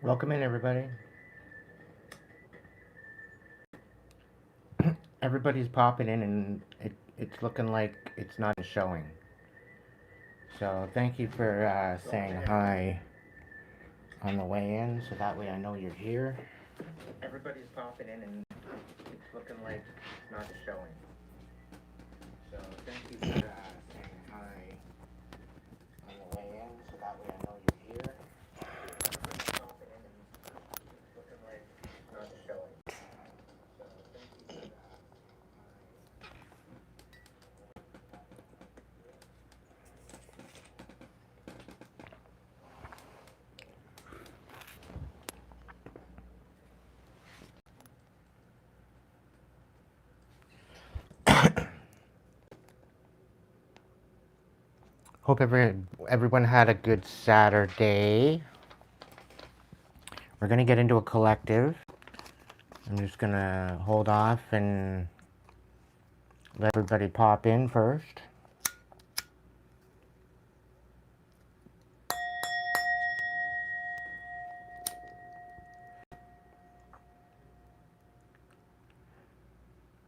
Welcome in, everybody. Everybody's popping in, and it's looking like it's not showing. So thank you for saying hi on the way in, so that way I know you're here. Everybody's popping in, and it's looking like it's not showing. So thank you for saying hi on the way in, so that way I know you're here. Everybody's popping in, and it's looking like it's not showing. So thank you for Hope everyone had a good Saturday. We're going to get into a collective. I'm just going to hold off and let everybody pop in first.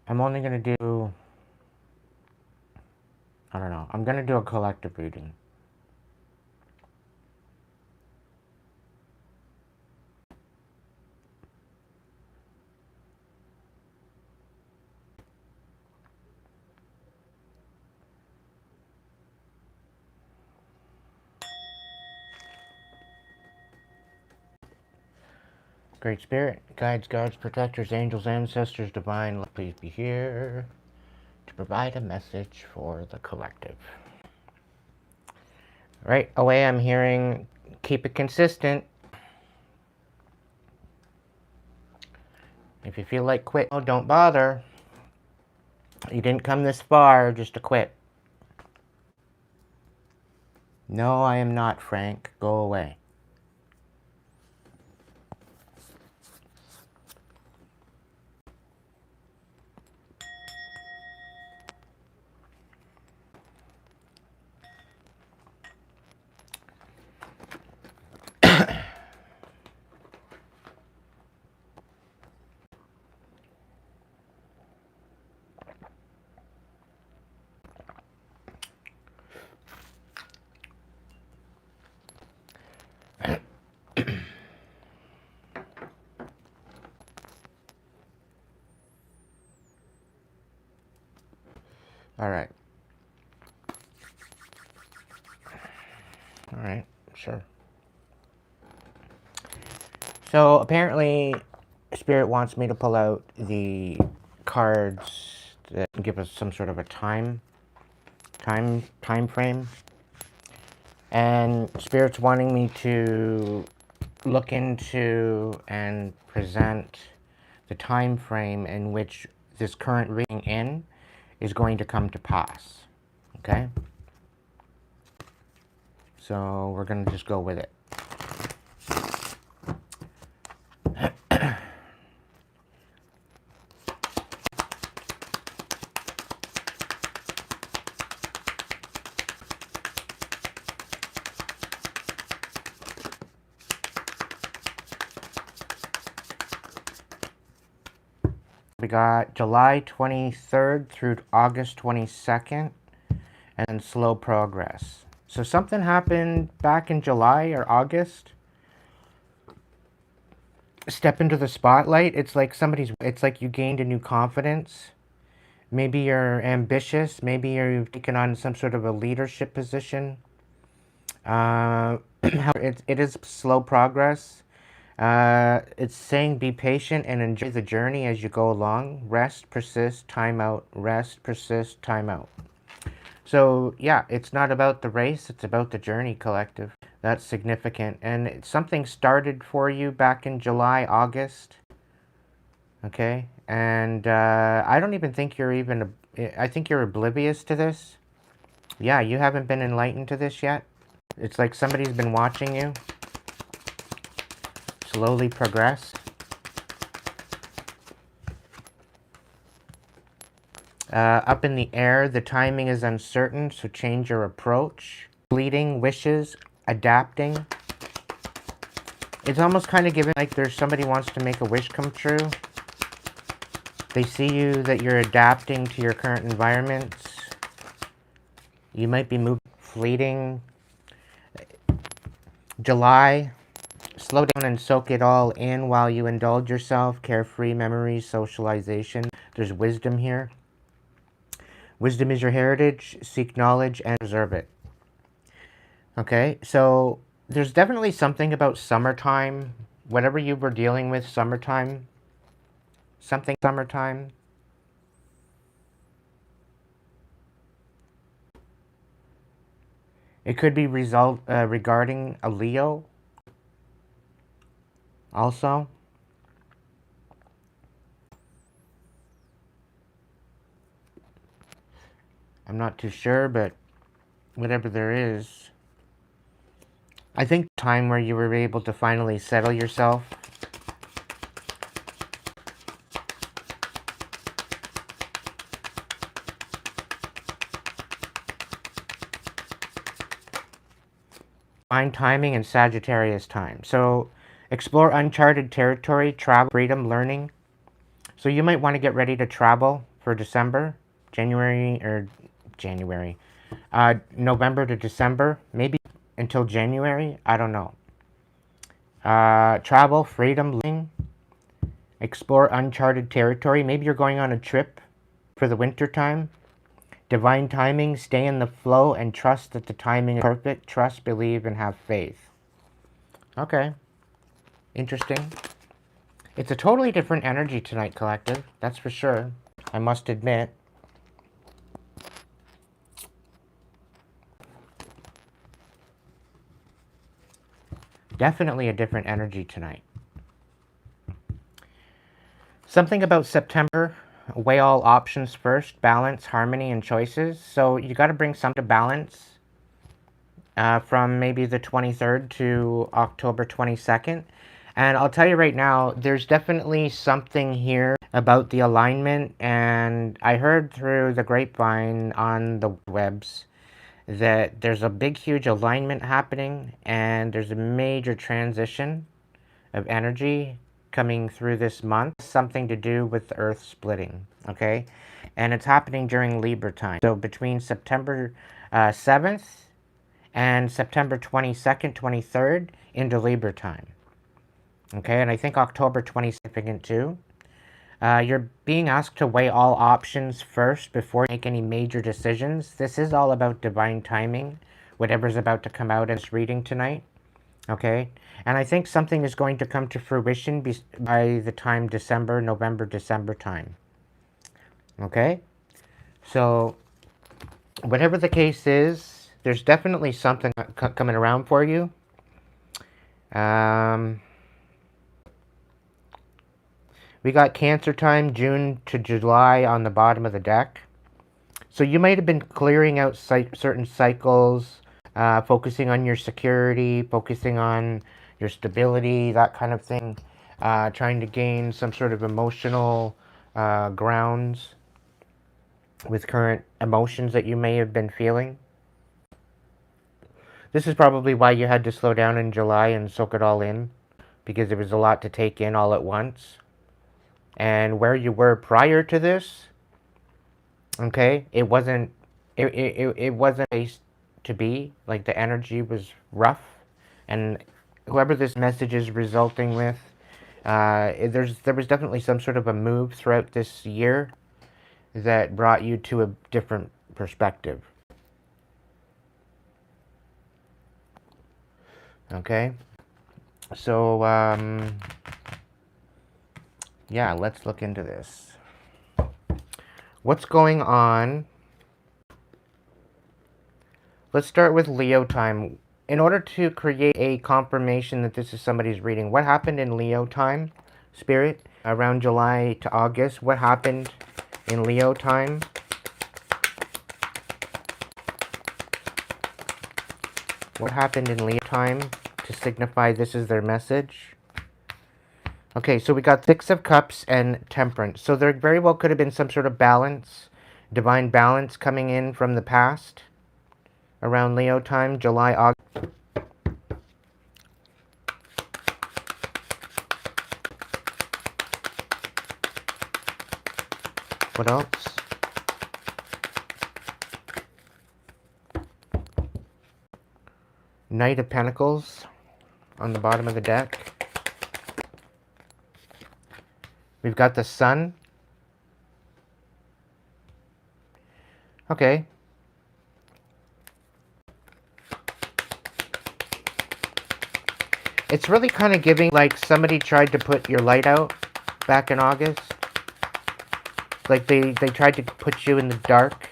I'm only going to do, I don't know, I'm going to do a collective reading. Great Spirit, guides, guards, protectors, angels, ancestors, divine, please be here to provide a message for the collective. Right away, I'm hearing keep it consistent. If you feel like quit, oh, don't bother. You didn't come this far just to quit. No, I am not, Frank. Go away. All right. All right, sure. So apparently, Spirit wants me to pull out the cards that give us some sort of a time frame, and Spirit's wanting me to look into and present the time frame in which this current reading in is going to come to pass. Okay? So we're going to just go with it. We got July 23rd through August 22nd, and slow progress. So something happened back in July or August. Step into the spotlight. It's like you gained a new confidence. Maybe you're ambitious. Maybe you've taken on some sort of a leadership position. It is slow progress. It's saying be patient and enjoy the journey as you go along. Rest, persist, time out. Rest, persist, time out. So yeah, it's not about the race, it's about the journey, collective. That's significant. And something started for you back in July, August. Okay? And I don't even think you're even, I think you're oblivious to this. Yeah, you haven't been enlightened to this yet. It's like somebody's been watching you slowly progress. Up in the air, the timing is uncertain, so change your approach. Fleeting wishes, adapting. It's almost kind of given like there's somebody wants to make a wish come true. They see you that you're adapting to your current environments. You might be moving, fleeting. July, slow down and soak it all in while you indulge yourself. Carefree memories, socialization. There's wisdom here. Wisdom is your heritage. Seek knowledge and preserve it. Okay, so there's definitely something about summertime. Whatever you were dealing with, summertime. Something summertime. It could be regarding a Leo also. I'm not too sure, but whatever there is. I think time where you were able to finally settle yourself. Fine timing and Sagittarius time. So explore uncharted territory, travel, freedom, learning. So you might want to get ready to travel for December, November to December, maybe until January. I don't know. Travel, freedom, learning, explore uncharted territory. Maybe you're going on a trip for the winter time. Divine timing, stay in the flow and trust that the timing is perfect. Trust, believe, and have faith. Okay. Interesting. It's a totally different energy tonight, collective. That's for sure. I must admit. Definitely a different energy tonight. Something about September. Weigh all options first. Balance, harmony, and choices. So you got to bring some to balance from maybe the 23rd to October 22nd. And I'll tell you right now, there's definitely something here about the alignment. And I heard through the grapevine on the webs that there's a big, huge alignment happening. And there's a major transition of energy coming through this month. Something to do with the Earth splitting, okay? And it's happening during Libra time. So between September 7th and September 22nd, 23rd into Libra time. Okay, and I think October 22nd significant too. You're being asked to weigh all options first before you make any major decisions. This is all about divine timing, whatever's about to come out in this reading tonight. Okay, and I think something is going to come to fruition by the time November, December time. Okay, so whatever the case is, there's definitely something coming around for you. We got Cancer time, June to July on the bottom of the deck. So you might have been clearing out certain cycles, focusing on your security, focusing on your stability, that kind of thing, trying to gain some sort of emotional grounds with current emotions that you may have been feeling. This is probably why you had to slow down in July and soak it all in, because there was a lot to take in all at once. And where you were prior to this, okay, it wasn't a place to be. Like, the energy was rough, and whoever this message is resulting with, there was definitely some sort of a move throughout this year that brought you to a different perspective. Okay, so yeah, let's look into this. What's going on? Let's start with Leo time. In order to create a confirmation that this is somebody's reading, what happened in Leo time, Spirit, around July to August? What happened in Leo time? What happened in Leo time to signify this is their message? Okay, so we got Six of Cups and Temperance. So there very well could have been some sort of balance, divine balance coming in from the past around Leo time, July, August. What else? Knight of Pentacles on the bottom of the deck. We've got the Sun. Okay. It's really kind of giving like somebody tried to put your light out back in August. Like they tried to put you in the dark.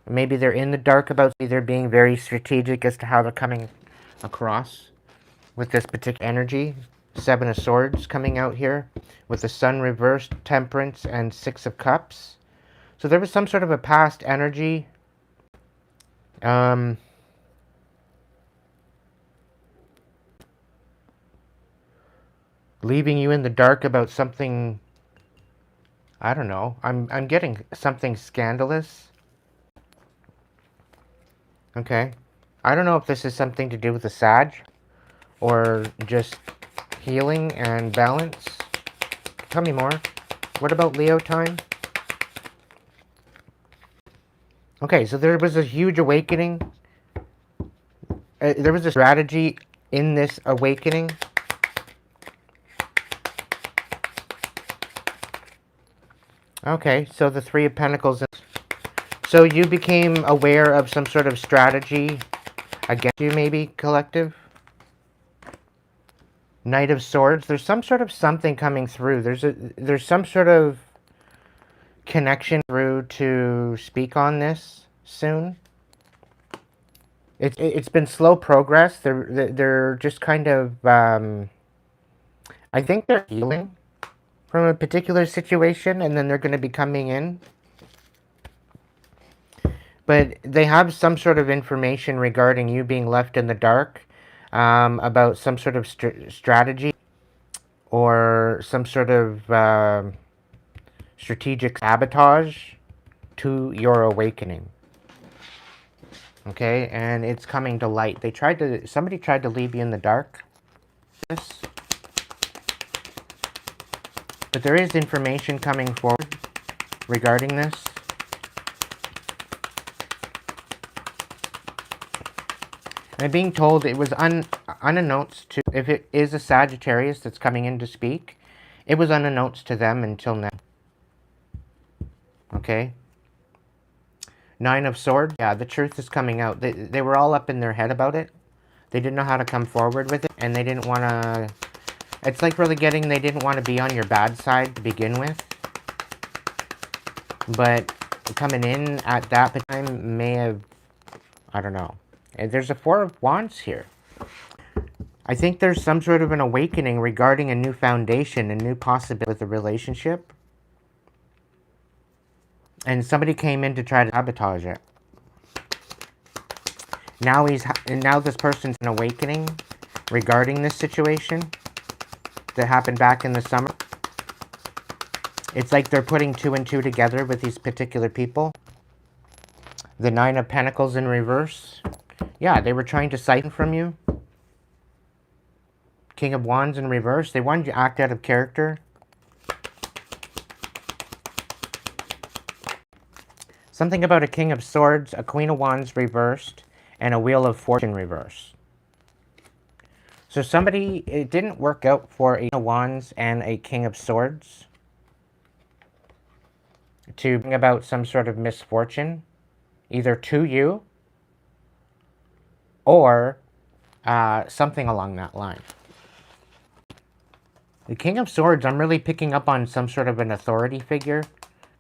Maybe they're in the dark about either being very strategic as to how they're coming across with this particular energy. Seven of Swords coming out here with the Sun reversed, Temperance, and Six of Cups. So there was some sort of a past energy. Leaving you in the dark about something. I don't know. I'm getting something scandalous. Okay. I don't know if this is something to do with the Sag or just healing and balance. Tell me more. What about Leo time? Okay, so there was a huge awakening. There was a strategy in this awakening. Okay, so the Three of Pentacles. So you became aware of some sort of strategy against you, maybe, collective? Knight of Swords. There's some sort of something coming through. There's some sort of connection through to speak on this soon. It's been slow progress. They're just kind of I think they're healing from a particular situation, and then they're going to be coming in. But they have some sort of information regarding you being left in the dark, about some sort of strategy or some sort of strategic sabotage to your awakening. Okay, and it's coming to light. Somebody tried to leave you in the dark. Yes. But there is information coming forward regarding this. And being told it was unannounced to, if it is a Sagittarius that's coming in to speak, it was unannounced to them until now. Okay? Nine of Swords. Yeah, the truth is coming out. They were all up in their head about it. They didn't know how to come forward with it, and they didn't want to... It's like really getting, they didn't want to be on your bad side to begin with. But coming in at that time may have... I don't know. There's a Four of Wands here. I think there's some sort of an awakening regarding a new foundation, a new possibility with the relationship. And somebody came in to try to sabotage it. Now this person's an awakening regarding this situation that happened back in the summer. It's like they're putting two and two together with these particular people. The Nine of Pentacles in reverse. Yeah, they were trying to siphon from you. King of Wands in reverse. They wanted you to act out of character. Something about a King of Swords, a Queen of Wands reversed, and a Wheel of Fortune reversed. So it didn't work out for a King of Wands and a King of Swords to bring about some sort of misfortune, either to you or something along that line. The King of Swords, I'm really picking up on some sort of an authority figure.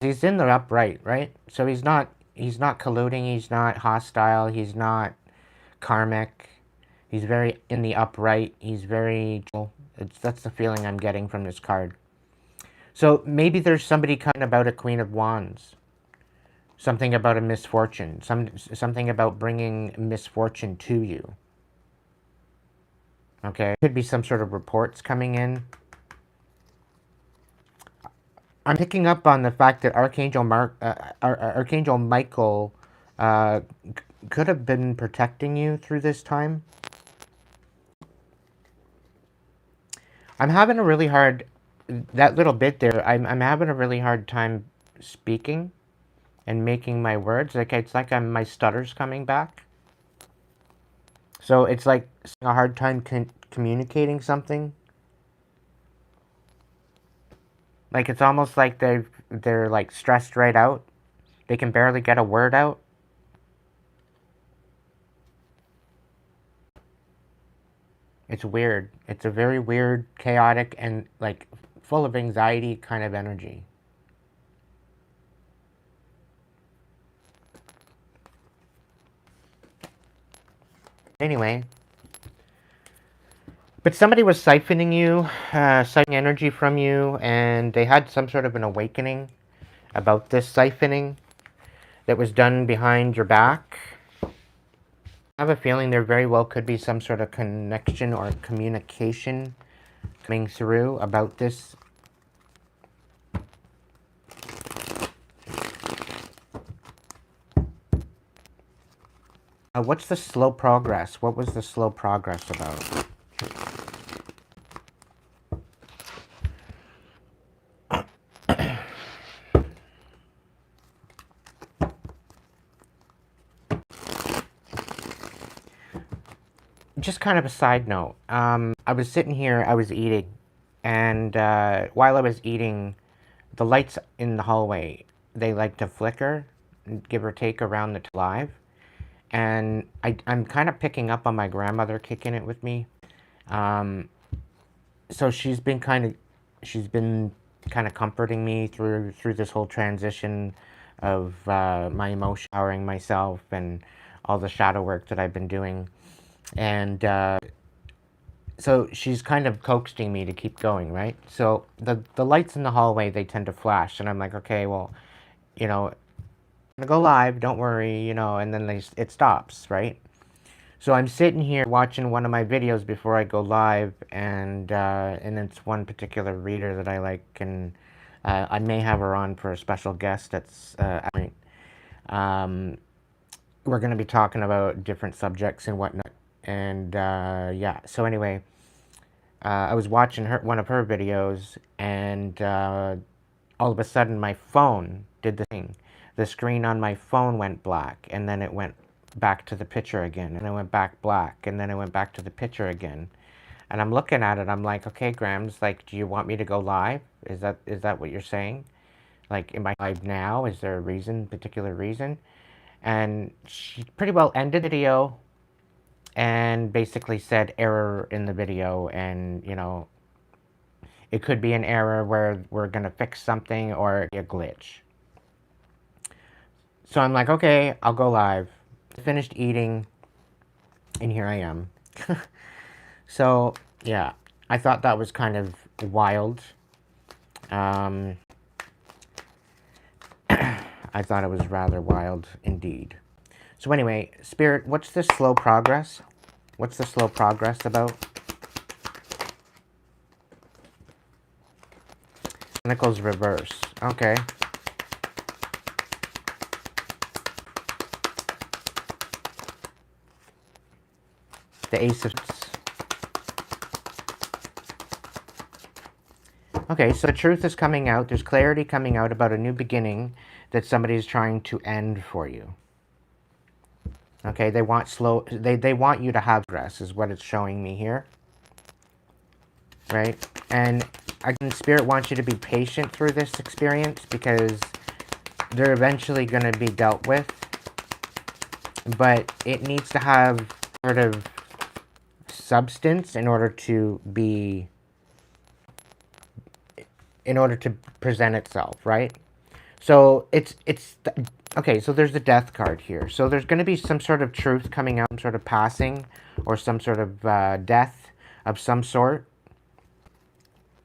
He's in the upright, right? So he's not colluding, he's not hostile, he's not karmic. He's very in the upright, he's very... That's the feeling I'm getting from this card. So maybe there's somebody coming about a Queen of Wands. Something about a misfortune. Something about bringing misfortune to you. Okay? Could be some sort of reports coming in. I'm picking up on the fact that Archangel Michael could have been protecting you through this time. I'm having a really hard... That little bit there, I'm having a really hard time speaking and making my words. Like, it's like my stutter's coming back. So it's like a hard time communicating something. Like, it's almost like they're like stressed right out. They can barely get a word out. It's weird. It's a very weird, chaotic, and like full of anxiety kind of energy. Anyway, but somebody was siphoning you, siphoning energy from you, and they had some sort of an awakening about this siphoning that was done behind your back. I have a feeling there very well could be some sort of connection or communication coming through about this. What's the slow progress? What was the slow progress about? Just kind of a side note. I was sitting here, I was eating, and while I was eating, the lights in the hallway, they like to flicker, give or take around the live. And I'm kind of picking up on my grandmother kicking it with me. So she's been kind of comforting me through this whole transition of my emotion, empowering myself, and all the shadow work that I've been doing. And so she's kind of coaxing me to keep going, right? So the lights in the hallway, they tend to flash, and I'm like, okay, well, you know, I'm gonna go live, don't worry, you know, and then it stops, right? So I'm sitting here watching one of my videos before I go live, and it's one particular reader that I like, and I may have her on for a special guest. That's we're going to be talking about different subjects and whatnot, and yeah. So anyway, I was watching one of her videos, and all of a sudden my phone did the thing. The screen on my phone went black, and then it went back to the picture again, and I went back black, and then I went back to the picture again. And I'm looking at it, I'm like, okay, Grams, like, do you want me to go live? Is that what you're saying? Like, am I live now? Is there a reason, particular reason? And she pretty well ended the video and basically said error in the video, and, you know, it could be an error where we're going to fix something, or a glitch. So I'm like, okay, I'll go live. Finished eating, and here I am. So, yeah, I thought that was kind of wild. I thought it was rather wild indeed. So anyway, Spirit, what's this slow progress? What's the slow progress about? Pentacles reverse. Okay. The Ace of... Okay, so the truth is coming out. There's clarity coming out about a new beginning that somebody's trying to end for you. Okay, they want slow... They want you to have progress, is what it's showing me here. Right? And again, Spirit wants you to be patient through this experience, because they're eventually going to be dealt with. But it needs to have sort of substance in order to be... in order to present itself, right? So okay, so there's the death card here. So there's going to be some sort of truth coming out, some sort of passing, or some sort of death of some sort.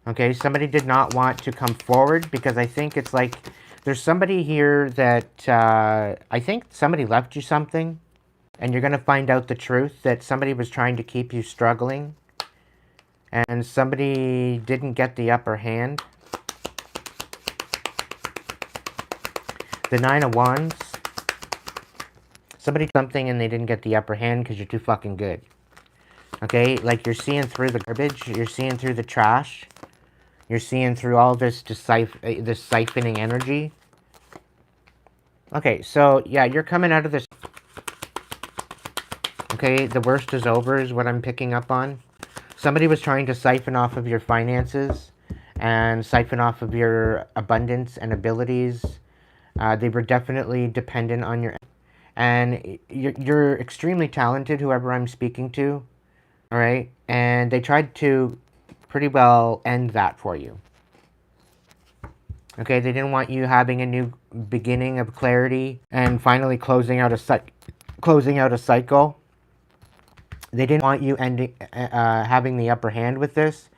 Okay, somebody did not want to come forward, because I think it's like there's somebody here that I think somebody left you something, and you're going to find out the truth that somebody was trying to keep you struggling, and somebody didn't get the upper hand. The Nine of Wands. Somebody did something and they didn't get the upper hand because you're too fucking good. Okay? Like, you're seeing through the garbage. You're seeing through the trash. You're seeing through all this siphoning energy. Okay, so yeah, you're coming out of this. Okay, the worst is over is what I'm picking up on. Somebody was trying to siphon off of your finances and siphon off of your abundance and abilities. They were definitely dependent on your... And you're extremely talented, whoever I'm speaking to. All right? And they tried to pretty well end that for you. Okay, they didn't want you having a new beginning of clarity and finally closing out a cycle. They didn't want you having the upper hand with this,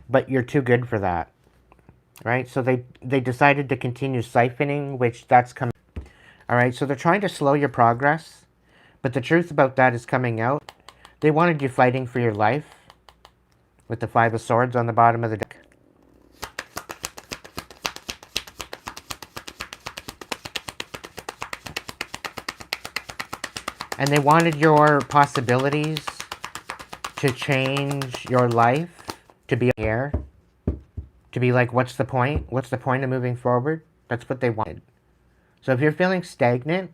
but you're too good for that, right? So they decided to continue siphoning, which that's coming. All right, so they're trying to slow your progress, but the truth about that is coming out. They wanted you fighting for your life with the Five of Swords on the bottom of the deck. And they wanted your possibilities to change your life, to be here, to be like, what's the point? What's the point of moving forward? That's what they wanted. So if you're feeling stagnant,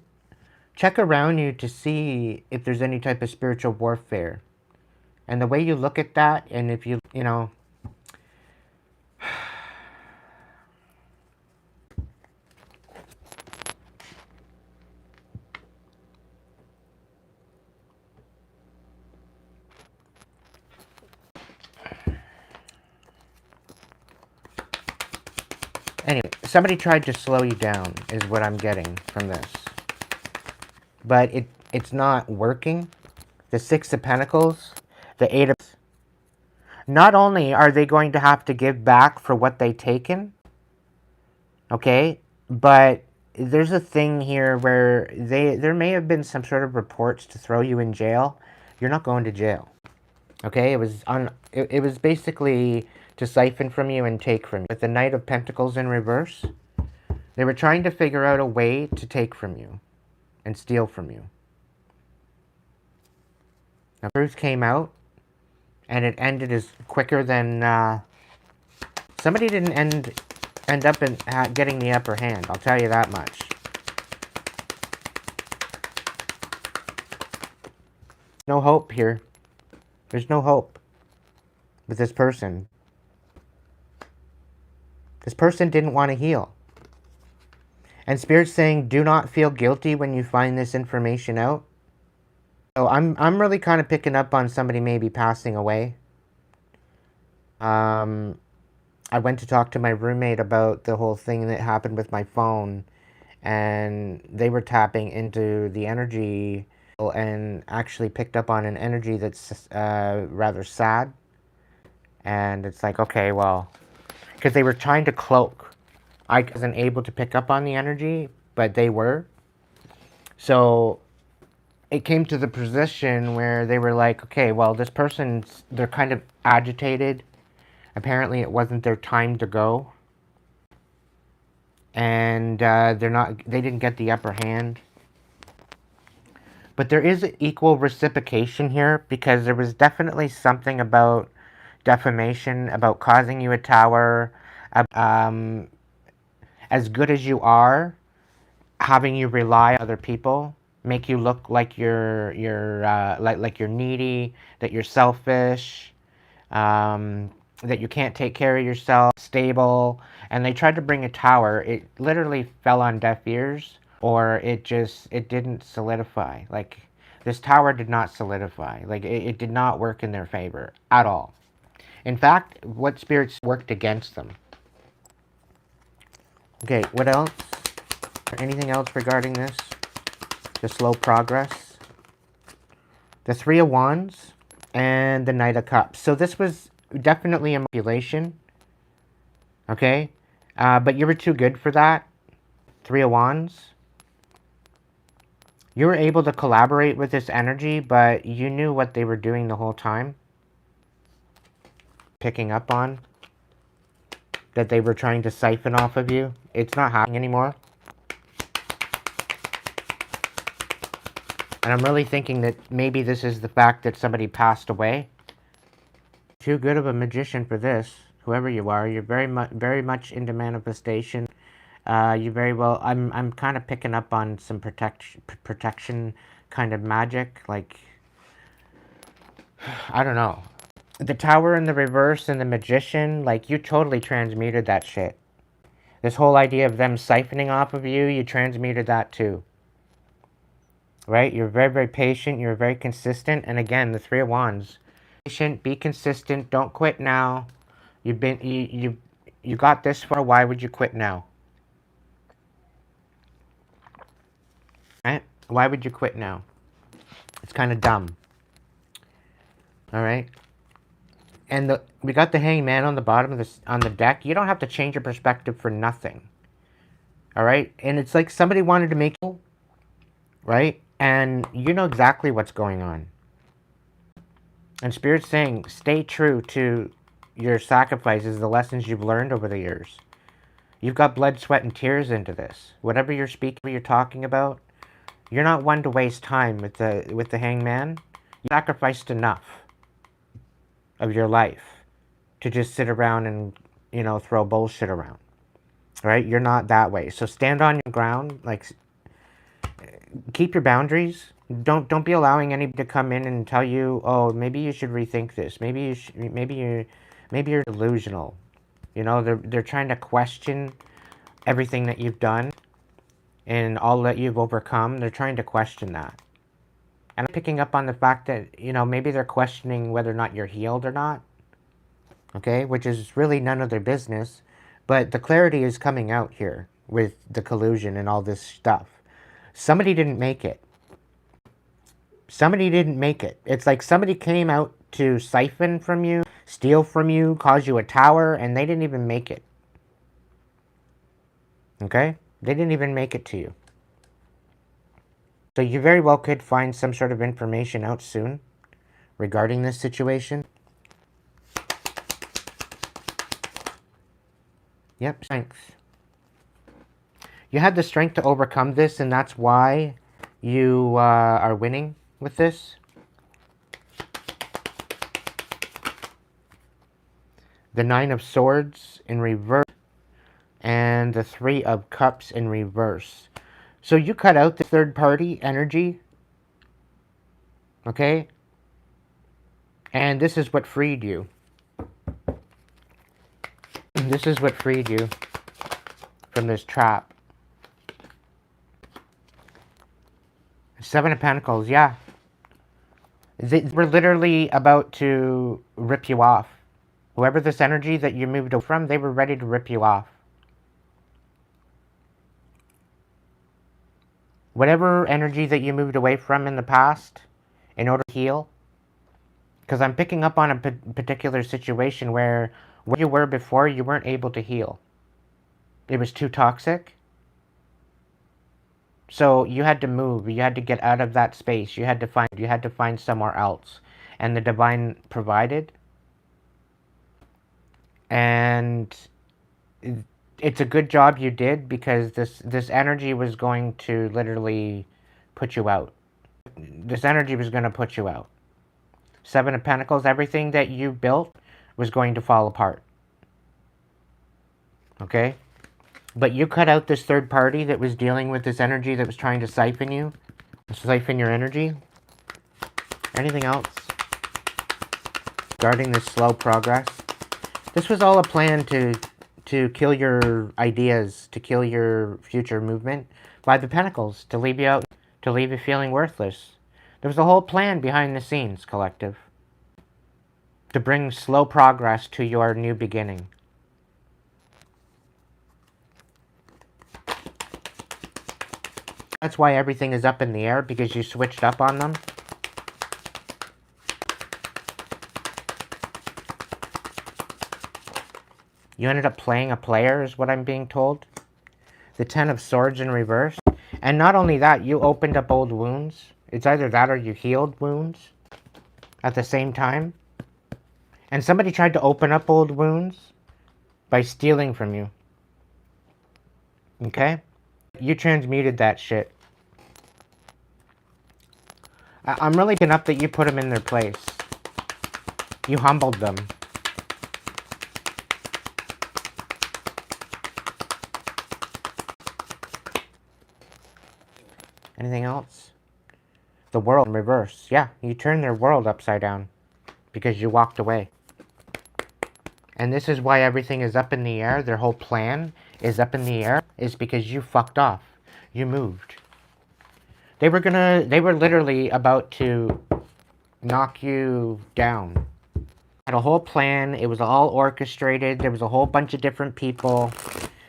check around you to see if there's any type of spiritual warfare. And the way you look at that, and if you know... Anyway, somebody tried to slow you down, is what I'm getting from this. But it's not working. The Six of Pentacles, the Eight of... Not only are they going to have to give back for what they've taken, okay, but there's a thing here where there may have been some sort of reports to throw you in jail. You're not going to jail. Okay, it was basically to siphon from you and take from you. With the Knight of Pentacles in reverse, they were trying to figure out a way to take from you and steal from you. Now, truth came out, and it ended as quicker than... somebody didn't end up getting the upper hand, I'll tell you that much. No hope here. There's no hope with this person. This person didn't want to heal. And Spirit's saying, do not feel guilty when you find this information out. So I'm really kind of picking up on somebody maybe passing away. I went to talk to my roommate about the whole thing that happened with my phone. And they were tapping into the energy and actually picked up on an energy that's rather sad. And it's like, okay, well, because they were trying to cloak. I wasn't able to pick up on the energy, but they were. So it came to the position where they were like, okay, well, this person's, they're kind of agitated. Apparently it wasn't their time to go. And they didn't get the upper hand. But there is equal reciprocation here, because there was definitely something about defamation, about causing you a tower, as good as you are, having you rely on other people, make you look like you're like you're needy, that you're selfish, that you can't take care of yourself, stable. And they tried to bring a tower. It literally fell on deaf ears, or it didn't solidify. Like, this tower did not solidify. Like, it did not work in their favor at all. In fact, what spirits worked against them. Okay, what else? Anything else regarding this? The slow progress. The Three of Wands and the Knight of Cups. So this was definitely a manipulation. Okay? But you were too good for that. Three of Wands. You were able to collaborate with this energy, but you knew what they were doing the whole time. Picking up on that they were trying to siphon off of you. It's not happening anymore. And I'm really thinking that maybe this is the fact that somebody passed away. Too good of a magician for this. Whoever you are, you're very much into manifestation You very well. I'm kind of picking up on some protection kind of magic. Like, I don't know. The Tower in the reverse and the Magician. Like, you totally transmuted that shit. This whole idea of them siphoning off of you, you transmuted that too. Right? You're very, very patient. You're very consistent. And again, the Three of Wands. Patient, be consistent. Don't quit now. You got this far. Why would you quit now? Right? Why would you quit now? It's kind of dumb. All right. And we got the Hangman on the bottom of this on the deck. You don't have to change your perspective for nothing. All right. And it's like somebody wanted to make you, right? And you know exactly what's going on. And Spirit's saying, stay true to your sacrifices, the lessons you've learned over the years. You've got blood, sweat, and tears into this. Whatever you're speaking, you're talking about, you're not one to waste time with the Hangman. You sacrificed enough of your life to just sit around and, you know, throw bullshit around. Right? You're not that way. So stand on your ground. Like, keep your boundaries. Don't be allowing anybody to come in and tell you, oh, maybe you should rethink this. Maybe you're delusional. You know, they're trying to question everything that you've done and all that you've overcome. They're trying to question that. And I'm picking up on the fact that, you know, maybe they're questioning whether or not you're healed or not. Okay, which is really none of their business. But the clarity is coming out here with the collusion and all this stuff. Somebody didn't make it. Somebody didn't make it. It's like somebody came out to siphon from you, steal from you, cause you a tower, and they didn't even make it. Okay? They didn't even make it to you. So you very well could find some sort of information out soon regarding this situation. Yep, strength. You had the strength to overcome this, and that's why you are winning with this. The Nine of Swords in reverse, and the Three of Cups in reverse. So you cut out the third-party energy, okay? And this is what freed you. This is what freed you from this trap. Seven of Pentacles, yeah. They were literally about to rip you off. Whoever this energy that you moved away from, they were ready to rip you off. Whatever energy that you moved away from in the past, in order to heal. Because I'm picking up on a particular situation where you were before, you weren't able to heal. It was too toxic. So you had to move. You had to get out of that space. You had to find somewhere else. And the divine provided. And it's a good job you did, because this energy was going to literally put you out. This energy was going to put you out. Seven of Pentacles, everything that you built was going to fall apart. Okay? But you cut out this third party that was dealing with this energy that was trying to siphon you. Siphon your energy. Anything else? Regarding this slow progress. This was all a plan to kill your ideas, to kill your future movement. Five of Pentacles, to leave you out, to leave you feeling worthless. There was a whole plan behind the scenes, collective. To bring slow progress to your new beginning. That's why everything is up in the air, because you switched up on them. You ended up playing a player, is what I'm being told. The Ten of Swords in reverse. And not only that, you opened up old wounds. It's either that or you healed wounds at the same time. And somebody tried to open up old wounds by stealing from you. Okay? You transmuted that shit. I'm really picking up that you put them in their place. You humbled them. Anything else? The world in reverse. Yeah, you turned their world upside down because you walked away. And this is why everything is up in the air. Their whole plan is up in the air, is because you fucked off. You moved. They were literally about to knock you down. Had a whole plan. It was all orchestrated. There was a whole bunch of different people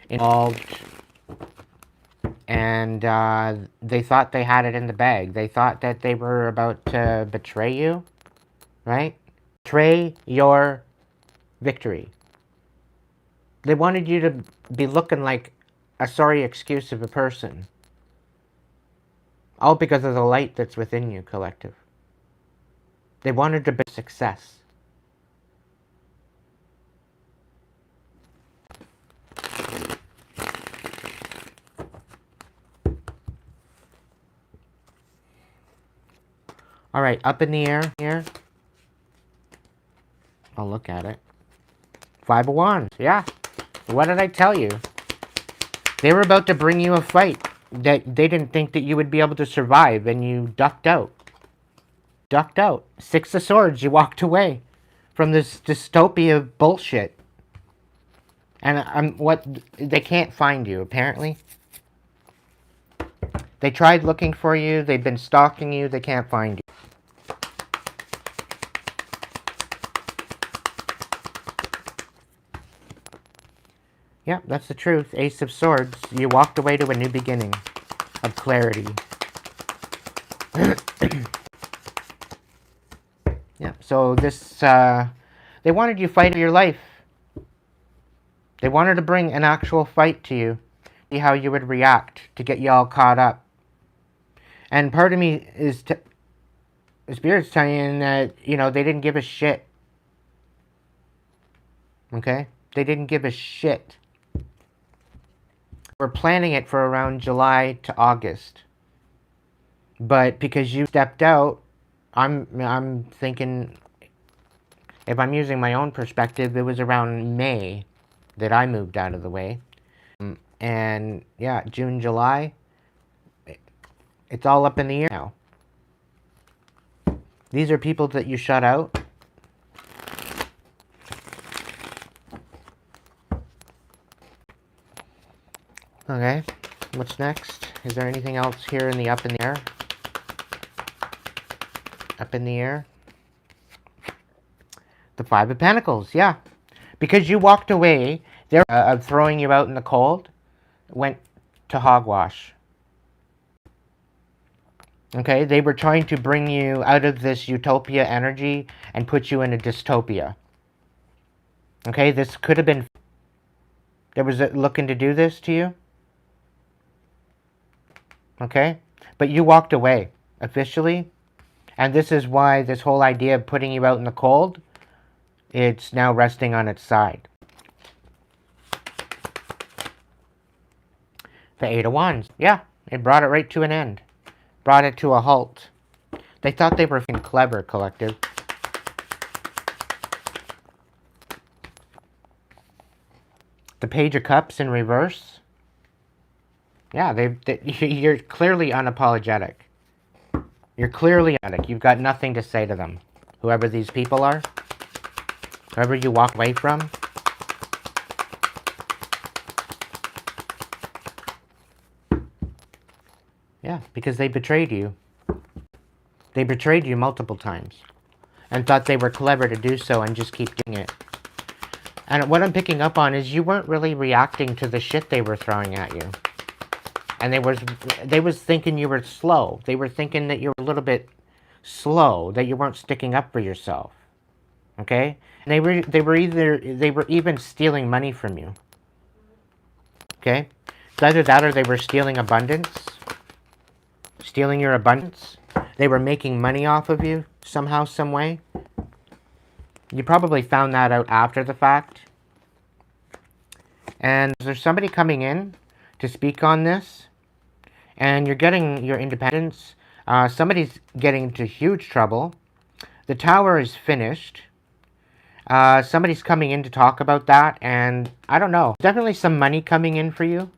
involved. And they thought they had it in the bag. They thought that they were about to betray you, right? Betray your victory. They wanted you to be looking like a sorry excuse of a person. All because of the light that's within you, collective. They wanted to be success. Alright, up in the air here. I'll look at it. 5 of Wands, yeah. What did I tell you? They were about to bring you a fight that they didn't think that you would be able to survive, and you ducked out. Ducked out. 6 of Swords, you walked away from this dystopia bullshit. And they can't find you, apparently. They tried looking for you, they've been stalking you, they can't find you. Yeah, that's the truth. Ace of Swords. You walked away to a new beginning of clarity. Yeah, so this, they wanted you to fight for your life. They wanted to bring an actual fight to you. See how you would react to get you all caught up. And part of me is, the Spirit's telling you that, you know, they didn't give a shit. Okay? They didn't give a shit. We're planning it for around July to August. But because you stepped out, I'm thinking, if I'm using my own perspective, it was around May that I moved out of the way. And yeah, June, July, it's all up in the air now. These are people that you shut out. Okay, what's next? Is there anything else here in the up in the air? Up in the air? The 5 of Pentacles, yeah. Because you walked away, they're throwing you out in the cold, went to hogwash. Okay, they were trying to bring you out of this utopia energy and put you in a dystopia. Okay, this could have been... There was looking to do this to you. Okay? But you walked away, officially. And this is why this whole idea of putting you out in the cold, it's now resting on its side. The 8 of Wands. Yeah, it brought it right to an end. Brought it to a halt. They thought they were clever, collective. The Page of Cups in reverse. Yeah, you're clearly unapologetic. You're clearly unapologetic. You've got nothing to say to them. Whoever these people are. Whoever you walk away from. Yeah, because they betrayed you. They betrayed you multiple times. And thought they were clever to do so and just keep doing it. And what I'm picking up on is you weren't really reacting to the shit they were throwing at you. And they was thinking you were slow. They were thinking that you were a little bit slow, that you weren't sticking up for yourself. Okay? And they were even stealing money from you. Okay? It's either that or they were stealing abundance. Stealing your abundance. They were making money off of you somehow, some way. You probably found that out after the fact. And there's somebody coming in to speak on this. And you're getting your independence. Somebody's getting into huge trouble. The tower is finished. Somebody's coming in to talk about that. And I don't know. Definitely some money coming in for you.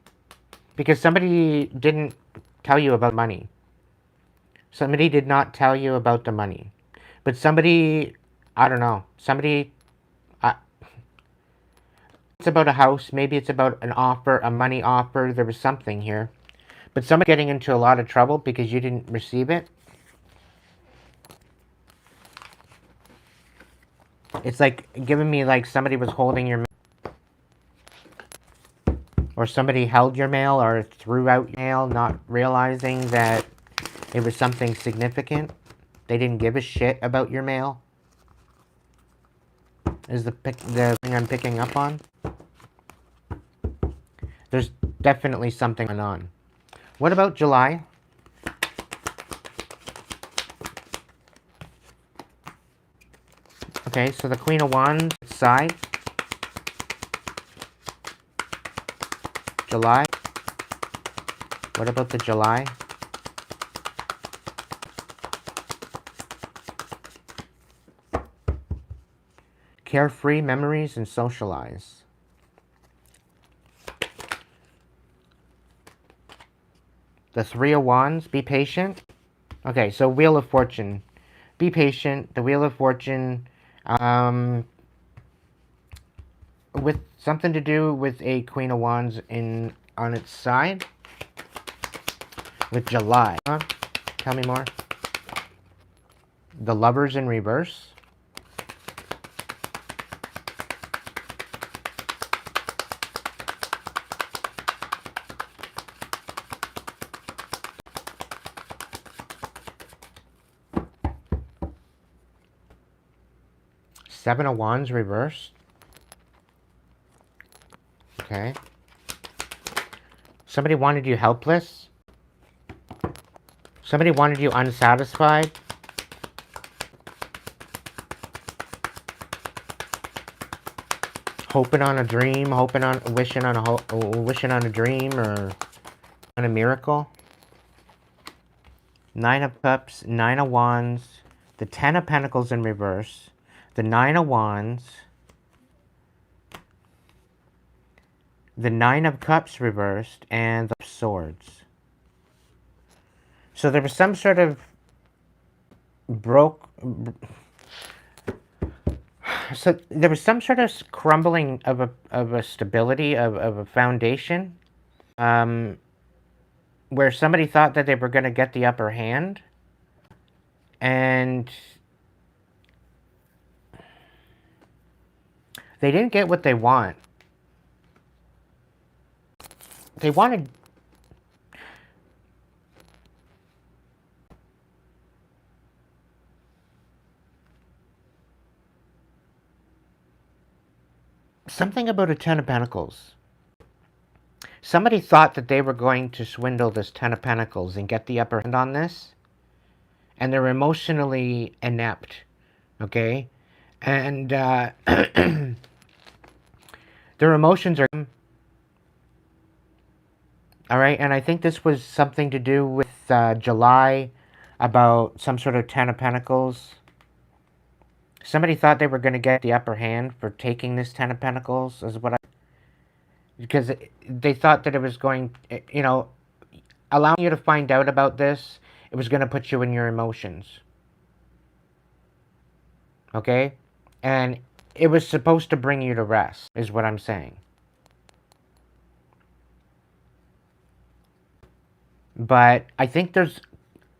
Because somebody didn't tell you about money. Somebody did not tell you about the money. But somebody, I don't know, somebody, it's about a house, maybe it's about an offer, a money offer, there was something here. But somebody getting into a lot of trouble because you didn't receive it. It's like giving me like somebody was holding your mail, or somebody held your mail or threw out your mail, not realizing that it was something significant. They didn't give a shit about your mail. Is the thing I'm picking up on? There's definitely something going on. What about July? Okay, so the Queen of Wands side. July. What about the July? Carefree memories and socialize. The Three of Wands, be patient. Okay, so Wheel of Fortune. Be patient. The Wheel of Fortune, with something to do with a Queen of Wands on its side. With July. Tell me more. The Lovers in reverse. Seven of Wands reversed. Okay. Somebody wanted you helpless. Somebody wanted you unsatisfied. Hoping on a dream, wishing on a dream or on a miracle. Nine of Cups, Nine of Wands, the Ten of Pentacles in reverse, the Nine of Wands, the Nine of Cups reversed, and the Swords. So there was some sort of so there was some sort of crumbling of a stability of a foundation, where somebody thought that they were going to get the upper hand, and they didn't get what they want. They wanted something about a Ten of Pentacles. Somebody thought that they were going to swindle this Ten of Pentacles and get the upper hand on this. And they're emotionally inept. Okay? And their emotions are... Alright? And I think this was something to do with July, about some sort of Ten of Pentacles. Somebody thought they were going to get the upper hand for taking this Ten of Pentacles, is what I... Because they thought that it was going, you know, allowing you to find out about this, it was going to put you in your emotions. Okay? And it was supposed to bring you to rest, is what I'm saying. But I think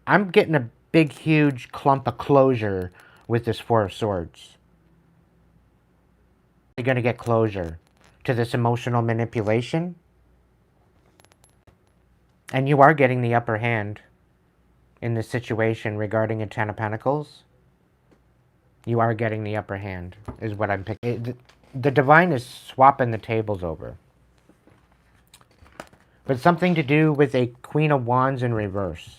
I'm getting a big, huge clump of closure with this Four of Swords. You're going to get closure to this emotional manipulation. And you are getting the upper hand in this situation regarding a Ten of Pentacles. You are getting the upper hand, is what I'm picking. The Divine is swapping the tables over. But something to do with a Queen of Wands in reverse.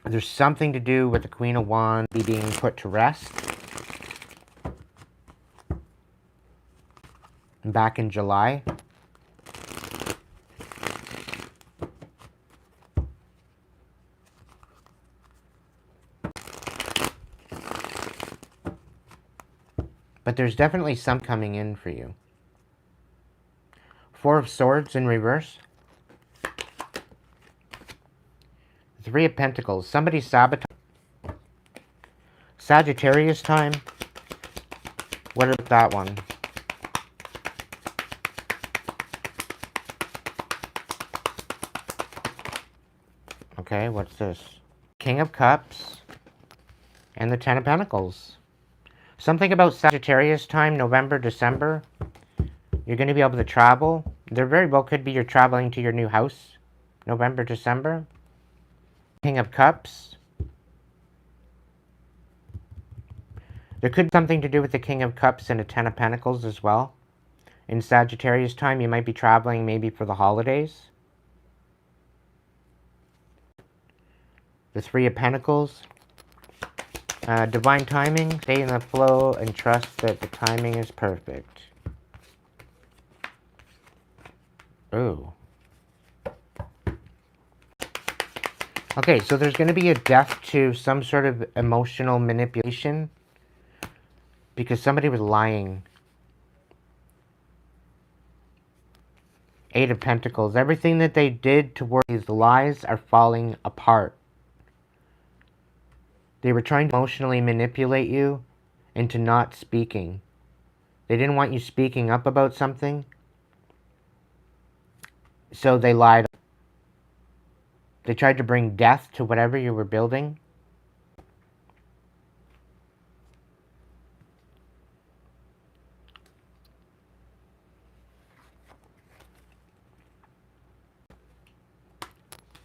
There's something to do with the Queen of Wands being put to rest. Back in July. But there's definitely some coming in for you. Four of Swords in reverse. Three of Pentacles. Somebody sabotage. Sagittarius time. What about that one? Okay, what's this? King of Cups. And the Ten of Pentacles. Something about Sagittarius time, November, December. You're going to be able to travel. There very well could be you're traveling to your new house. November, December. King of Cups. There could be something to do with the King of Cups and the Ten of Pentacles as well. In Sagittarius time, you might be traveling maybe for the holidays. The Three of Pentacles. Divine timing. Stay in the flow and trust that the timing is perfect. Ooh. Okay, so there's going to be a death to some sort of emotional manipulation because somebody was lying. Eight of Pentacles. Everything that they did toward these lies are falling apart. They were trying to emotionally manipulate you into not speaking. They didn't want you speaking up about something, so they lied. They tried to bring death to whatever you were building.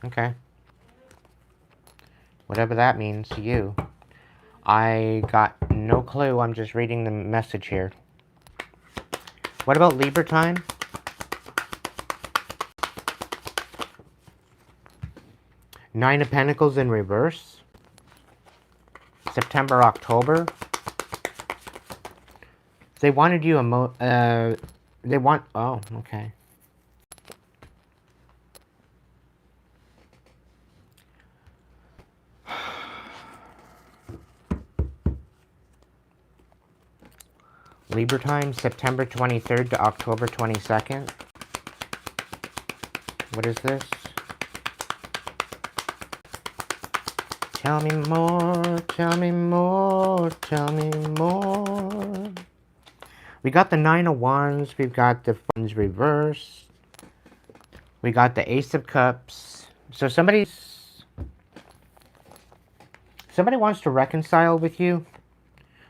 Okay. Whatever that means to you. I got no clue. I'm just reading the message here. What about Libra time? Nine of Pentacles in reverse. September, October. They wanted you oh, okay. Libra time, September 23rd to October 22nd. What is this? Tell me more, tell me more, tell me more. We got the Nine of Wands, we've got the Funds reversed. We got the Ace of Cups. So somebody wants to reconcile with you.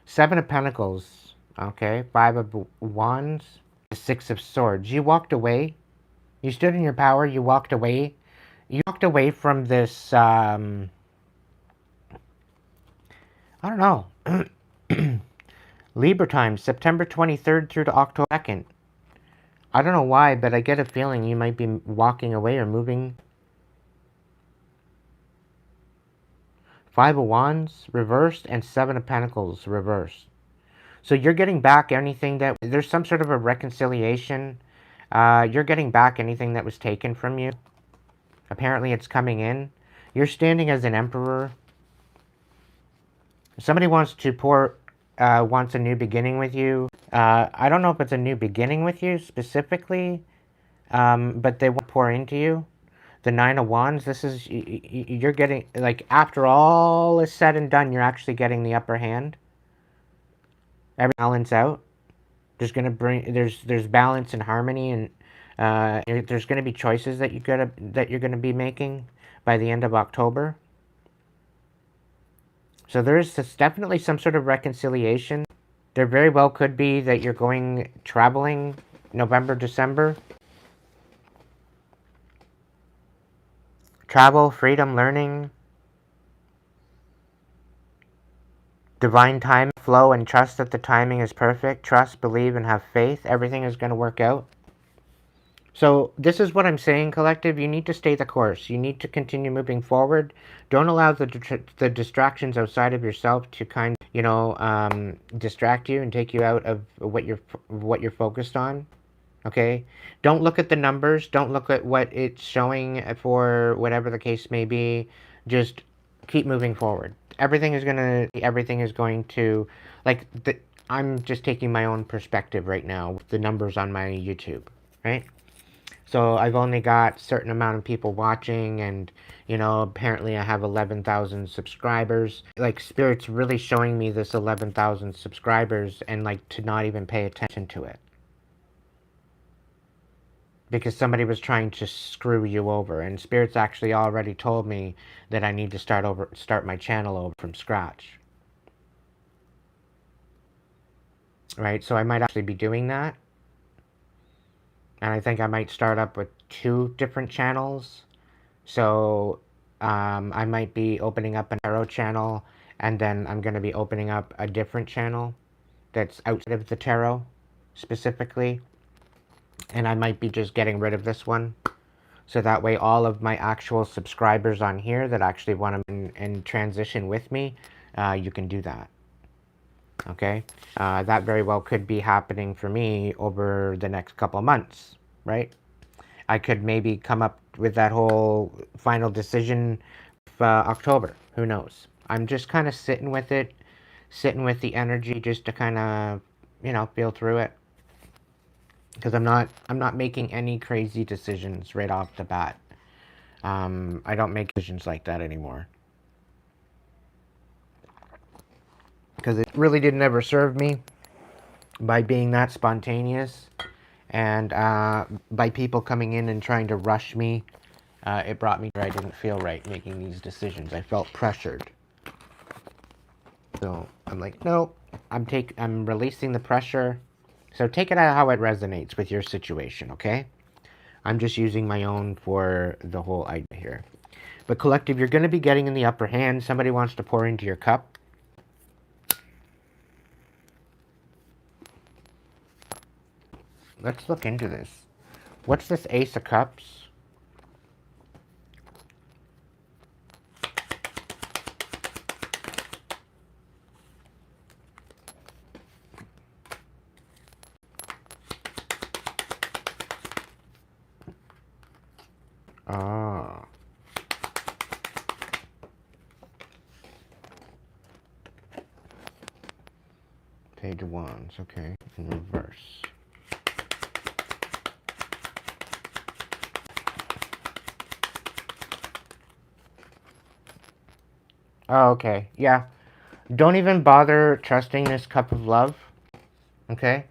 Seven of Pentacles. Okay, Five of Wands. The Six of Swords. You walked away. You stood in your power, you walked away. You walked away from this, I don't know. Libra time, September 23rd through to October 2nd. I don't know why, but I get a feeling you might be walking away or moving. Five of Wands reversed and Seven of Pentacles reversed. So you're getting back anything that... There's some sort of a reconciliation. You're getting back anything that was taken from you. Apparently it's coming in. You're standing as an emperor. Somebody wants to wants a new beginning with you. I don't know if it's a new beginning with you specifically, but they want to pour into you. The Nine of Wands, this is, you're getting, like, after all is said and done, you're actually getting the upper hand. Every balance out. There's going to bring, there's balance and harmony, and there's going to be choices that you're going to be making by the end of October. So there's definitely some sort of reconciliation. There very well could be that you're going traveling November, December. Travel, freedom, learning. Divine time, flow, and trust that the timing is perfect. Trust, believe, and have faith. Everything is going to work out. So this is what I'm saying, collective. You need to stay the course. You need to continue moving forward. Don't allow the distractions outside of yourself to kind of, you know, distract you and take you out of what you're focused on. Okay? Don't look at the numbers. Don't look at what it's showing for whatever the case may be. Just keep moving forward. Everything is going to, like, I'm just taking my own perspective right now with the numbers on my YouTube, right? So I've only got a certain amount of people watching, and you know, apparently I have 11,000 subscribers. Like, Spirit's really showing me this 11,000 subscribers and like to not even pay attention to it. Because somebody was trying to screw you over, and Spirit's actually already told me that I need to start my channel over from scratch. Right? So I might actually be doing that. And I think I might start up with 2 different channels. So I might be opening up an tarot channel, and then I'm going to be opening up a different channel that's outside of the tarot specifically. And I might be just getting rid of this one. So that way all of my actual subscribers on here that actually want to in transition with me, you can do that. Okay? That very well could be happening for me over the next couple of months, right? I could maybe come up with that whole final decision October. Who knows? I'm just kind of sitting with it, sitting with the energy just to kind of, you know, feel through it. Because I'm not making any crazy decisions right off the bat. I don't make decisions like that anymore. Because it really didn't ever serve me by being that spontaneous. And by people coming in and trying to rush me, it brought me where I didn't feel right making these decisions. I felt pressured. So I'm like, no, I'm releasing the pressure. So take it out how it resonates with your situation, okay? I'm just using my own for the whole idea here. But collective, you're going to be getting in the upper hand. Somebody wants to pour into your cup. Let's look into this. What's this Ace of Cups? Ah. Page of Wands, okay, in reverse. Oh, okay, yeah. Don't even bother trusting this cup of love, okay?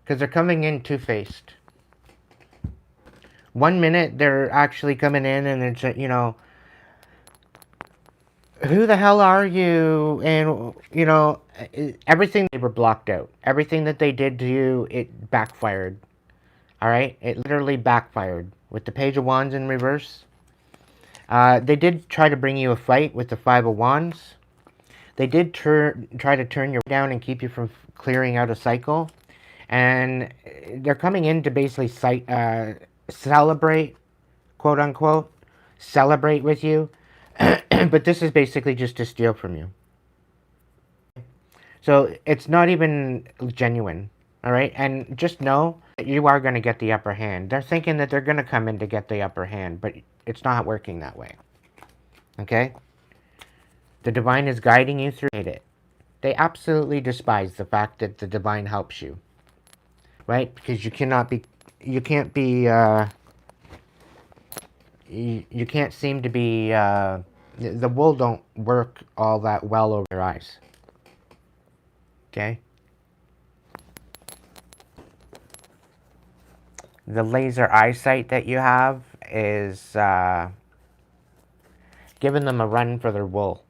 Because they're coming in two-faced. 1 minute, they're actually coming in and it's, you know, who the hell are you? And, you know, everything, they were blocked out. Everything that they did to you, it backfired. All right? It literally backfired. With the Page of Wands in reverse. They did try to bring you a fight with the Five of Wands. They did try to turn you down and keep you from clearing out a cycle. And they're coming in to basically celebrate, quote unquote, celebrate with you. But this is basically just to steal from you. So it's not even genuine. All right? And just know that you are going to get the upper hand. They're thinking that they're going to come in to get the upper hand, but it's not working that way. Okay? The divine is guiding you through it. They absolutely despise the fact that the divine helps you. Right? Because you can't seem to be, the wool don't work all that well over your eyes. Okay? The laser eyesight that you have is giving them a run for their wool.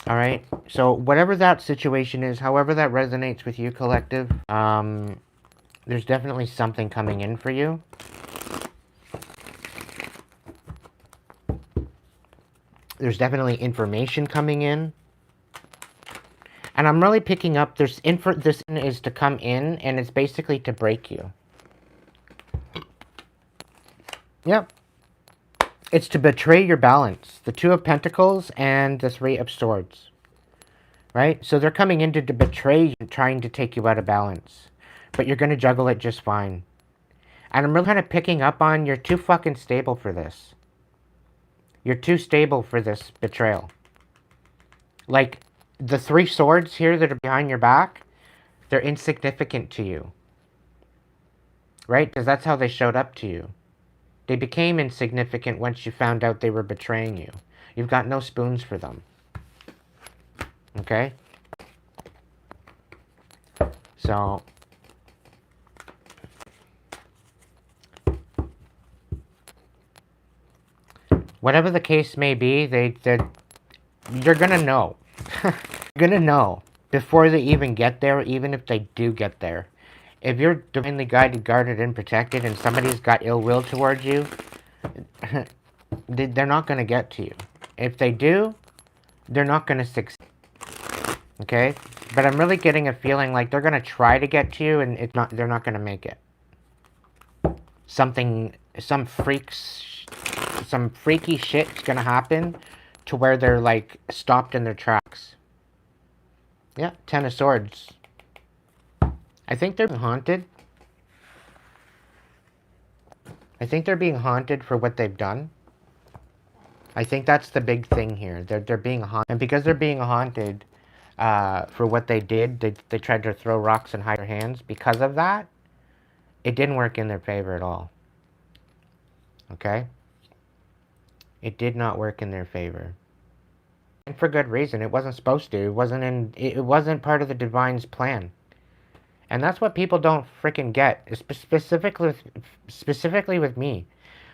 All right. So whatever that situation is, however that resonates with you, collective, there's definitely something coming in for you. There's definitely information coming in. And I'm really picking up, this is to come in, and it's basically to break you. Yep. It's to betray your balance. The Two of Pentacles and the Three of Swords. Right? So they're coming in to betray you, trying to take you out of balance. But you're going to juggle it just fine. And I'm really kind of picking up on, you're too fucking stable for this. You're too stable for this betrayal. Like, the 3 swords here that are behind your back, they're insignificant to you. Right? Because that's how they showed up to you. They became insignificant once you found out they were betraying you. You've got no spoons for them. Okay? So, whatever the case may be, you're gonna know. You're gonna know before they even get there, even if they do get there. If you're divinely guided, guarded, and protected, and somebody's got ill will towards you, they're not gonna get to you. If they do, they're not gonna succeed. Okay? But I'm really getting a feeling like they're gonna try to get to you, and they're not gonna make it. Some freaky shit's gonna happen to where they're like stopped in their tracks. Yeah, 10 of Swords. I think they're haunted. I think they're being haunted for what they've done. I think that's the big thing here. They're being haunted, and because they're being haunted for what they did, they tried to throw rocks and hide their hands. Because of that, it didn't work in their favor at all. Okay? It did not work in their favor. And for good reason. It wasn't supposed to. It wasn't part of the divine's plan. And that's what people don't freaking get, specifically with me.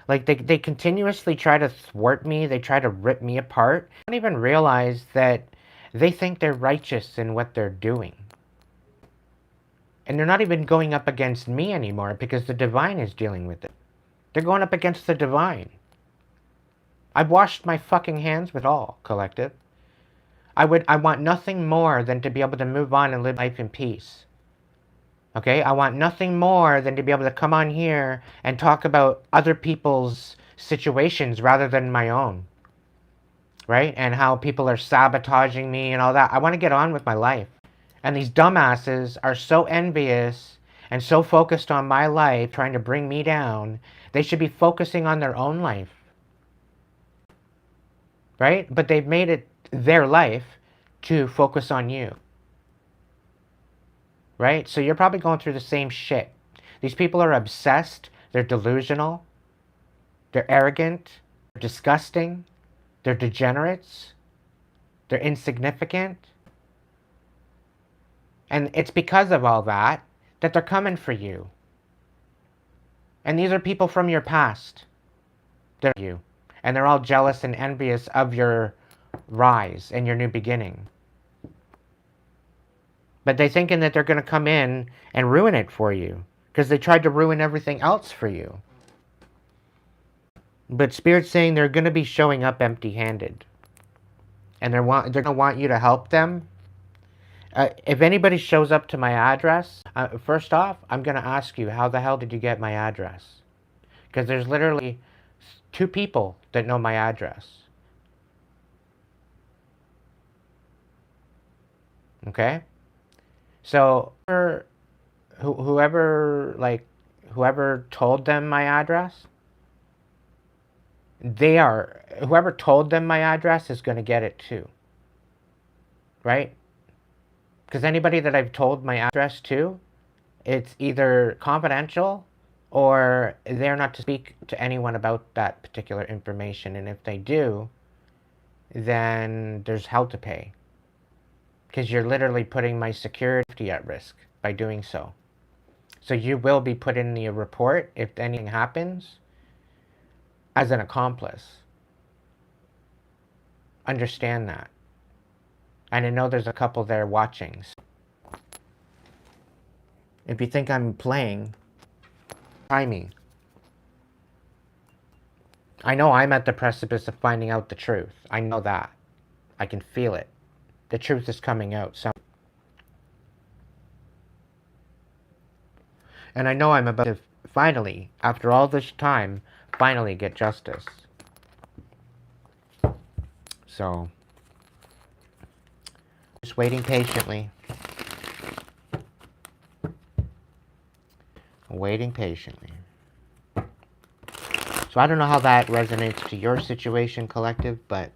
Like, they continuously try to thwart me. They try to rip me apart. I don't even realize that they think they're righteous in what they're doing. And they're not even going up against me anymore because the divine is dealing with it. They're going up against the divine. I've washed my fucking hands with all, collective. I want nothing more than to be able to move on and live life in peace. Okay? I want nothing more than to be able to come on here and talk about other people's situations rather than my own. Right? And how people are sabotaging me and all that. I want to get on with my life. And these dumbasses are so envious and so focused on my life, trying to bring me down. They should be focusing on their own life. Right? But they've made it their life to focus on you. Right? So you're probably going through the same shit. These people are obsessed. They're delusional. They're arrogant. They're disgusting. They're degenerates. They're insignificant. And it's because of all that they're coming for you. And these are people from your past. They're you. And they're all jealous and envious of your rise and your new beginning. But they're thinking that they're going to come in and ruin it for you. Because they tried to ruin everything else for you. But Spirit's saying they're going to be showing up empty-handed. And they're going to want you to help them. If anybody shows up to my address, first off, I'm going to ask you, how the hell did you get my address? Because there's literally 2 people that know my address. Okay? So, whoever told them my address, whoever told them my address is going to get it too. Right? Because anybody that I've told my address to, it's either confidential or they're not to speak to anyone about that particular information. And if they do, then there's hell to pay. Because you're literally putting my security at risk by doing so. So you will be put in the report if anything happens as an accomplice. Understand that. And I know there's a couple there watching. If you think I'm playing, try me. I know I'm at the precipice of finding out the truth. I know that. I can feel it. The truth is coming out. And I know I'm about to finally, after all this time, finally get justice. So, just waiting patiently. Waiting patiently. So I don't know how that resonates to your situation, collective, but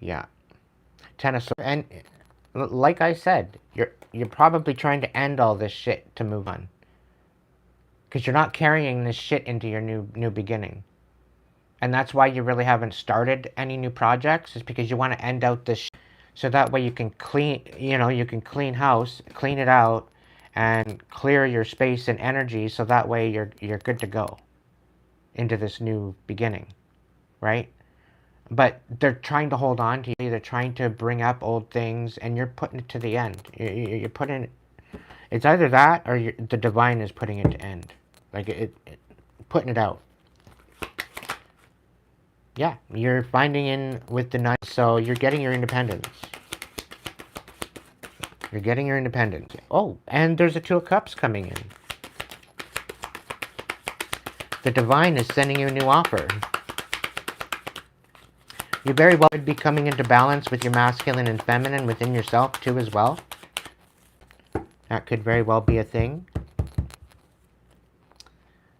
yeah. Ten of Swords. And like I said, you're probably trying to end all this shit to move on. Because you're not carrying this shit into your new beginning. And that's why you really haven't started any new projects, is because you want to end out this shit. So that way you can clean, you can clean house, clean it out, and clear your space and energy, so that way you're good to go into this new beginning, right? But they're trying to hold on to you. They're trying to bring up old things, and you're putting it to the end. You're putting it's either that or the divine is putting it to end, like putting it out. Yeah, you're finding in with the night, so you're getting your independence. You're getting your independence. Oh, and there's a Two of Cups coming in. The divine is sending you a new offer. You very well could be coming into balance with your masculine and feminine within yourself too as well. That could very well be a thing.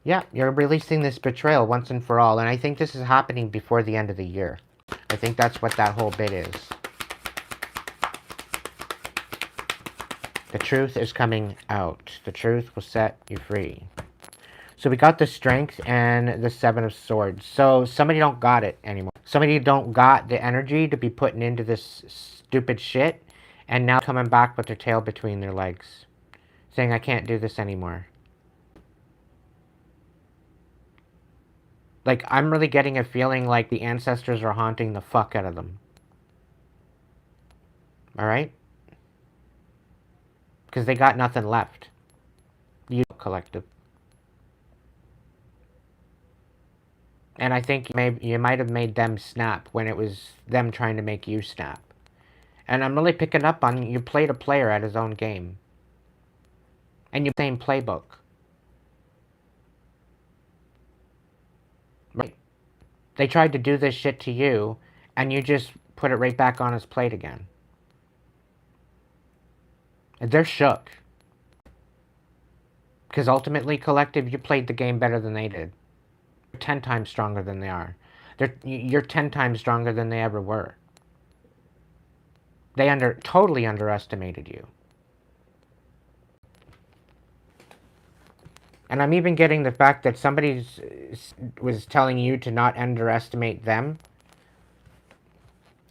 Yeah, you're releasing this betrayal once and for all, and I think this is happening before the end of the year. I think that's what that whole bit is. The truth is coming out. The truth will set you free. So we got the Strength and the Seven of Swords. So somebody don't got it anymore. Somebody don't got the energy to be putting into this stupid shit, and now coming back with their tail between their legs, saying, I can't do this anymore. Like, I'm really getting a feeling like the ancestors are haunting the fuck out of them. Alright? Because they got nothing left. You collective. And I think you might have made them snap when it was them trying to make you snap. And I'm really picking up on you played a player at his own game. And you same playbook. Right? They tried to do this shit to you, and you just put it right back on his plate again. And they're shook. Because ultimately, collective, you played the game better than they did. You're 10 times stronger than they are. You're 10 times stronger than they ever were. They totally underestimated you. And I'm even getting the fact that somebody was telling you to not underestimate them.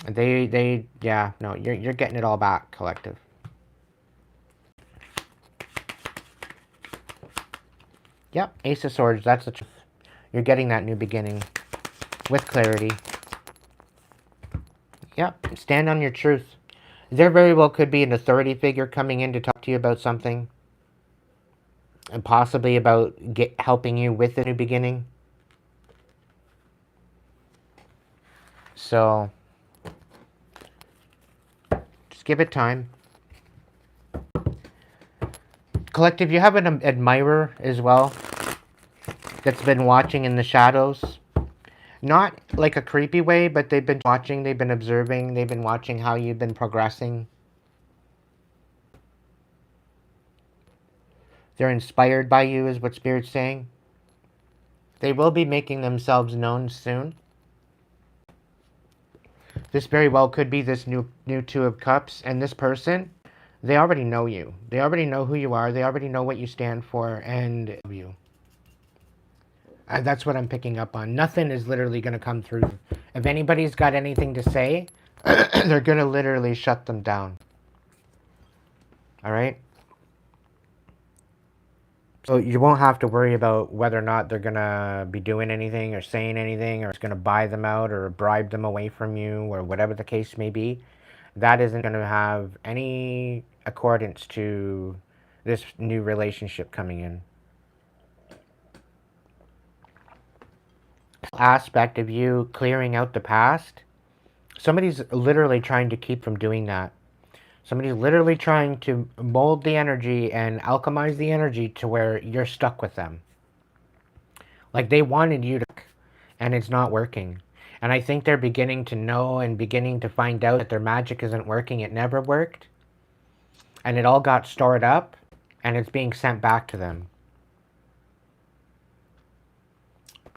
Yeah, no, you're getting it all back, collective. Yep, Ace of Swords, that's the truth. You're getting that new beginning with clarity. Yep, stand on your truth. There very well could be an authority figure coming in to talk to you about something. And possibly about helping you with the new beginning. So, just give it time. Collective, you have an admirer as well that's been watching in the shadows. Not like a creepy way, but they've been watching, they've been observing, they've been watching how you've been progressing. They're inspired by you, is what Spirit's saying. They will be making themselves known soon. This very well could be this new Two of Cups, and this person, they already know you. They already know who you are. They already know what you stand for, and you. That's what I'm picking up on. Nothing is literally going to come through. If anybody's got anything to say, they're going to literally shut them down. All right? So you won't have to worry about whether or not they're going to be doing anything or saying anything, or it's going to buy them out or bribe them away from you, or whatever the case may be. That isn't going to have any accordance to this new relationship coming in. Aspect of you clearing out the past, somebody's literally trying to keep from doing that. Somebody's literally trying to mold the energy and alchemize the energy to where you're stuck with them. Like they wanted you to, and it's not working. And I think they're beginning to know and beginning to find out that their magic isn't working. It never worked. And it all got stored up, and it's being sent back to them.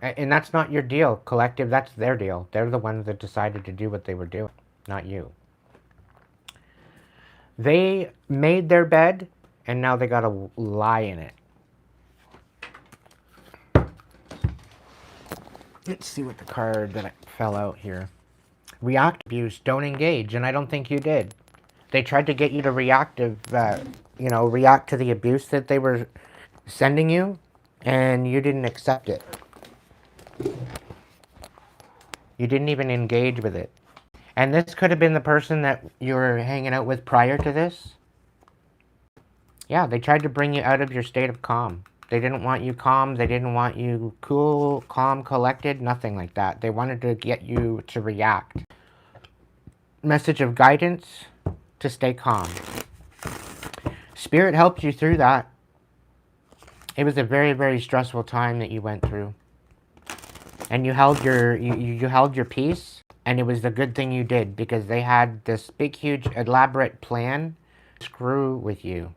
And that's not your deal, collective. That's their deal. They're the ones that decided to do what they were doing, not you. They made their bed, and now they gotta lie in it. Let's see what the card that fell out here. React abuse, don't engage, and I don't think you did. They tried to get you to react to the abuse that they were sending you, and you didn't accept it. You didn't even engage with it. And this could have been the person that you were hanging out with prior to this. Yeah, they tried to bring you out of your state of calm. They didn't want you calm. They didn't want you cool, calm, collected, nothing like that. They wanted to get you to react. Message of guidance to stay calm. Spirit helped you through that. It was a very, very stressful time that you went through. And you held your peace, and it was the good thing you did, because they had this big, huge, elaborate plan to screw with you.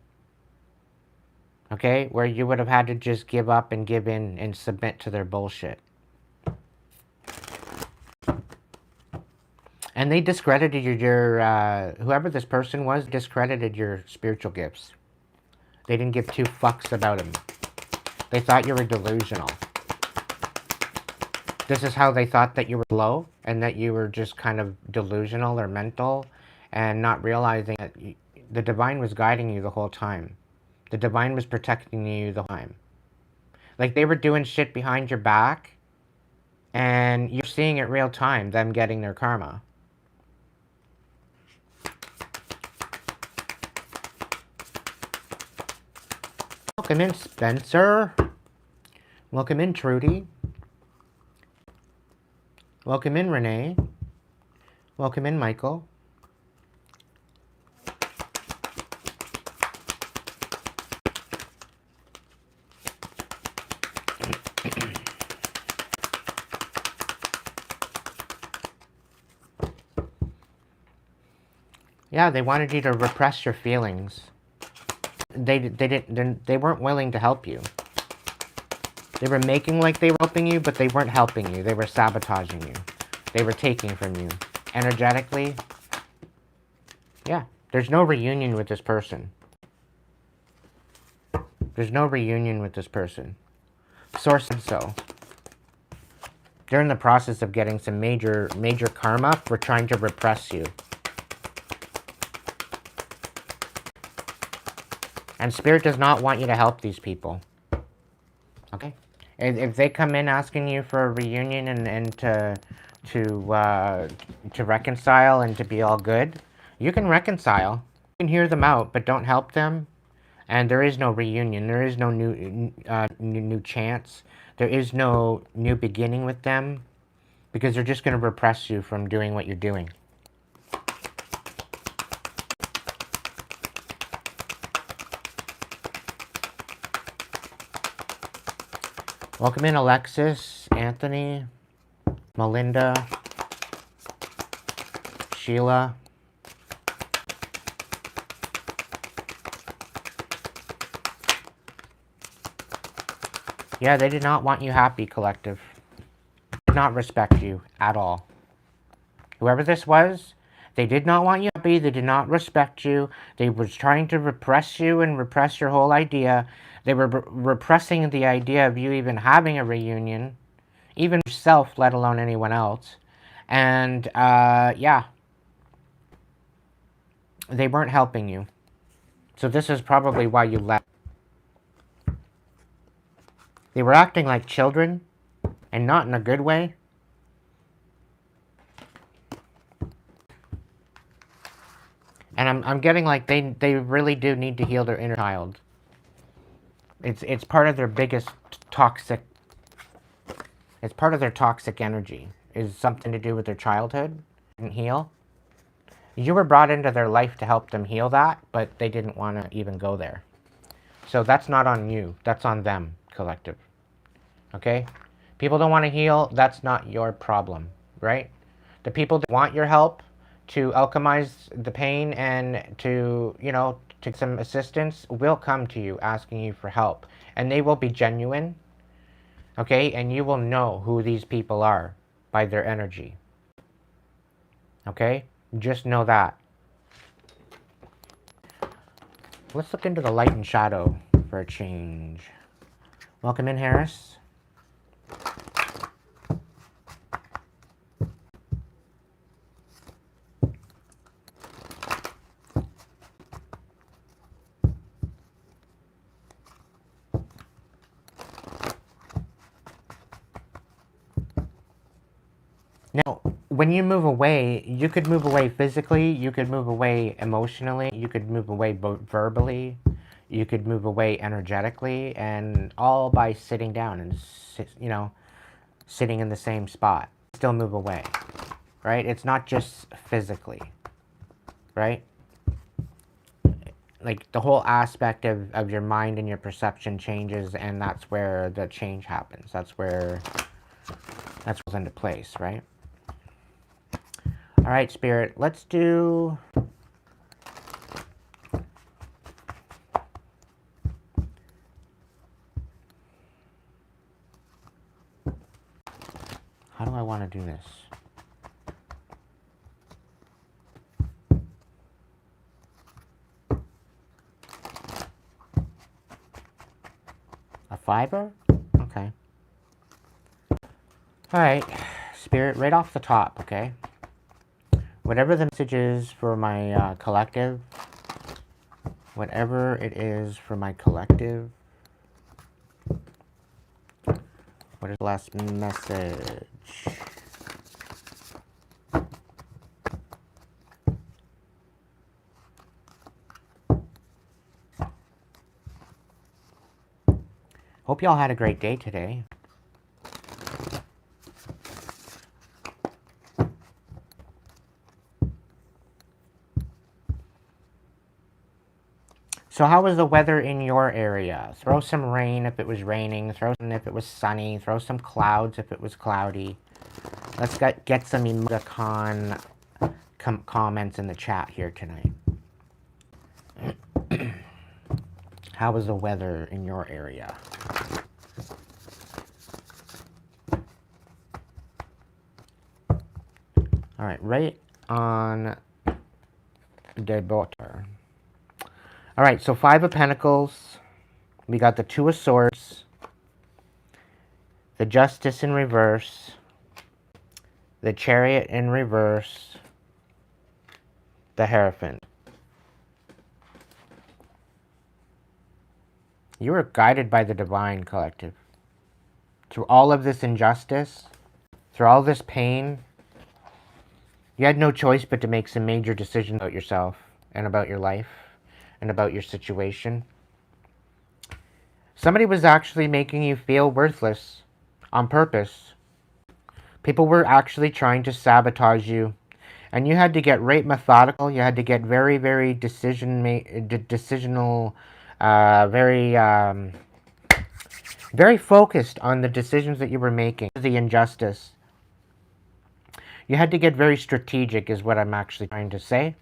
Okay? Where you would have had to just give up and give in and submit to their bullshit. And they discredited your whoever this person was, discredited your spiritual gifts. They didn't give two fucks about them. They thought you were delusional. This is how they thought that you were low, and that you were just kind of delusional or mental, and not realizing that the divine was guiding you the whole time. The divine was protecting you the whole time. Like, they were doing shit behind your back, and you're seeing it real time, them getting their karma. Welcome in, Spencer. Welcome in, Trudy. Welcome in, Renee. Welcome in, Michael. Yeah, they wanted you to repress your feelings. They weren't willing to help you. They were making like they were helping you, but they weren't helping you. They were sabotaging you. They were taking from you. Energetically, yeah, there's no reunion with this person. There's no reunion with this person. Source said so. They're in the process of getting some major karma for trying to repress you. And Spirit does not want you to help these people. Okay? If they come in asking you for a reunion and to reconcile and to be all good, you can reconcile. You can hear them out, but don't help them. And there is no reunion. There is no new chance. There is no new beginning with them, because they're just going to repress you from doing what you're doing. Welcome in, Alexis, Anthony, Melinda, Sheila. Yeah, they did not want you happy, collective. They did not respect you at all. Whoever this was, they did not want you happy. They did not respect you. They were trying to repress you and repress your whole idea. They were repressing the idea of you even having a reunion, even yourself, let alone anyone else. And, yeah. They weren't helping you. So this is probably why you left. They were acting like children, and not in a good way. And I'm getting like they really do need to heal their inner child. It's part of their biggest toxic. It's part of their toxic energy. Is something to do with their childhood and heal. You were brought into their life to help them heal that, but they didn't want to even go there. So that's not on you. That's on them, collective. Okay? People don't want to heal. That's not your problem, right? The people that want your help to alchemize the pain and to, take some assistance will come to you asking you for help. And they will be genuine, okay? And you will know who these people are by their energy. Okay? Just know that. Let's look into the light and shadow for a change. Welcome in, Harris. Now, when you move away, you could move away physically, you could move away emotionally, you could move away verbally, you could move away energetically, and all by sitting down and, you know, sitting in the same spot. Still move away, right? It's not just physically, right? Like the whole aspect of your mind and your perception changes, and that's where the change happens. That's where that's what's into place, right? All right, Spirit, let's do how do I want to do this? A fiver? Okay. Alright, Spirit, right off the top, okay? Whatever the message is for my collective, whatever it is for my collective, what is the last message? Hope y'all had a great day today. So how was the weather in your area? Throw some rain if it was raining, throw some if it was sunny, throw some clouds if it was cloudy. Let's get some emoticon comments in the chat here tonight. How was the weather in your area? All right, right on the border. All right, so 5 of Pentacles. We got the 2 of Swords. The Justice in reverse. The Chariot in reverse. The Hierophant. You were guided by the Divine, Collective. Through all of this injustice, through all this pain, you had no choice but to make some major decisions about yourself and about your life and about your situation. Somebody was actually making you feel worthless on purpose. People were actually trying to sabotage you. And you had to get right methodical. You had to get very, very decisional, very focused on the decisions that you were making. The injustice. You had to get very strategic is what I'm actually trying to say.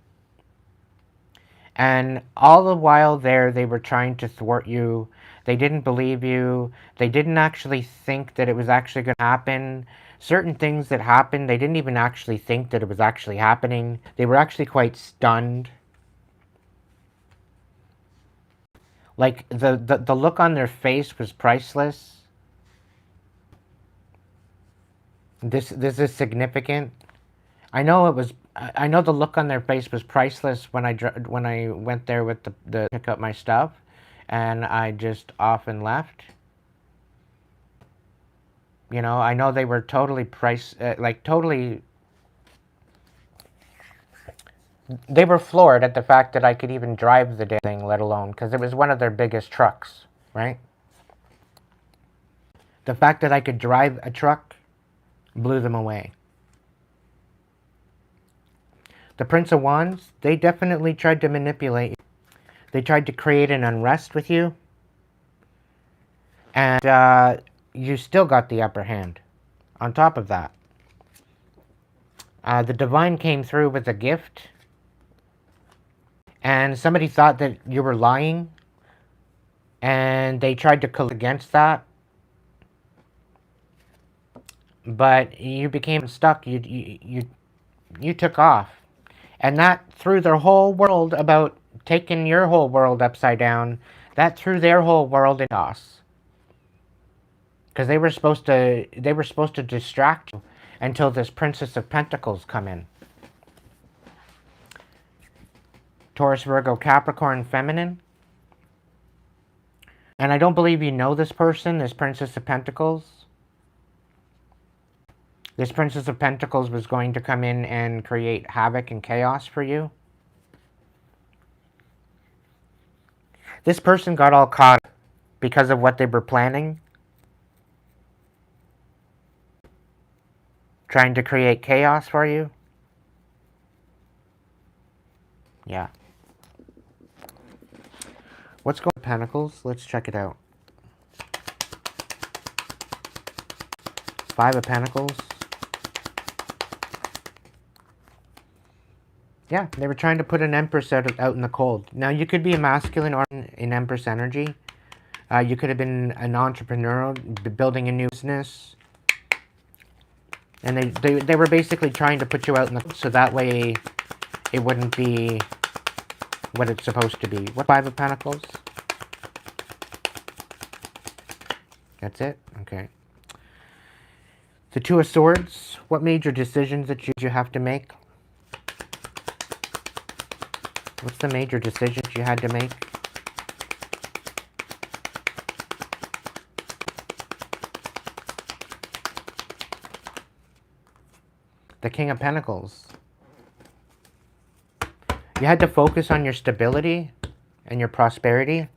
And all the while there, they were trying to thwart you. They didn't believe you. They didn't actually think that it was actually going to happen. Certain things that happened, they didn't even actually think that it was actually happening. They were actually quite stunned. Like, the look on their face was priceless. This is significant. I know it was. I know the look on their face was priceless when I went there with the pick up my stuff, and I just off and left. You know, I know they were totally totally. They were floored at the fact that I could even drive the damn thing, let alone because it was one of their biggest trucks, right? The fact that I could drive a truck blew them away. The Prince of Wands, they definitely tried to manipulate you. They tried to create an unrest with you. And you still got the upper hand. On top of that, the Divine came through with a gift. And somebody thought that you were lying. And they tried to collect against that. But you became stuck. You took off. And that threw their whole world about taken your whole world upside down, that threw their whole world in chaos. Because they were supposed to distract you until this Princess of Pentacles come in. Taurus, Virgo, Capricorn, Feminine. And I don't believe you know this person, this Princess of Pentacles. This Princess of Pentacles was going to come in and create havoc and chaos for you. This person got all caught because of what they were planning. Trying to create chaos for you. Yeah. What's going on with Pentacles? Let's check it out. 5 of Pentacles. Yeah, they were trying to put an Empress out in the cold. Now, you could be a masculine or in Empress energy. You could have been an entrepreneur, building a new business. And they were basically trying to put you out in the cold so that way it wouldn't be what it's supposed to be. What, 5 of Pentacles? That's it? Okay. The 2 of Swords. What major decisions that you have to make? What's the major decisions you had to make? The King of Pentacles. You had to focus on your stability and your prosperity.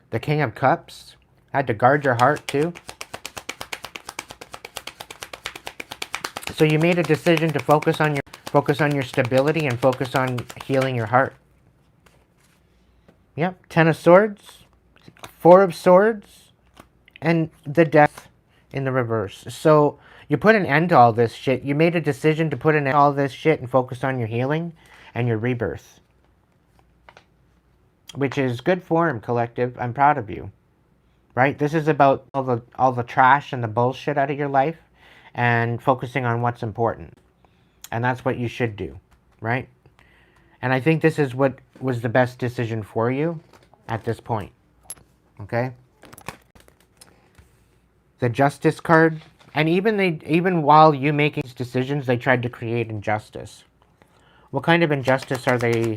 The King of Cups. Had to guard your heart too. So you made a decision to focus on your stability and focus on healing your heart. Yep. 10 of Swords. 4 of Swords. And the Death in the reverse. So you put an end to all this shit. You made a decision to put an end to all this shit and focus on your healing and your rebirth. Which is good form, collective. I'm proud of you. Right? This is about all the trash and the bullshit out of your life and focusing on what's important. And that's what you should do. Right? And I think this is what was the best decision for you at this point. Okay? The Justice card. And even while you making these decisions, they tried to create injustice. What kind of injustice are they...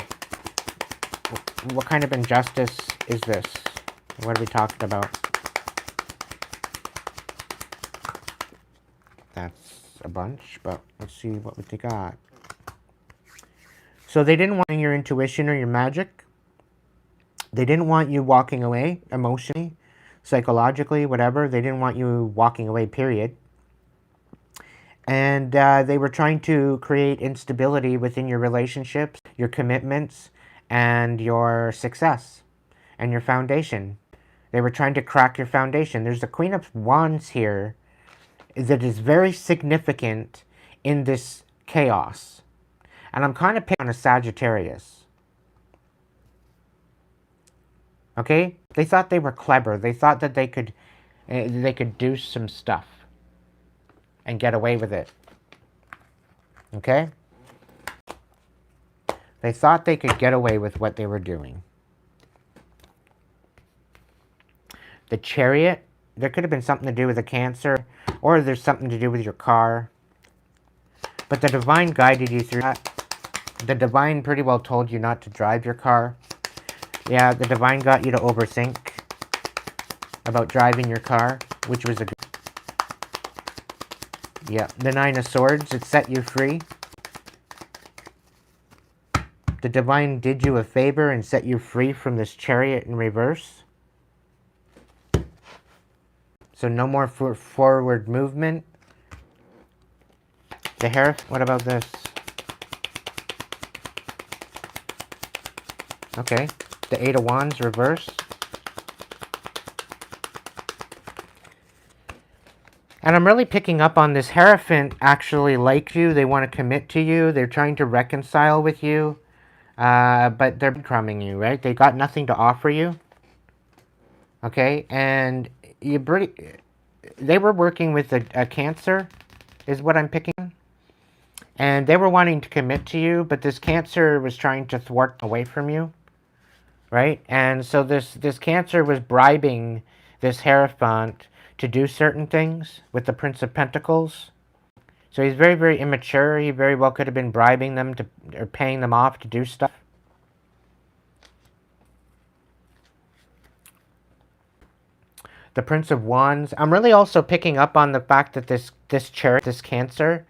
What kind of injustice is this? What are we talking about? That's a bunch, but let's see what we got. So they didn't want your intuition or your magic. They didn't want you walking away emotionally, psychologically, whatever. They didn't want you walking away, period. And they were trying to create instability within your relationships, your commitments, and your success, and your foundation. They were trying to crack your foundation. There's a Queen of Wands here that is very significant in this chaos. And I'm kind of picking on a Sagittarius. Okay? They thought they were clever. They thought that they could do some stuff and get away with it. Okay? They thought they could get away with what they were doing. The Chariot, there could have been something to do with a Cancer, or there's something to do with your car. But the Divine guided you through that. The Divine pretty well told you not to drive your car. Yeah, the Divine got you to overthink about driving your car, which was a good... Yeah, the 9 of Swords, it set you free. The Divine did you a favor and set you free from this Chariot in reverse. So no more forward movement. The Hierophant, what about this? Okay, the 8 of Wands, reverse. And I'm really picking up on this Hierophant actually likes you. They want to commit to you. They're trying to reconcile with you. But they're crumbing you, right? They got nothing to offer you. Okay? And they were working with a cancer, is what I'm picking. And they were wanting to commit to you, but this cancer was trying to thwart away from you, right? And so this cancer was bribing this Hierophant to do certain things with the Prince of Pentacles. So he's very, very immature. He very well could have been bribing them to, or paying them off to do stuff. The Prince of Wands. I'm really also picking up on the fact that this chariot, this Cancer,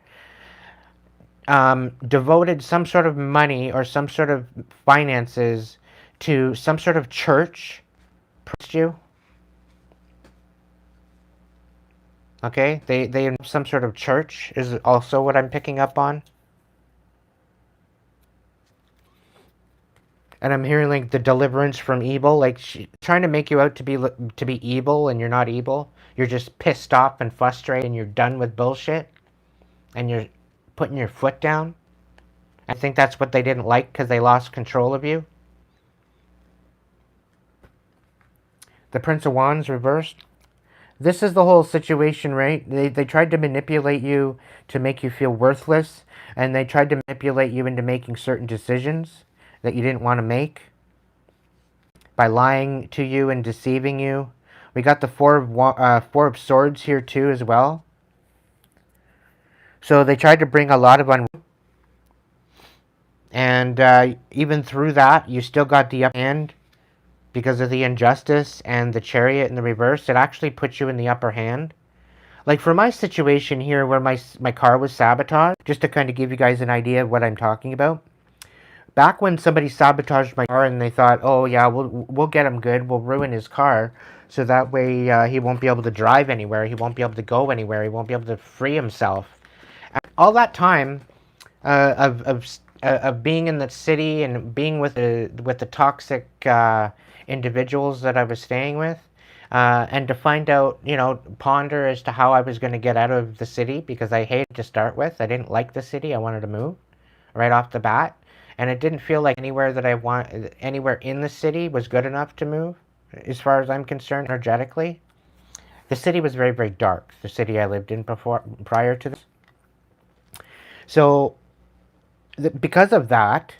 devoted some sort of money or some sort of finances to some sort of church. You. Okay, they some sort of church is also what I'm picking up on. And I'm hearing like the deliverance from evil, like trying to make you out to be evil, and you're not evil. You're just pissed off and frustrated, and you're done with bullshit, and you're putting your foot down. I think that's what they didn't like because they lost control of you. The Prince of Wands reversed. This is the whole situation, right? They tried to manipulate you to make you feel worthless, and they tried to manipulate you into making certain decisions that you didn't want to make by lying to you and deceiving you. We got the Four of Swords here too as well. So they tried to bring a lot of and even through that, you still got the upper hand because of the injustice and the Chariot in the reverse. It actually puts you in the upper hand. Like for my situation here where my car was sabotaged, just to kind of give you guys an idea of what I'm talking about. Back when somebody sabotaged my car and they thought, oh yeah, we'll get him good, we'll ruin his car, so that way he won't be able to drive anywhere, he won't be able to go anywhere, he won't be able to free himself. All that time of being in the city and being with the toxic individuals that I was staying with, and to find out, ponder as to how I was going to get out of the city, because I hated to start with. I didn't like the city. I wanted to move right off the bat. And it didn't feel like anywhere in the city was good enough to move, as far as I'm concerned, energetically. The city was very, very dark, the city I lived in prior to this. So, because of that,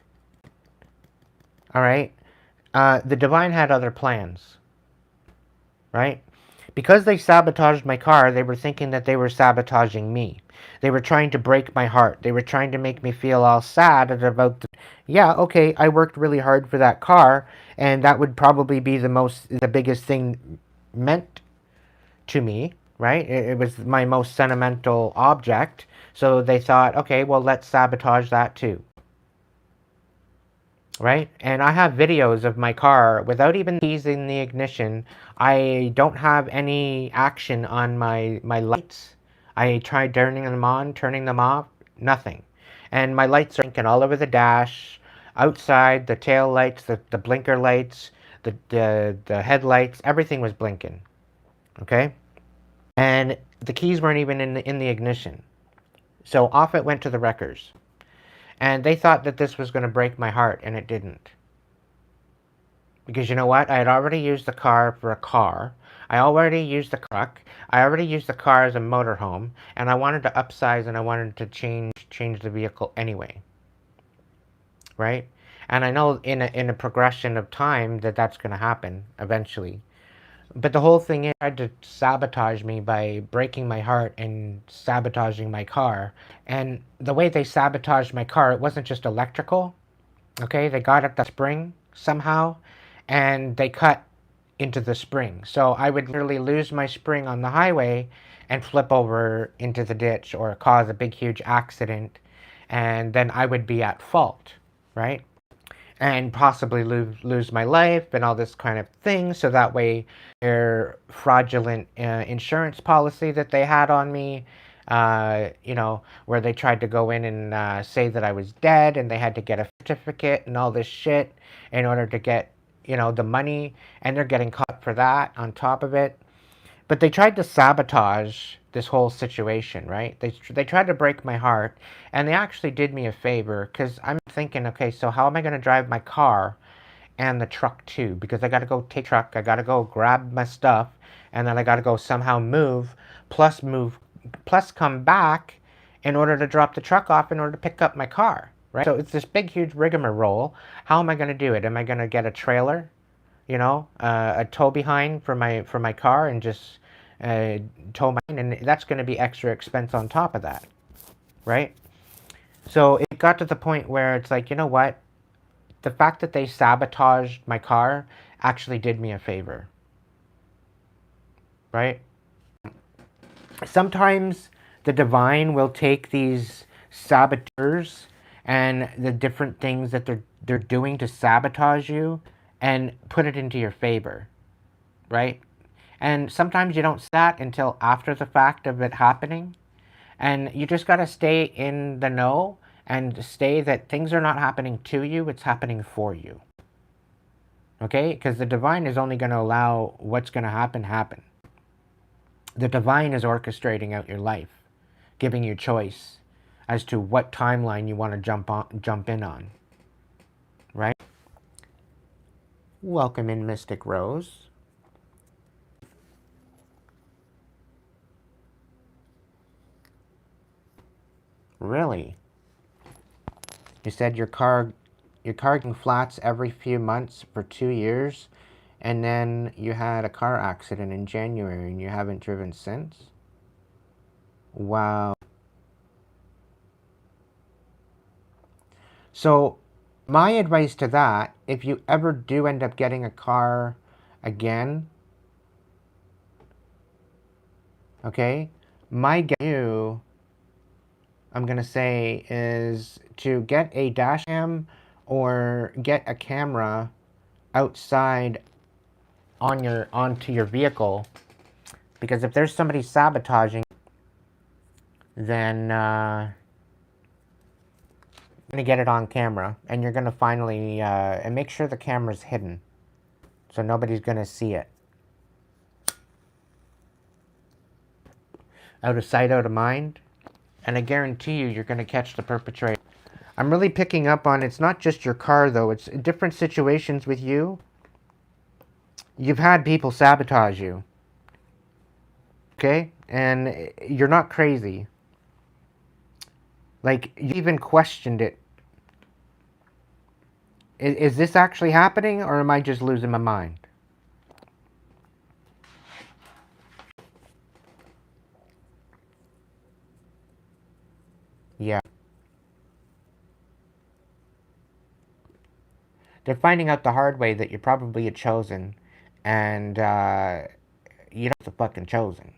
all right, the Divine had other plans, right? Because they sabotaged my car, they were thinking that they were sabotaging me. They were trying to break my heart. They were trying to make me feel all sad about yeah, okay, I worked really hard for that car, and that would probably be the biggest thing meant to me, right? It was my most sentimental object. So they thought, okay, well, let's sabotage that too. Right? And I have videos of my car without even keysing the ignition. I don't have any action on my lights. I tried turning them on, turning them off, nothing. And my lights are blinking all over the dash, outside, the tail lights, the blinker lights, the headlights, everything was blinking. Okay? And the keys weren't even in the ignition. So off it went to the wreckers. And they thought that this was going to break my heart, and it didn't. Because you know what? I had already used the car for a car. I already used the truck. I already used the car as a motorhome, and I wanted to upsize and I wanted to change the vehicle anyway. Right? And I know in a progression of time that that's going to happen eventually. But the whole thing is, they tried to sabotage me by breaking my heart and sabotaging my car. And the way they sabotaged my car, it wasn't just electrical. Okay, they got at the spring somehow, and they cut into the spring. So I would literally lose my spring on the highway and flip over into the ditch or cause a big, huge accident. And then I would be at fault, right? And possibly lose my life and all this kind of thing. So that way their fraudulent insurance policy that they had on me, where they tried to go in and say that I was dead, and they had to get a certificate and all this shit in order to get, the money, and they're getting caught for that on top of it. But they tried to sabotage this whole situation, right? They tried to break my heart, and they actually did me a favor, because I'm thinking, okay, so how am I going to drive my car and the truck too? Because I got to go take truck, I got to go grab my stuff, and then I got to go somehow move plus come back in order to drop the truck off in order to pick up my car, right? So it's this big, huge rigmarole. How am I going to do it? Am I going to get a trailer, you know, a tow behind for my car and just tow mine? And that's going to be extra expense on top of that, right? So it got to the point where it's like, you know what? The fact that they sabotaged my car actually did me a favor, right? Sometimes the divine will take these saboteurs and the different things that they're doing to sabotage you and put it into your favor, right? And sometimes you don't see that until after the fact of it happening. And you just got to stay in the know and stay that things are not happening to you, it's happening for you. Okay? Because the divine is only going to allow what's going to happen. The divine is orchestrating out your life, giving you choice as to what timeline you want to jump in on. Right? Welcome in, Mystic Rose. Really? You said your car getting flats every few months for 2 years, and then you had a car accident in January and you haven't driven since? Wow. So my advice to that, if you ever do end up getting a car again, okay, my guess to you, I'm going to say, is to get a dash cam or get a camera outside onto your vehicle, because if there's somebody sabotaging, then you're going to get it on camera, and you're going to finally and make sure the camera's hidden so nobody's going to see it. Out of sight, out of mind. And I guarantee you, you're going to catch the perpetrator. I'm really picking up on, it's not just your car, though. It's different situations with you. You've had people sabotage you. Okay? And you're not crazy. Like, you even questioned it. Is this actually happening, or am I just losing my mind? Yeah. They're finding out the hard way that you're probably a chosen, and you're not the fucking chosen.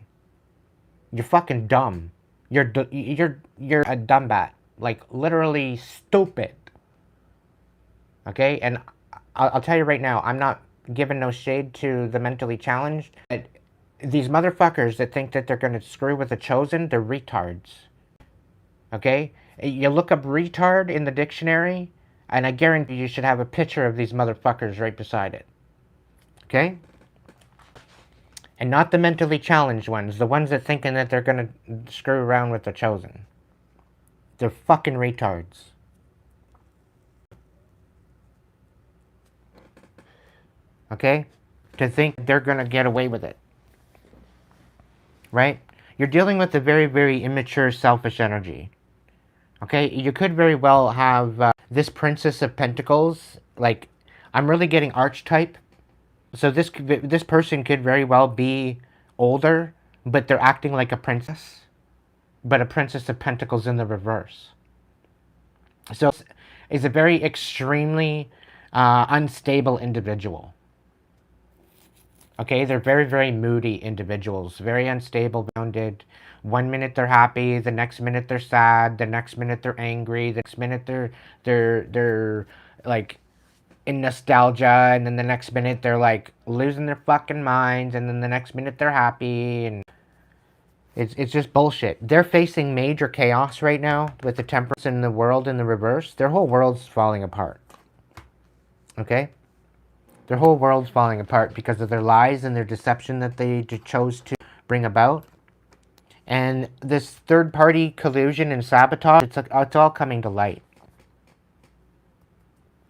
You're fucking dumb. You're a dumbbat. Like, literally stupid. Okay? And I'll tell you right now, I'm not giving no shade to the mentally challenged, but these motherfuckers that think that they're going to screw with the chosen, they're retards. Okay? You look up retard in the dictionary, and I guarantee you should have a picture of these motherfuckers right beside it. Okay? And not the mentally challenged ones, the ones that thinking that they're going to screw around with the chosen. They're fucking retards. Okay? To think they're going to get away with it. Right? You're dealing with a very, very immature, selfish energy. Okay? You could very well have this Princess of Pentacles. Like, I'm really getting archetype. So this person could very well be older, but they're acting like a princess. But a Princess of Pentacles in the reverse. So it's a very extremely unstable individual. Okay, they're very, very moody individuals, very unstable, grounded. 1 minute they're happy, the next minute they're sad, the next minute they're angry, the next minute they're like in nostalgia, and then the next minute they're like losing their fucking minds, and then the next minute they're happy, and it's just bullshit. They're facing major chaos right now with the temperance in the world in the reverse. Their whole world's falling apart. Okay? Their whole world's falling apart because of their lies and their deception that they chose to bring about. And this third-party collusion and sabotage, it's all coming to light.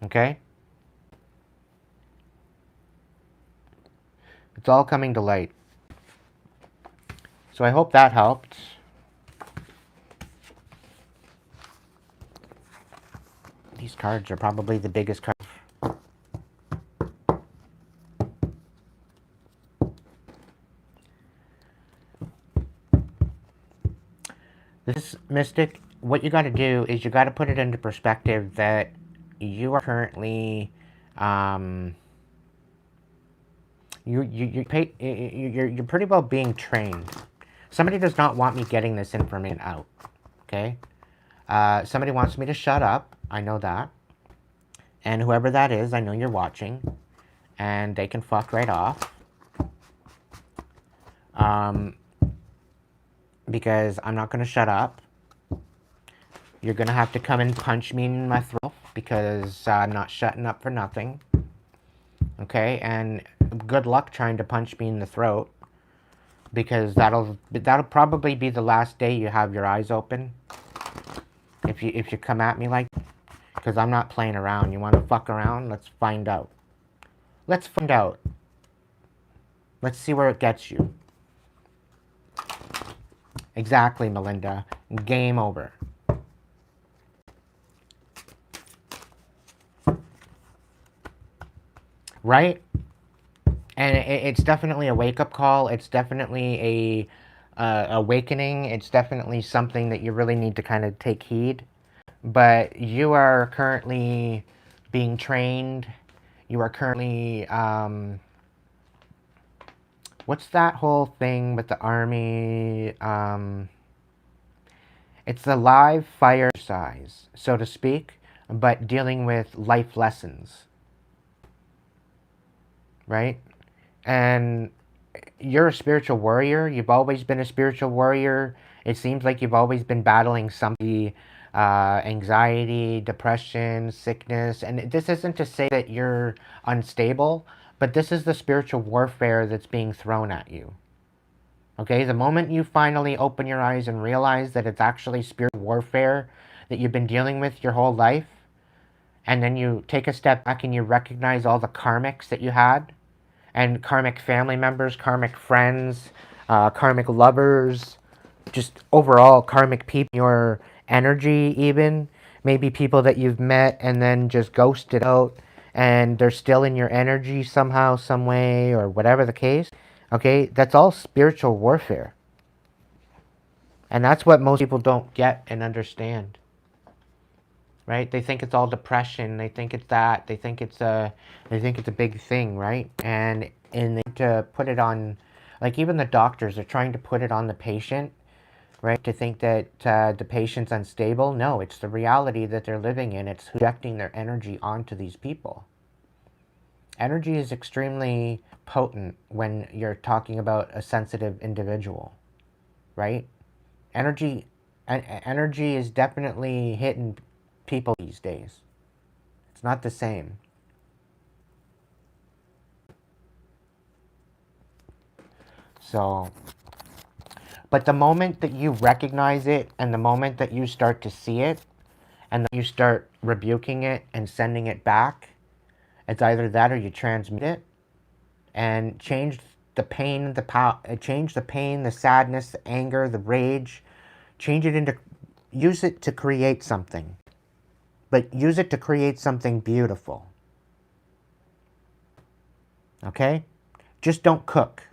Okay? It's all coming to light. So I hope that helped. These cards are probably the biggest cards. This Mystic, what you got to do is you got to put it into perspective that you are currently, you're pretty well being trained. Somebody does not want me getting this information out. Okay, somebody wants me to shut up. I know that, and whoever that is, I know you're watching, and they can fuck right off. Because I'm not going to shut up. You're going to have to come and punch me in my throat because I'm not shutting up for nothing. Okay, and good luck trying to punch me in the throat because that'll probably be the last day you have your eyes open. If you come at me like, because I'm not playing around. You want to fuck around? Let's find out. Let's find out. Let's see where it gets you. Exactly, Melinda. Game over. Right? And it's definitely a wake-up call. It's definitely a awakening. It's definitely something that you really need to kind of take heed. But you are currently being trained. You are currently... what's that whole thing with the army? It's the live fire exercise, so to speak, but dealing with life lessons. Right? And you're a spiritual warrior. You've always been a spiritual warrior. It seems like you've always been battling something, anxiety, depression, sickness. And this isn't to say that you're unstable, but this is the spiritual warfare that's being thrown at you. Okay, the moment you finally open your eyes and realize that it's actually spiritual warfare that you've been dealing with your whole life, and then you take a step back and you recognize all the karmics that you had, and karmic family members, karmic friends, karmic lovers, just overall karmic people, your energy even, maybe people that you've met and then just ghosted out and they're still in your energy somehow, some way, or whatever the case. Okay, that's all spiritual warfare. And that's what most people don't get and understand. Right? They think it's all depression. They think it's that. They think it's a big thing, right? And they to put it on, like even the doctors are trying to put it on the patient, right? To think that the patient's unstable. No, it's the reality that they're living in. It's projecting their energy onto these people. Energy is extremely potent when you're talking about a sensitive individual, right? Energy is definitely hitting people these days. It's not the same. So, but the moment that you recognize it and the moment that you start to see it and then you start rebuking it and sending it back, it's either that or you transmute it and change the pain, change the pain, the sadness, the anger, the rage, use it to create something. But use it to create something beautiful. Okay? Just don't cook.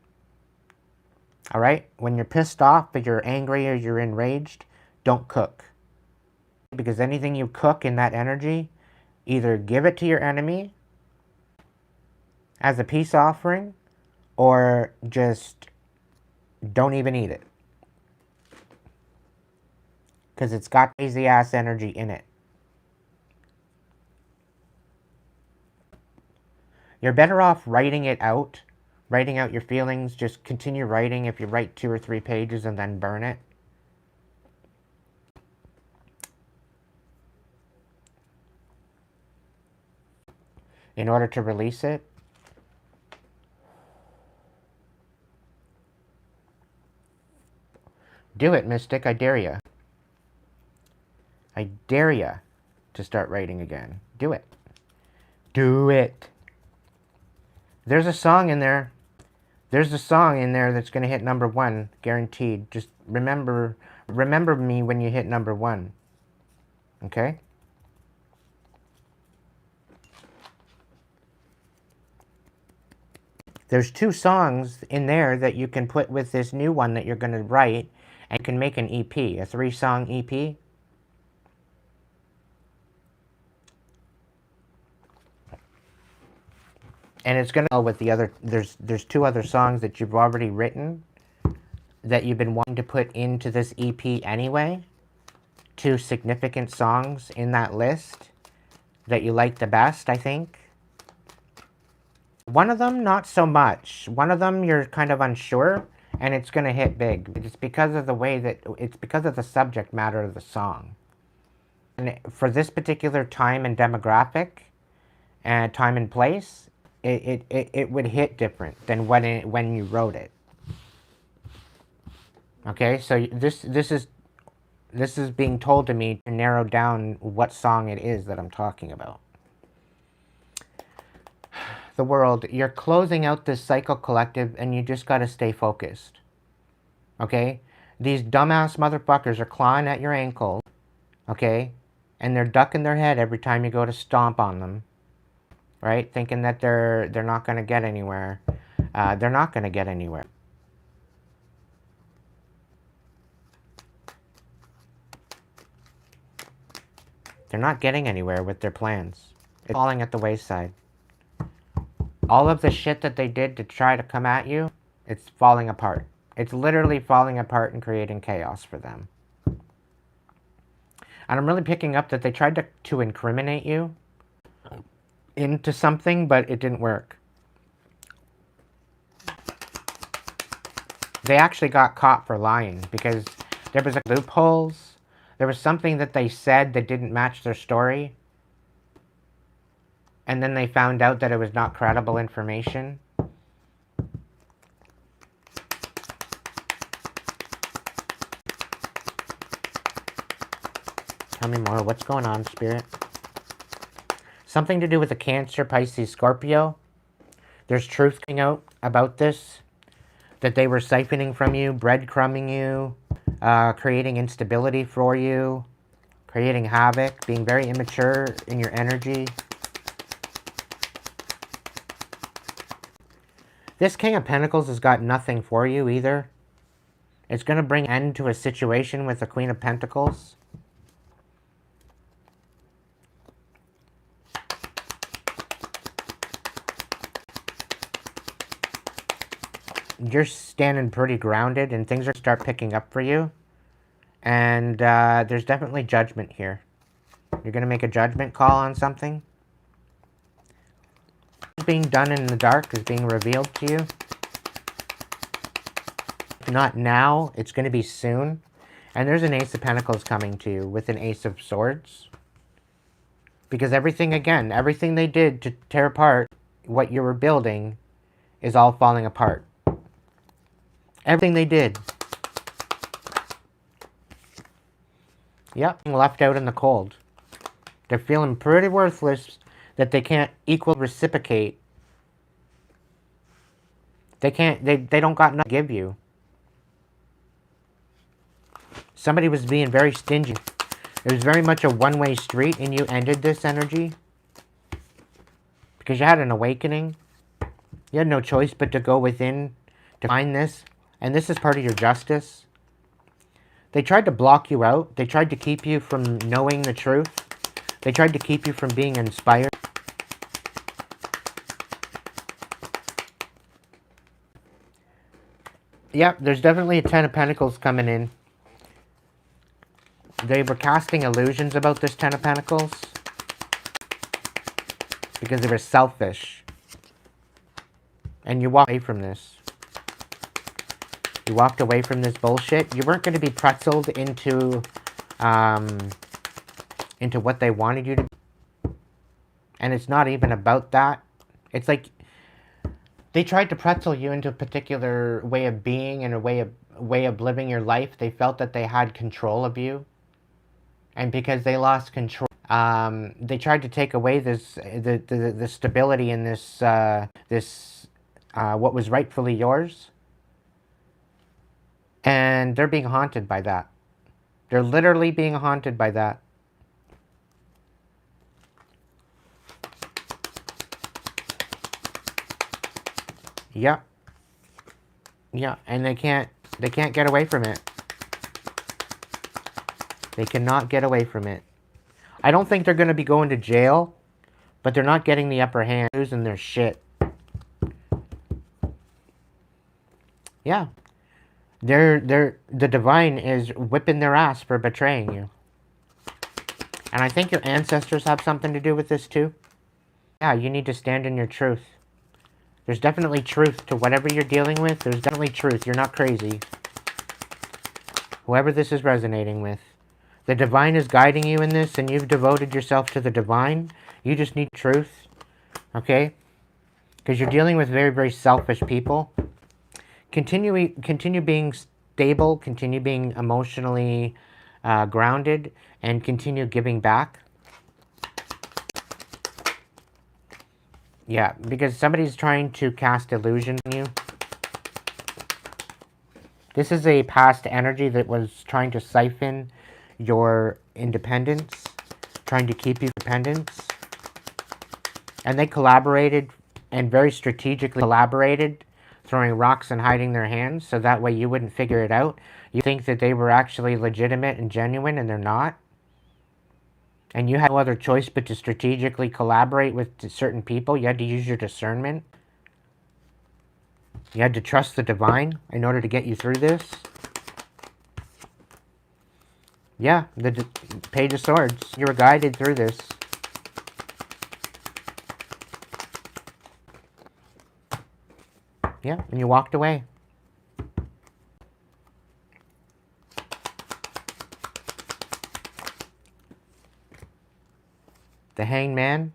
All right? When you're pissed off, or you're angry, or you're enraged, don't cook. Because anything you cook in that energy, either give it to your enemy as a peace offering, or just don't even eat it. Because it's got crazy ass energy in it. You're better off writing it out. Writing out your feelings. Just continue writing. If you write 2 or 3 pages and then burn it. In order to release it. Do it, Mystic. I dare you. I dare you to start writing again. Do it. Do it. There's a song in there. There's a song in there that's going to hit #1, guaranteed. Just remember me when you hit #1. Okay? There's 2 songs in there that you can put with this new one that you're going to write, and you can make an EP, a 3-song EP. And it's going to go with the other, there's 2 other songs that you've already written that you've been wanting to put into this EP anyway. 2 significant songs in that list that you like the best, I think. One of them, not so much. One of them, you're kind of unsure, and it's going to hit big. It's because of the way that, it's because of the subject matter of the song. And for this particular time and demographic, and time and place, it would hit different than when you wrote it. Okay, so this is being told to me to narrow down what song it is that I'm talking about. The world, you're closing out this cycle collective, and you just got to stay focused. Okay? These dumbass motherfuckers are clawing at your ankle, okay? And they're ducking their head every time you go to stomp on them, right? Thinking that they're not going to get anywhere. They're not going to get anywhere. They're not getting anywhere with their plans. It's falling at the wayside. All of the shit that they did to try to come at you, it's falling apart. It's literally falling apart and creating chaos for them. And I'm really picking up that they tried to incriminate you into something, but it didn't work. They actually got caught for lying because there was loopholes. There was something that they said that didn't match their story. And then they found out that it was not credible information. Tell me more. What's going on, Spirit? Something to do with the Cancer, Pisces, Scorpio. There's truth coming out about this. That they were siphoning from you, breadcrumbing you, creating instability for you, creating havoc, being very immature in your energy. This King of Pentacles has got nothing for you either. It's going to bring an end to a situation with the Queen of Pentacles. You're standing pretty grounded and things are going to start picking up for you. And there's definitely judgment here. You're going to make a judgment call on something. Being done in the dark is being revealed to you. Not now, it's going to be soon. And there's an Ace of Pentacles coming to you with an Ace of Swords. Because everything they did to tear apart what you were building is all falling apart. Everything they did. Yep, left out in the cold. They're feeling pretty worthless that they can't reciprocate. They don't got nothing to give you. Somebody was being very stingy. It was very much a one-way street, and you ended this energy. Because you had an awakening. You had no choice but to go within to find this. And this is part of your justice. They tried to block you out. They tried to keep you from knowing the truth. They tried to keep you from being inspired. Yep, there's definitely a 10 of Pentacles coming in. They were casting illusions about this 10 of Pentacles. Because they were selfish. And you walked away from this. You walked away from this bullshit. You weren't going to be pretzeled into what they wanted you to be. And it's not even about that. It's like they tried to pretzel you into a particular way of being and a way of living your life. They felt that they had control of you. And because they lost control, they tried to take away the stability in this what was rightfully yours. And they're being haunted by that. They're literally being haunted by that. Yeah. Yeah, and they can't get away from it. They cannot get away from it. I don't think they're going to be going to jail, but they're not getting the upper hand, losing their shit. Yeah. The divine is whipping their ass for betraying you. And I think your ancestors have something to do with this too. Yeah, you need to stand in your truth. There's definitely truth to whatever you're dealing with. There's definitely truth. You're not crazy. Whoever this is resonating with. The divine is guiding you in this, and you've devoted yourself to the divine. You just need truth. Okay? Because you're dealing with very, very selfish people. Continue being stable. Continue being emotionally grounded. And continue giving back. Yeah, because somebody's trying to cast illusion on you. This is a past energy that was trying to siphon your independence, trying to keep you dependent. And they collaborated, and very strategically collaborated, throwing rocks and hiding their hands, so that way you wouldn't figure it out. You think that they were actually legitimate and genuine, and they're not. And you had no other choice but to strategically collaborate with certain people. You had to use your discernment. You had to trust the divine in order to get you through this. Yeah, the Page of Swords. You were guided through this. Yeah, and you walked away. The Hanged Man.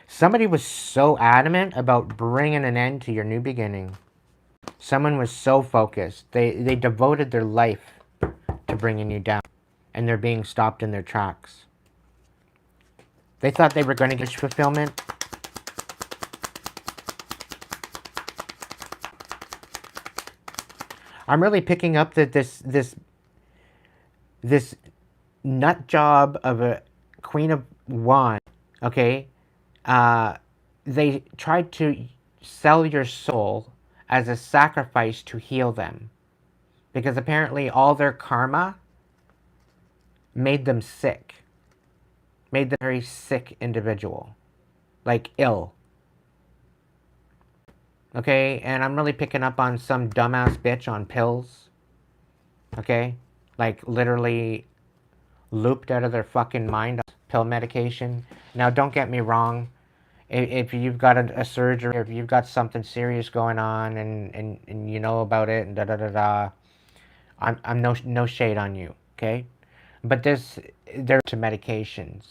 Somebody was so adamant about bringing an end to your new beginning. Someone was so focused. They devoted their life to bringing you down. And they're being stopped in their tracks. They thought they were going to get fulfillment. I'm really picking up that this nut job of a Queen of Wands, okay? They tried to sell your soul as a sacrifice to heal them. Because apparently all their karma made them sick. Made them a very sick individual. Like ill. Okay, and I'm really picking up on some dumbass bitch on pills. Okay? Like literally looped out of their fucking mind on pill medication. Now don't get me wrong. If you've got a surgery, or if you've got something serious going on and you know about it and da-da-da-da, I'm no shade on you, okay? But they're to medications.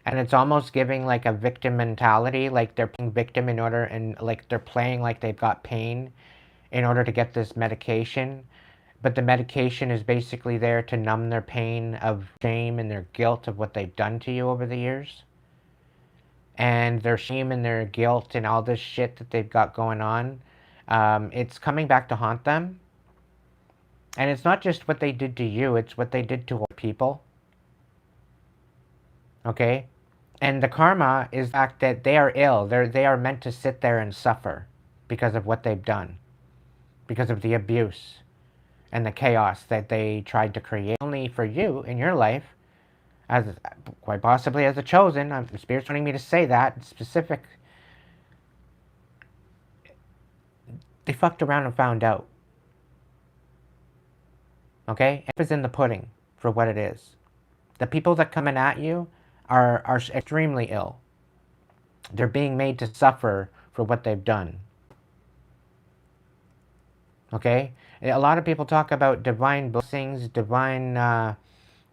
And it's almost giving like a victim mentality, like they're playing victim in order, and like they're playing like they've got pain in order to get this medication. But the medication is basically there to numb their pain of shame and their guilt of what they've done to you over the years. And their shame and their guilt and all this shit that they've got going on, it's coming back to haunt them. And it's not just what they did to you, it's what they did to other people. Okay? And the karma is the fact that they are ill. They are meant to sit there and suffer because of what they've done. Because of the abuse and the chaos that they tried to create. Only for you in your life, as quite possibly as a chosen, Spirit's wanting me to say that, specific. They fucked around and found out. Okay? It is in the pudding for what it is. The people that come in at you are extremely ill. They're being made to suffer for what they've done. Okay? A lot of people talk about divine blessings, divine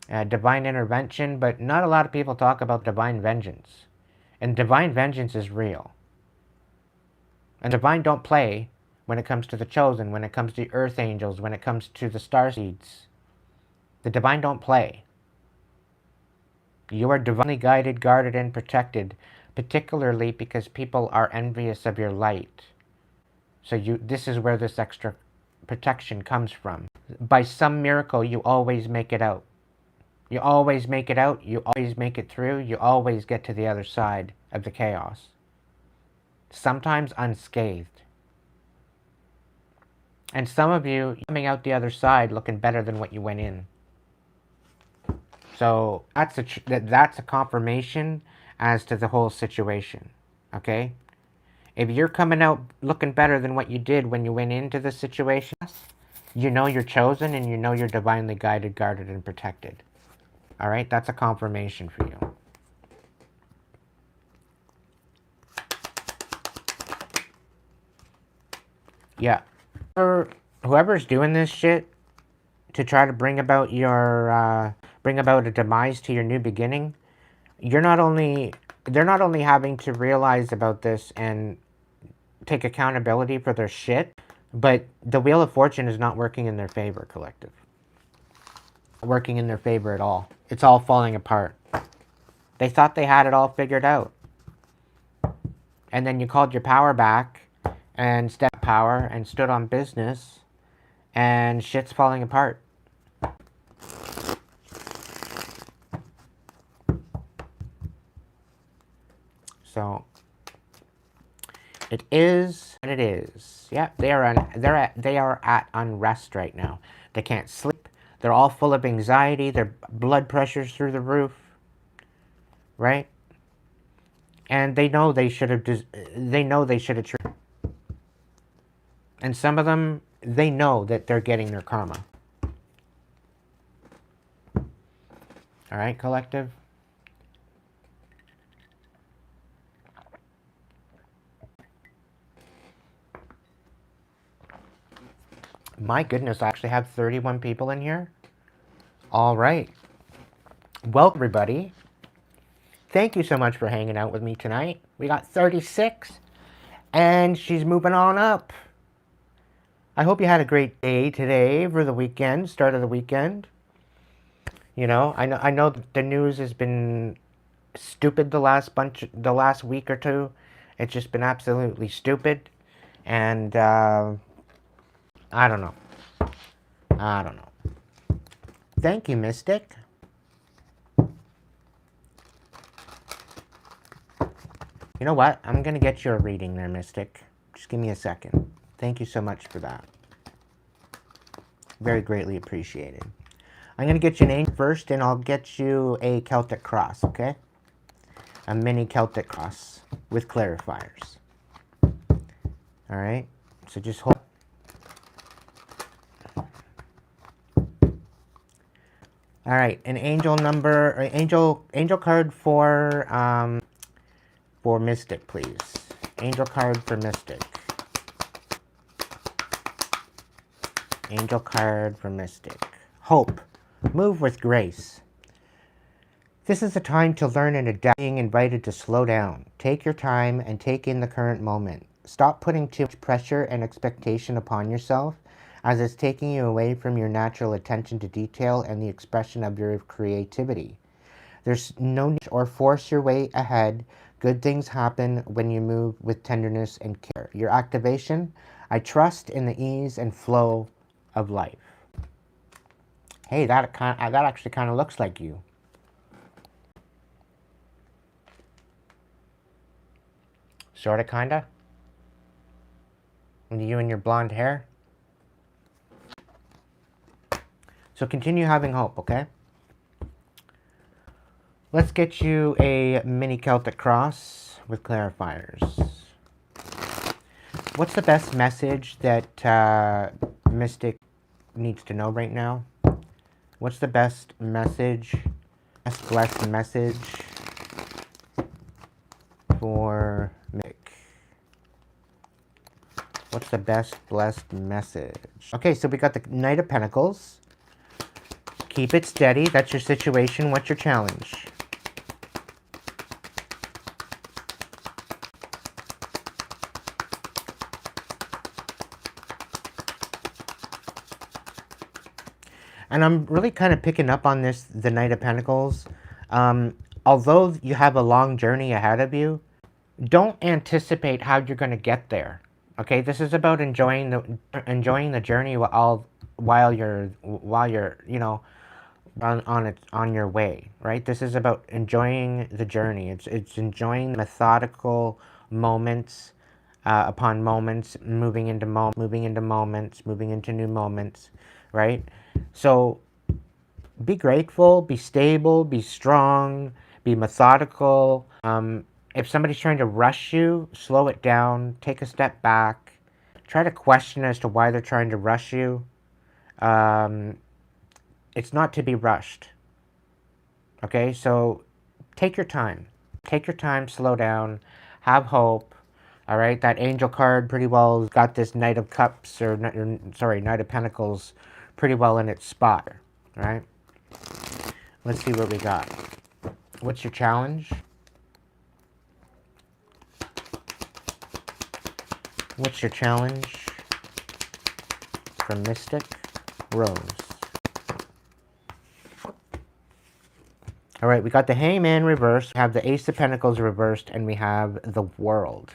intervention, but not a lot of people talk about divine vengeance. And divine vengeance is real. And divine don't play when it comes to the chosen, when it comes to earth angels, when it comes to the starseeds. The divine don't play. You are divinely guided, guarded, and protected particularly because people are envious of your light. So this is where this extra protection comes from. By some miracle, you always make it out. You always make it out. You always make it through. You always get to the other side of the chaos. Sometimes unscathed. And some of you coming out the other side looking better than what you went in. So that's a confirmation as to the whole situation. Okay? If you're coming out looking better than what you did when you went into the situation, you know you're chosen and you know you're divinely guided, guarded, and protected. All right? That's a confirmation for you. Yeah. Whoever's doing this shit to try to bring about a demise to your new beginning, they're not only having to realize about this and take accountability for their shit, but the Wheel of Fortune is not working in their favor, collective. Working in their favor at all. It's all falling apart. They thought they had it all figured out. And then you called your power back and stepped power and stood on business, and shit's falling apart. So it is what it is. Yeah, they are at unrest right now. They can't sleep. They're all full of anxiety. Their blood pressure's through the roof. Right? And they know they should have and some of them, they know that they're getting their karma. All right, collective? My goodness, I actually have 31 people in here. All right. Welcome, everybody. Thank you so much for hanging out with me tonight. We got 36, and she's moving on up. I hope you had a great day today for the weekend, start of the weekend. You know, I know the news has been stupid the last week or two. It's just been absolutely stupid, and I don't know. Thank you, Mystic. You know what? I'm gonna get you a reading there, Mystic. Just give me a second. Thank you so much for that. Very greatly appreciated. I'm going to get you an angel first, and I'll get you a Celtic cross, okay? A mini Celtic cross with clarifiers. All right? So just hold. All right, an angel number, or angel card for Mystic, please. Angel card for Mystic. Angel card for Mystic. Hope. Move with grace. This is a time to learn and adapt. Being invited to slow down. Take your time and take in the current moment. Stop putting too much pressure and expectation upon yourself, as it's taking you away from your natural attention to detail and the expression of your creativity. There's no need or force your way ahead. Good things happen when you move with tenderness and care. Your activation. I trust in the ease and flow of life. Hey, that actually kind of looks like you. Sorta, kinda. You and your blonde hair. So continue having hope, okay? Let's get you a mini Celtic cross with clarifiers. What's the best message that Mystic needs to know right now? What's the best message, best blessed message for Mick? What's the best blessed message? Okay, so we got the Knight of Pentacles. Keep it steady. That's your situation. What's your challenge? And I'm really kind of picking up on this, the Knight of Pentacles. although you have a long journey ahead of you, don't anticipate how you're going to get there. Okay, this is about enjoying the journey while you're on your way, right? This is about enjoying the journey. It's enjoying the methodical moments upon moments, moving into moments, moving into new moments, right? So be grateful, be stable, be strong, be methodical. If somebody's trying to rush you, slow it down, take a step back, try to question as to why they're trying to rush you. It's not to be rushed. Okay, so take your time. Take your time, slow down, have hope. All right, that angel card pretty well got this Knight of Cups, sorry, Knight of Pentacles pretty well in its spot. All right, let's see what we got. What's your challenge? What's your challenge from Mystic Rose? All right, we got the Hangman reversed, we have the Ace of Pentacles reversed, and we have the World.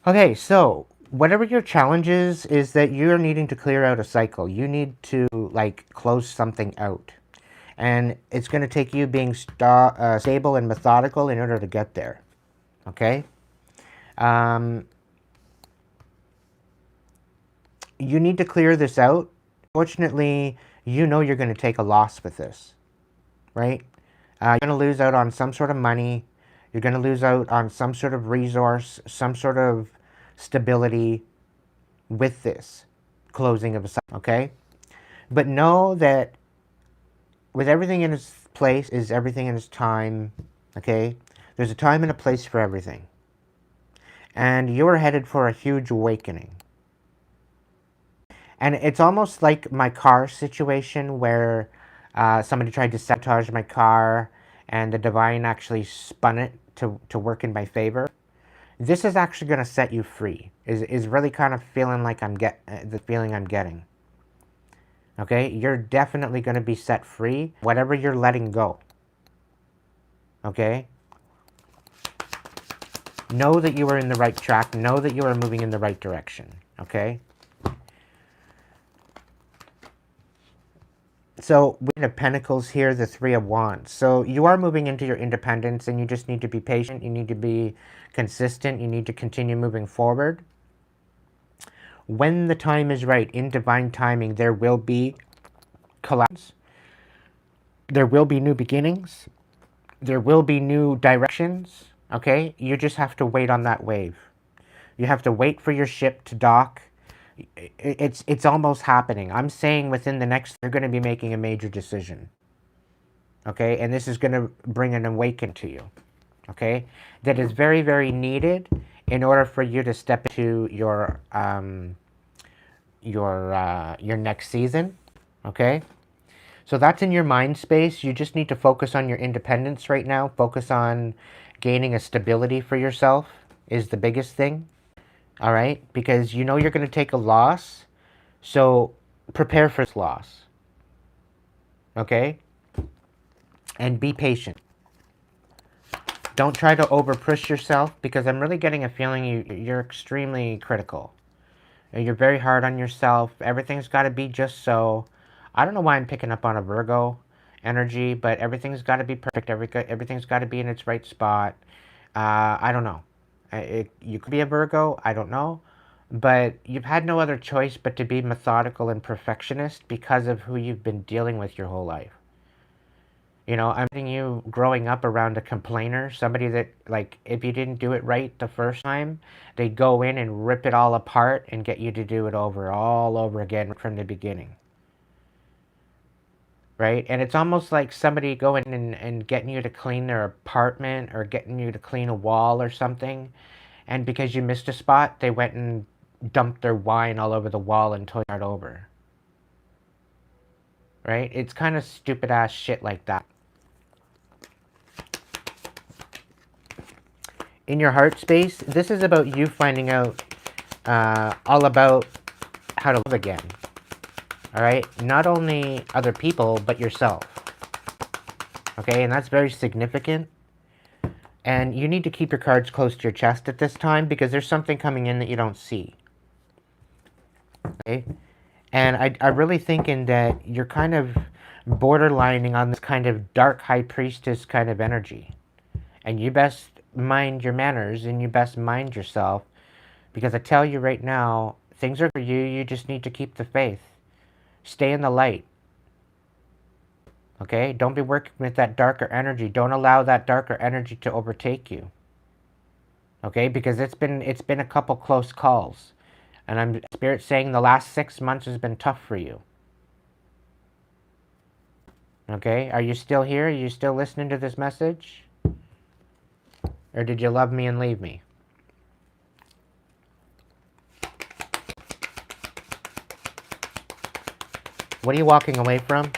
Okay, so whatever your challenge is that you're needing to clear out a cycle. You need to, like, close something out. And it's going to take you being stable and methodical in order to get there. Okay? You need to clear this out. Fortunately, you know you're going to take a loss with this. Right? You're going to lose out on some sort of money. You're going to lose out on some sort of resource, some sort of stability with this closing of a cycle, okay? But know that with everything in its place is everything in its time, okay? There's a time and a place for everything. And you're headed for a huge awakening. And it's almost like my car situation where somebody tried to sabotage my car and the divine actually spun it to work in my favor. This is actually going to set you free. Is really kind of feeling like the feeling I'm getting. Okay, you're definitely going to be set free. Whatever you're letting go. Okay. Know that you are in the right track. Know that you are moving in the right direction. Okay. So, we have Pentacles here, the Three of Wands. So, you are moving into your independence and you just need to be patient. You need to be consistent. You need to continue moving forward. When the time is right, in divine timing, there will be collapse. There will be new beginnings. There will be new directions. Okay? You just have to wait on that wave. You have to wait for your ship to dock. It's almost happening. I'm saying within the next, you're going to be making a major decision. Okay? And this is going to bring an awakening to you. Okay? That is very, very needed in order for you to step into your next season. Okay? So that's in your mind space. You just need to focus on your independence right now. Focus on gaining a stability for yourself is the biggest thing. All right? Because you know you're going to take a loss. So prepare for this loss. Okay? And be patient. Don't try to over-push yourself because I'm really getting a feeling you're extremely critical. You're very hard on yourself. Everything's got to be just so. I don't know why I'm picking up on a Virgo energy, but everything's got to be perfect. Everything's got to be in its right spot. I don't know. You could be a Virgo. I don't know. But you've had no other choice but to be methodical and perfectionist because of who you've been dealing with your whole life. You know, I'm thinking you growing up around a complainer, somebody that, like, if you didn't do it right the first time, they'd go in and rip it all apart and get you to do it all over again from the beginning. Right? And it's almost like somebody going and getting you to clean their apartment or getting you to clean a wall or something. And because you missed a spot, they went and dumped their wine all over the wall until you start over. Right? It's kind of stupid ass shit like that. In your heart space, this is about you finding out all about how to live again. All right? Not only other people, but yourself. Okay, and that's very significant. And you need to keep your cards close to your chest at this time because there's something coming in that you don't see. Okay? And I'm really thinking that you're kind of borderlining on this kind of dark high priestess kind of energy. And you best mind your manners and you best mind yourself. Because I tell you right now, things are for you. You just need to keep the faith. Stay in the light. Okay? Don't be working with that darker energy. Don't allow that darker energy to overtake you. Okay? Because it's been a couple close calls. And I'm Spirit saying the last 6 months has been tough for you. Okay? Are you still here? Are you still listening to this message? Or did you love me and leave me? What are you walking away from?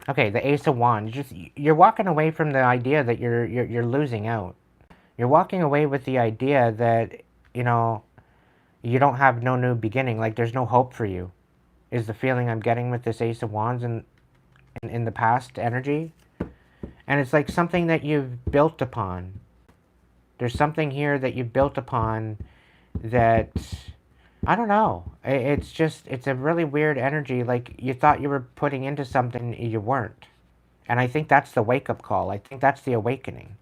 Okay, the Ace of Wands. You're walking away from the idea that you're losing out. You're walking away with the idea that, you know, you don't have no new beginning. Like there's no hope for you. Is the feeling I'm getting with this Ace of Wands in the past energy. And it's like something that you've built upon. There's something here that you've built upon that, I don't know. It's a really weird energy. Like you thought you were putting into something, you weren't. And I think that's the wake-up call. I think that's the awakening.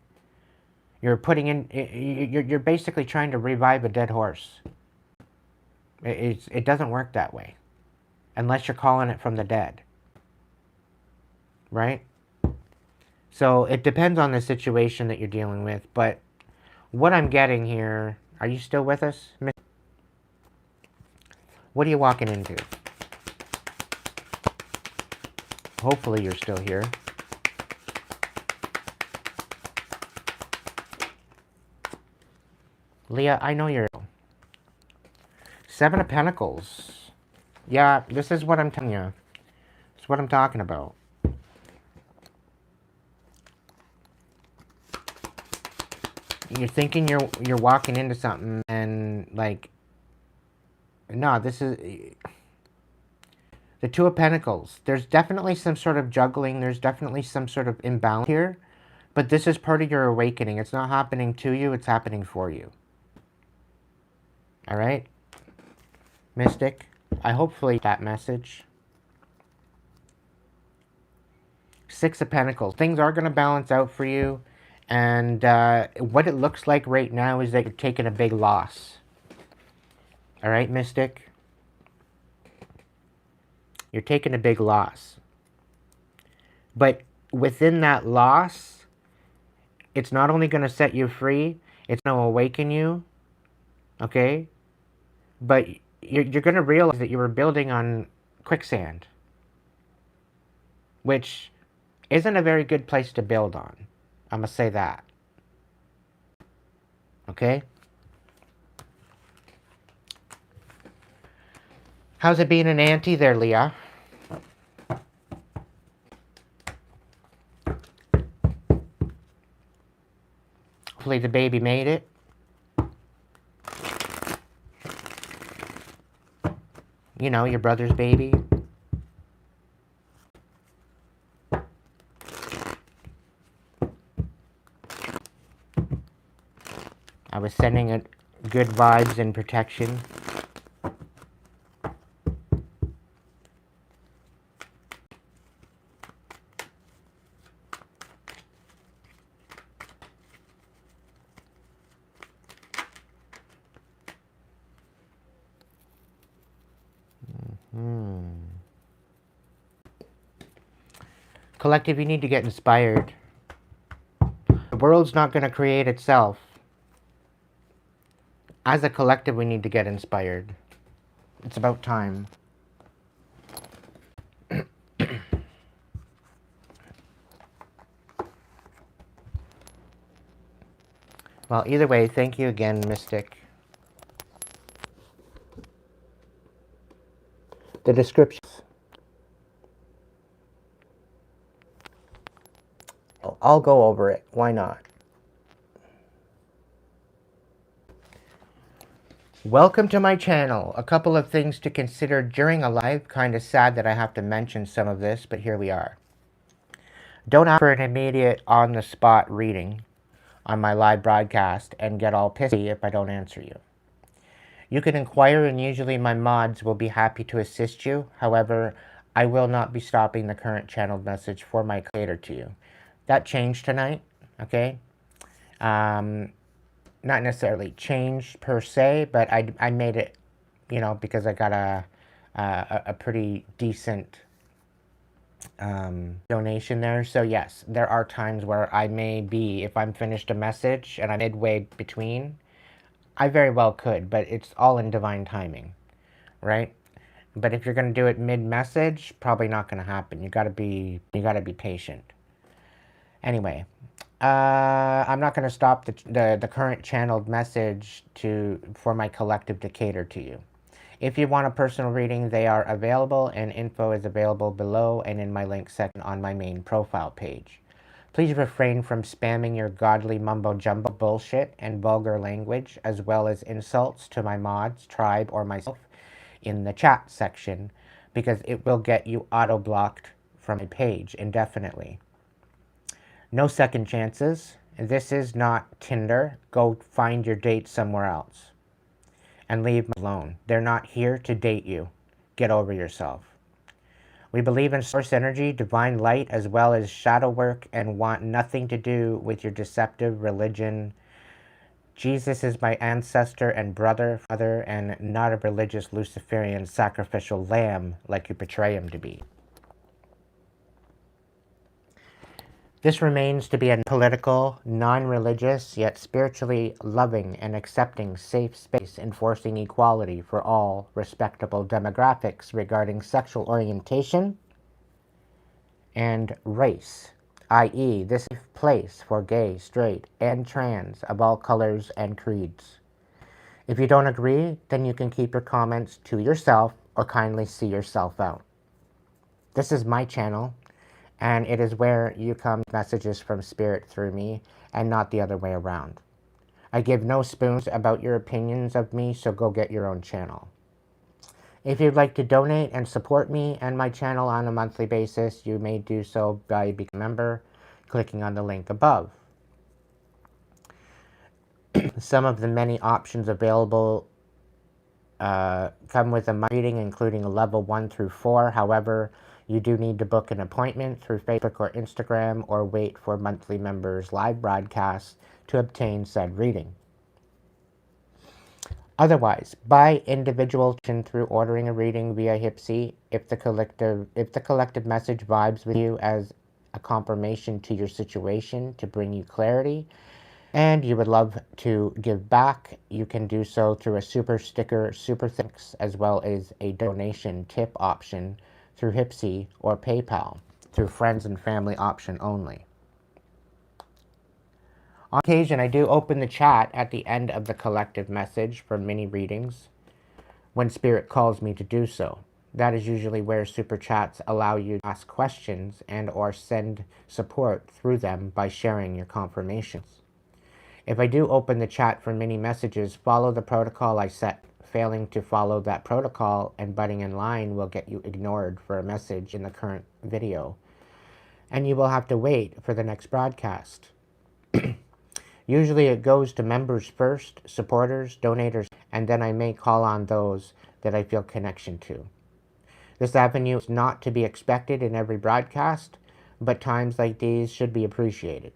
You're putting in, you're basically trying to revive a dead horse. It doesn't work that way. Unless you're calling it from the dead. Right? So it depends on the situation that you're dealing with. But what I'm getting here, are you still with us? What are you walking into? Hopefully you're still here. Leah, I know you're... Seven of Pentacles. Yeah, this is what I'm telling you. It's what I'm talking about. You're thinking you're walking into something and like... No, this is... The Two of Pentacles. There's definitely some sort of juggling. There's definitely some sort of imbalance here. But this is part of your awakening. It's not happening to you. It's happening for you. Alright? Mystic. I hopefully that message. Six of Pentacles. Things are going to balance out for you. And what it looks like right now is that you're taking a big loss. Alright, Mystic? You're taking a big loss. But within that loss, it's not only going to set you free, it's going to awaken you. Okay? But you're going to realize that you were building on quicksand. Which isn't a very good place to build on. I'm going to say that. Okay? How's it being an auntie there, Leah? Hopefully the baby made it. You know, your brother's baby. I was sending it good vibes and protection. Collective, you need to get inspired. The world's not going to create itself. As a collective, we need to get inspired. It's about time. Well, either way, thank you again, Mystic. The descriptions. I'll go over it. Why not? Welcome to my channel. A couple of things to consider during a live. Kind of sad that I have to mention some of this, but here we are. Don't ask for an immediate on-the-spot reading on my live broadcast and get all pissy if I don't answer you. You can inquire, and usually my mods will be happy to assist you. However, I will not be stopping the current channeled message for my cater to you. That changed tonight, okay? Not necessarily changed per se, but I made it, you know, because I got a pretty decent donation there. So yes, there are times where I may be, if I'm finished a message and I'm midway between, I very well could, but it's all in divine timing, right? But if you're going to do it mid-message, probably not going to happen. You got to be patient. Anyway, I'm not going to stop the current channeled message for my collective to cater to you. If you want a personal reading, they are available, and info is available below and in my link section on my main profile page. Please refrain from spamming your godly mumbo-jumbo bullshit and vulgar language, as well as insults to my mods, tribe, or myself in the chat section, because it will get you auto-blocked from my page indefinitely. No second chances. This is not Tinder. Go find your date somewhere else and leave them alone. They're not here to date you. Get over yourself. We believe in source energy, divine light, as well as shadow work, and want nothing to do with your deceptive religion. Jesus is my ancestor and brother, father, and not a religious Luciferian sacrificial lamb like you portray him to be. This remains to be a political, non-religious, yet spiritually loving and accepting safe space enforcing equality for all respectable demographics regarding sexual orientation and race, i.e. this is a place for gay, straight, and trans of all colors and creeds. If you don't agree, then you can keep your comments to yourself or kindly see yourself out. This is my channel, and it is where you come messages from spirit through me and not the other way around. I give no spoons about your opinions of me, so go get your own channel. If you'd like to donate and support me and my channel on a monthly basis, you may do so by becoming a member, clicking on the link above. Some of the many options available come with a reading, including a level 1 through 4. However, you do need to book an appointment through Facebook or Instagram, or wait for monthly members' live broadcasts to obtain said reading. Otherwise, buy individual through ordering a reading via Hipsy if the collective message vibes with you as a confirmation to your situation to bring you clarity, and you would love to give back, you can do so through a super sticker, super thanks, as well as a donation tip option through Hipsy or PayPal, through friends and family option only. On occasion, I do open the chat at the end of the collective message for mini readings when Spirit calls me to do so. That is usually where super chats allow you to ask questions and or send support through them by sharing your confirmations. If I do open the chat for mini messages, follow the protocol I set. Failing to follow that protocol and butting in line will get you ignored for a message in the current video, and you will have to wait for the next broadcast. Usually it goes to members first, supporters, donators, and then I may call on those that I feel connection to. This avenue is not to be expected in every broadcast, but times like these should be appreciated.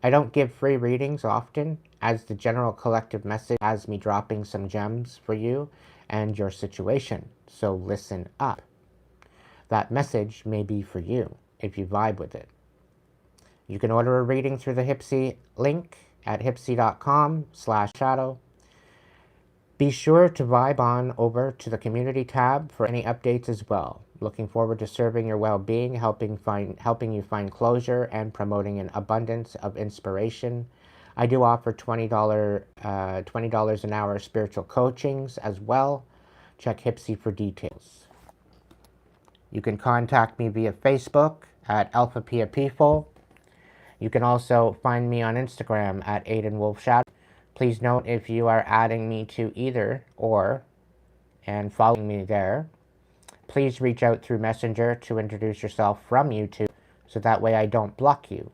I don't give free readings often, as the general collective message has me dropping some gems for you and your situation, so listen up. That message may be for you if you vibe with it. You can order a reading through the Hipsy link at hipsy.com/shadow. Be sure to vibe on over to the community tab for any updates as well. Looking forward to serving your well-being, helping you find closure, and promoting an abundance of inspiration. I do offer $20 an hour spiritual coachings as well. Check Hipsy for details. You can contact me via Facebook at AlphaPiaPeople. You can also find me on Instagram at Aiden Wolfshadow Please note, if you are adding me to either or and following me there, please reach out through Messenger to introduce yourself from YouTube, so that way I don't block you.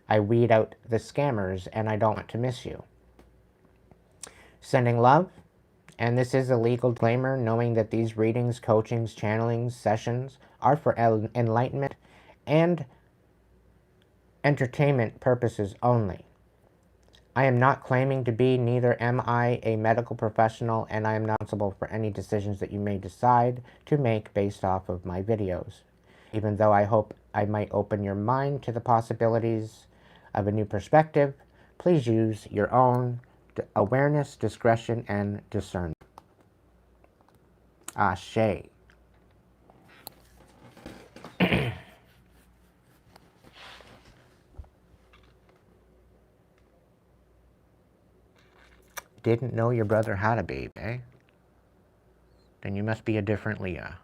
I weed out the scammers and I don't want to miss you. Sending love, and this is a legal disclaimer, knowing that these readings, coachings, channelings, sessions are for enlightenment and entertainment purposes only. I am not claiming to be, neither am I, a medical professional, and I am not responsible for any decisions that you may decide to make based off of my videos. Even though I hope I might open your mind to the possibilities of a new perspective, please use your own awareness, discretion, and discernment. Ashe. Didn't know your brother had a baby, eh? Then you must be a different Leah.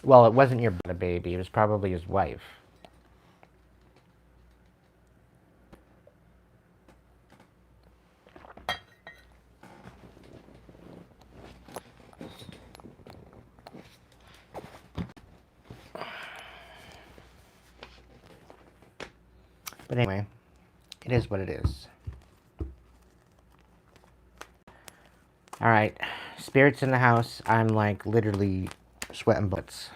Well, it wasn't your baby. It was probably his wife. But anyway, it is what it is. Alright, spirits in the house. I'm like literally sweating bullets.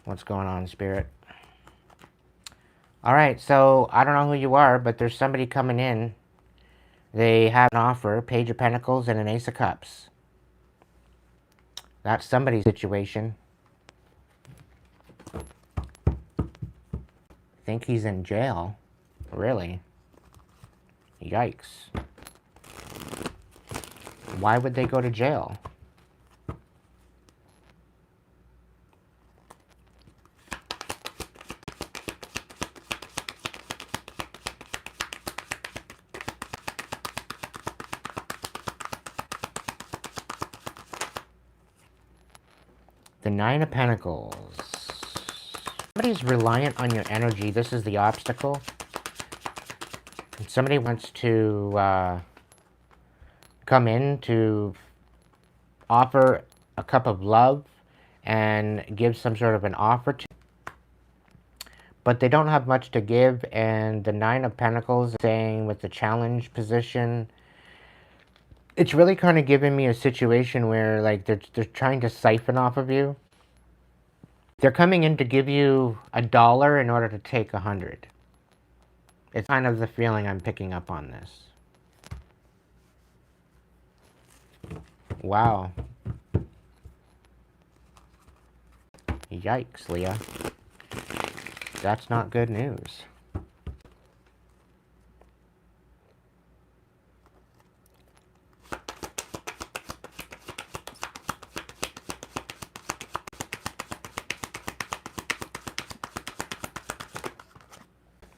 What's going on, spirit? Alright, so I don't know who you are, but there's somebody coming in. They have an offer, Page of Pentacles and an Ace of Cups. That's somebody's situation. Think he's in jail? Really? Yikes. Why would they go to jail? The Nine of Pentacles. Somebody's reliant on your energy. This is the obstacle. And somebody wants to come in to offer a cup of love and give some sort of an offer to, but they don't have much to give. And the Nine of Pentacles is saying, with the challenge position, it's really kind of giving me a situation where like they're trying to siphon off of you. They're coming in to give you $1 in order to take 100. It's kind of the feeling I'm picking up on this. Wow. Yikes, Leah. That's not good news.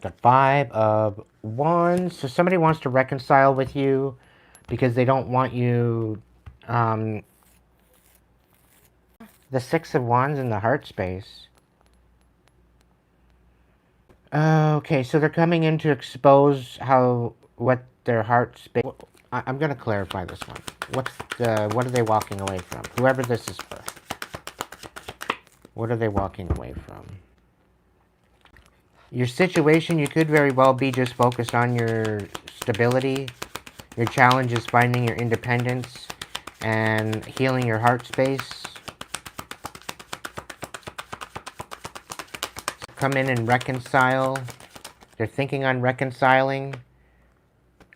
The Five of Wands. So somebody wants to reconcile with you because they don't want you... the Six of Wands in the heart space. Okay, so they're coming in to expose what their heart space... I'm going to clarify this one. What are they walking away from? Whoever this is for. What are they walking away from? Your situation, you could very well be just focused on your stability. Your challenge is finding your independence and healing your heart space. Come in and reconcile. They're thinking on reconciling.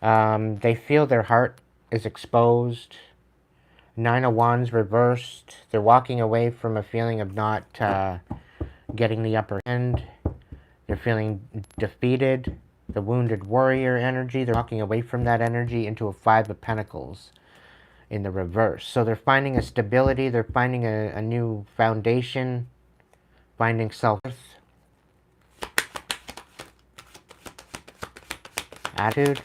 They feel their heart is exposed. Nine of Wands reversed. They're walking away from a feeling of not getting the upper hand. They're feeling defeated. The wounded warrior energy. They're walking away from that energy into a Five of Pentacles. in the reverse. So they're finding a stability, they're finding a new foundation, finding self-worth, attitude.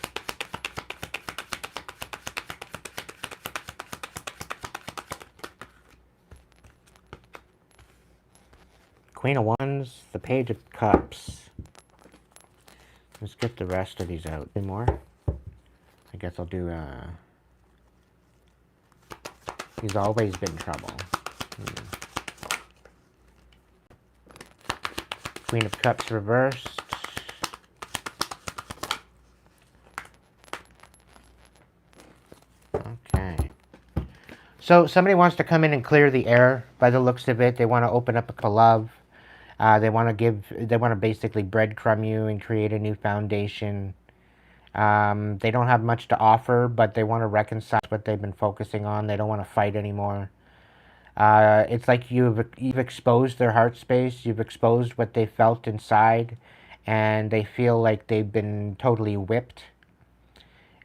Queen of Wands, the Page of Cups. Let's get the rest of these out. Any more? I guess I'll do, he's always been trouble. Queen of Cups reversed. Okay. So somebody wants to come in and clear the air by the looks of it. They want to open up a love. They want to basically breadcrumb you and create a new foundation. They don't have much to offer, but they want to reconcile what they've been focusing on. They don't want to fight anymore. It's like you've exposed their heart space. You've exposed what they felt inside, and they feel like they've been totally whipped.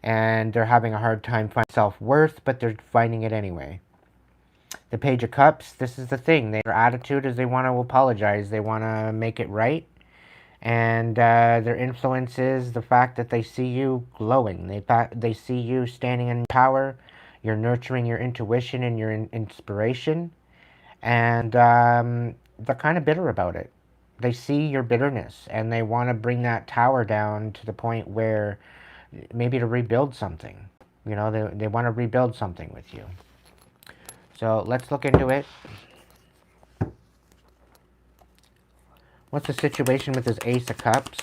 And they're having a hard time finding self-worth, but they're finding it anyway. The Page of Cups, this is the thing. Their attitude is they want to apologize. They want to make it right. And their influence is the fact that they see you glowing. They see you standing in power. You're nurturing your intuition and your inspiration. And they're kind of bitter about it. They see your bitterness, and they want to bring that tower down to the point where maybe to rebuild something. You know, they want to rebuild something with you. So let's look into it. What's the situation with this Ace of Cups?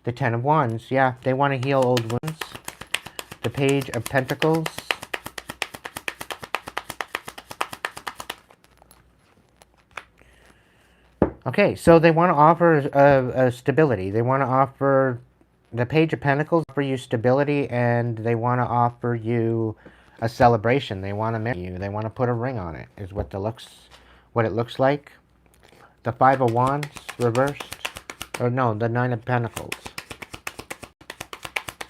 The Ten of Wands. Yeah, they want to heal old wounds. The Page of Pentacles. Okay, so they want to offer a stability. They want to offer... The Page of Pentacles offer you stability, and they want to offer you a celebration. They want to marry you. They want to put a ring on it, is what it looks like. The Five of Wands reversed. Or no, the Nine of Pentacles.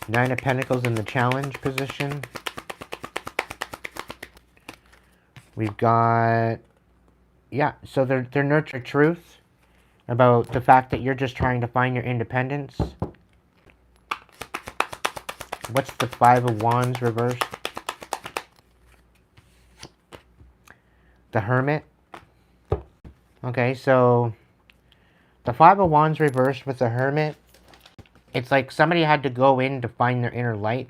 Nine of Pentacles in the challenge position. We've got... Yeah, so they're nurturing truth about the fact that you're just trying to find your independence. What's the Five of Wands reversed? The Hermit. Okay, so the Five of Wands reversed with the Hermit. It's like somebody had to go in to find their inner light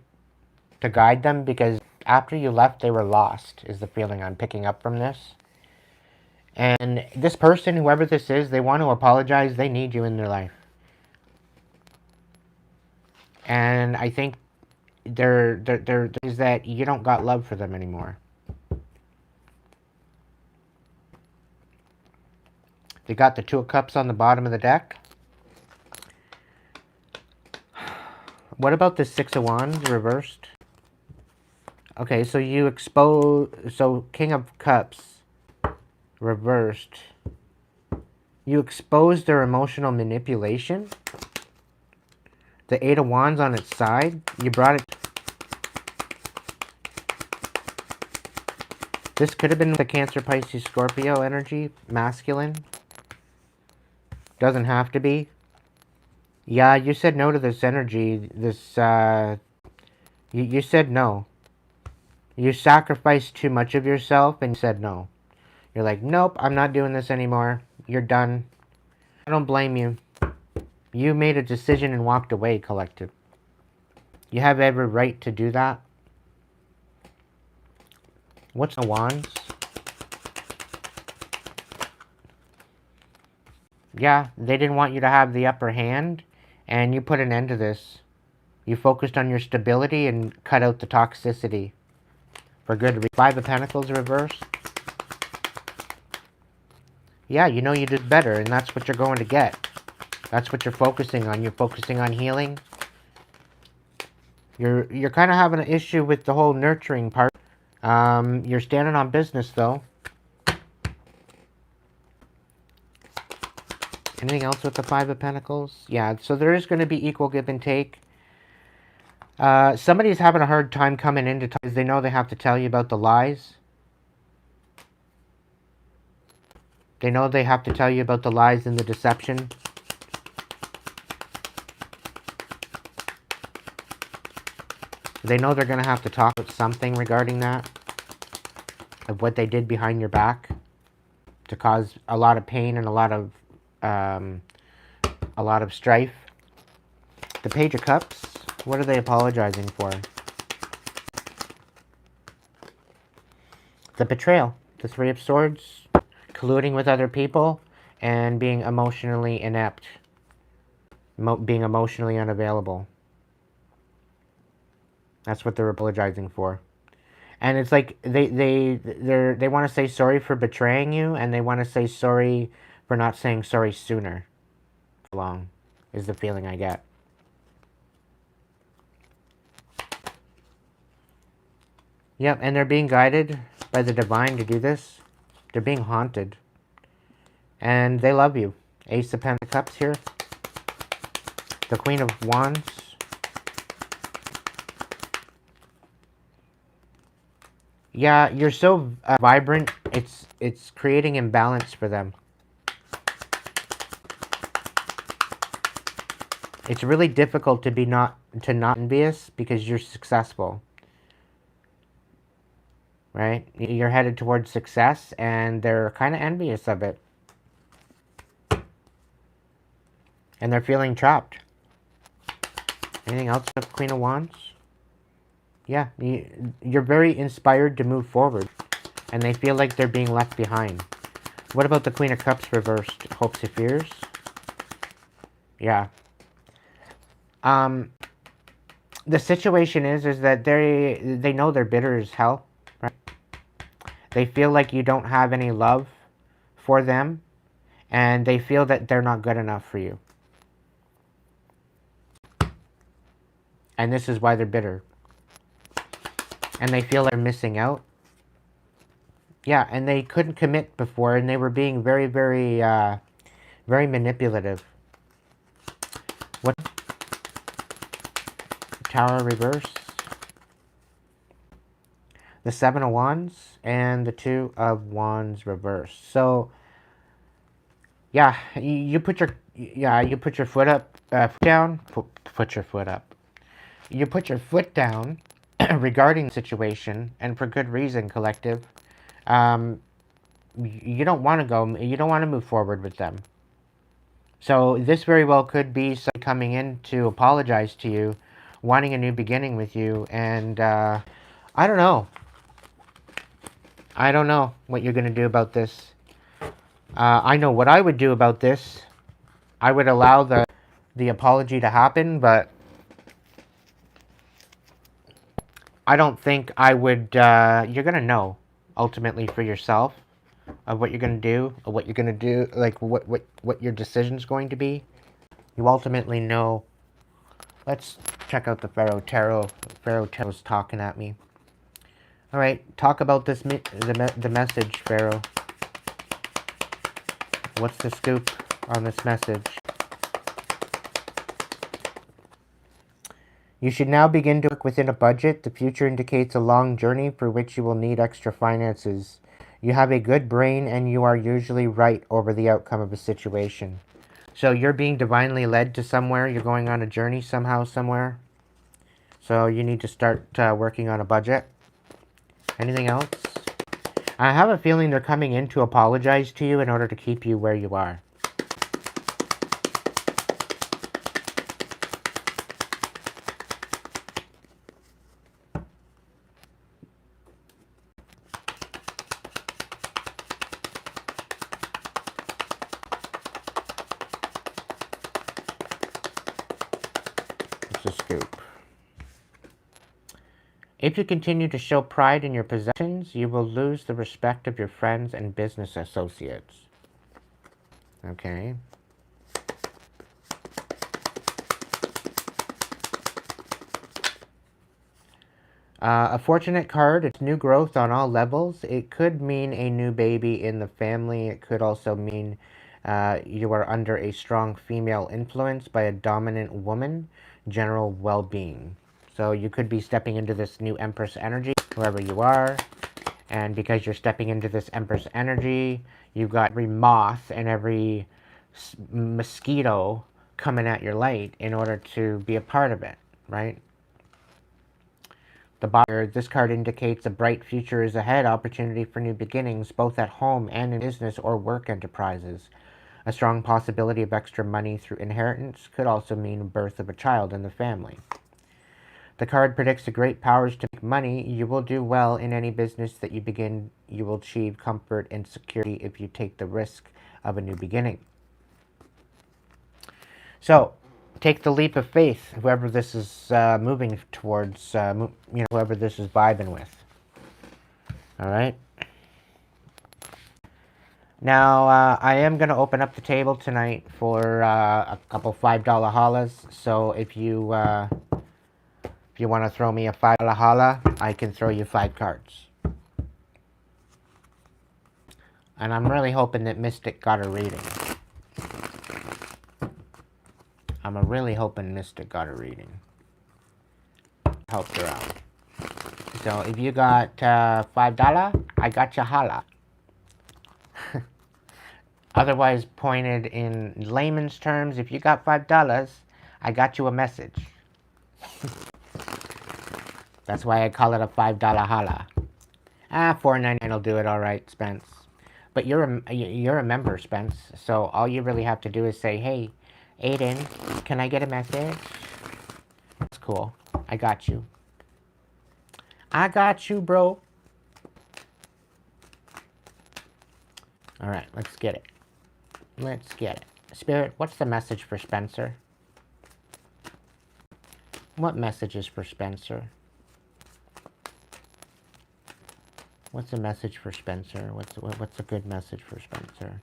to guide them, because after you left, they were lost, is the feeling I'm picking up from this. And this person, whoever this is, they want to apologize. They need you in their life. And I think is that you don't got love for them anymore. They got the Two of Cups on the bottom of the deck. What about the Six of Wands reversed? Okay, so you expose... So King of Cups reversed. You exposed their emotional manipulation. The Eight of Wands on its side. You brought it... This could have been the Cancer, Pisces, Scorpio energy. Masculine. Doesn't have to be. Yeah, you said no to this energy. This, you said no. You sacrificed too much of yourself and said no. You're like, nope, I'm not doing this anymore. You're done. I don't blame you. You made a decision and walked away, collective. You have every right to do that. What's the Wands? Yeah, they didn't want you to have the upper hand, and you put an end to this. You focused on your stability and cut out the toxicity. For good reason. Five of Pentacles reversed. Yeah, you know you did better, and that's what you're going to get. That's what you're focusing on. You're focusing on healing. You're kind of having an issue with the whole nurturing part. You're standing on business, though. Anything else with the Five of Pentacles? Yeah, so there is going to be equal give and take. Somebody's having a hard time coming into because they know they have to tell you about the lies. They know they have to tell you about the lies and the deception. They know they're going to have to talk about something regarding that, of what they did behind your back to cause a lot of pain and a lot of strife. The Page of Cups, what are they apologizing for? The betrayal, the Three of Swords, colluding with other people, and being emotionally inept, being emotionally unavailable. That's what they're apologizing for. And it's like they want to say sorry for betraying you, and they want to say sorry for not saying sorry sooner. Long is the feeling I get. Yep, and they're being guided by the divine to do this. They're being haunted. And they love you. Ace of Pentacles here. The Queen of Wands. Yeah, you're so vibrant. It's creating imbalance for them. It's really difficult to be not envious because you're successful. Right? You're headed towards success and they're kind of envious of it. And they're feeling trapped. Anything else with Queen of Wands? Yeah, you're very inspired to move forward. And they feel like they're being left behind. What about the Queen of Cups reversed? Hopes and fears? Yeah. The situation is that they know they're bitter as hell, right? They feel like you don't have any love for them, and they feel that they're not good enough for you. And this is why they're bitter. And they feel they're missing out. Yeah, and they couldn't commit before, and they were being very, very, very manipulative. What? Tower reverse. The Seven of Wands and the Two of Wands reverse. So, yeah, you put your foot up, down. Put your foot up. You put your foot down regarding the situation, and for good reason, collective. You don't want to go. You don't want to move forward with them. So this very well could be somebody coming in to apologize to you, wanting a new beginning with you, and I don't know. I don't know what you're going to do about this. I know what I would do about this. I would allow the apology to happen, but I don't think I would. You're going to know ultimately for yourself of what you're going to do, of what you're going to do, like what your decision's going to be. You ultimately know. Let's check out the Pharaoh Tarot. Pharaoh Tarot's talking at me. All right, talk about this the message, Pharaoh. What's the scoop on this message? You should now begin to work within a budget. The future indicates a long journey for which you will need extra finances. You have a good brain and you are usually right over the outcome of a situation. So you're being divinely led to somewhere. You're going on a journey somehow, somewhere. So you need to start working on a budget. Anything else? I have a feeling they're coming in to apologize to you in order to keep you where you are. It's a scoop. If you continue to show pride in your possessions, you will lose the respect of your friends and business associates. Okay. A fortunate card. It's new growth on all levels. It could mean a new baby in the family. It could also mean you are under a strong female influence by a dominant woman. General well-being. So you could be stepping into this new Empress energy, wherever you are. And because you're stepping into this Empress energy, you've got every moth and every mosquito coming at your light in order to be a part of it, right? This card indicates a bright future is ahead, opportunity for new beginnings, both at home and in business or work enterprises. A strong possibility of extra money through inheritance could also mean birth of a child in the family. The card predicts the great powers to make money. You will do well in any business that you begin. You will achieve comfort and security if you take the risk of a new beginning. So, take the leap of faith, whoever this is moving towards, whoever this is vibing with. All right? Now, I am going to open up the table tonight for a couple $5 holas. So, if you want to throw me a $5 holla, I can throw you 5 cards. And I'm really hoping that Mystic got a reading. I'm really hoping Mystic got a reading. Helped her out. So if you got $5, I got you holla. Otherwise pointed in layman's terms, if you got $5, I got you a message. That's why I call it a $5 holla. $4.99 will do it all right, Spence. But you're a member, Spence. So all you really have to do is say, hey, Aiden, can I get a message? That's cool. I got you. I got you, bro. All right, let's get it. Let's get it. Spirit, what's the message for Spencer? What message is for Spencer? What's the message for Spencer? What's a good message for Spencer?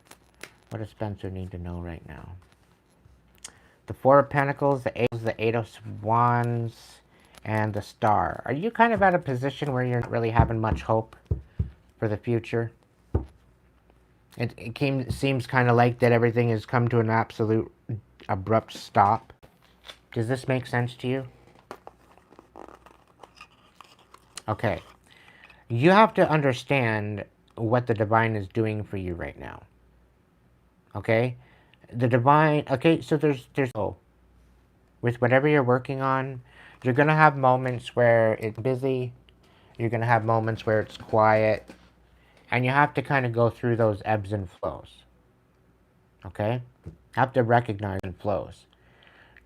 What does Spencer need to know right now? The Four of Pentacles, the Eight of Wands, and the Star. Are you kind of at a position where you're not really having much hope for the future? It seems kind of like that everything has come to an absolute abrupt stop. Does this make sense to you? Okay. You have to understand what the divine is doing for you right now. Okay? The divine, okay, so there's with whatever you're working on, you're going to have moments where it's busy, you're going to have moments where it's quiet, and you have to kind of go through those ebbs and flows. Okay? You have to recognize and flows.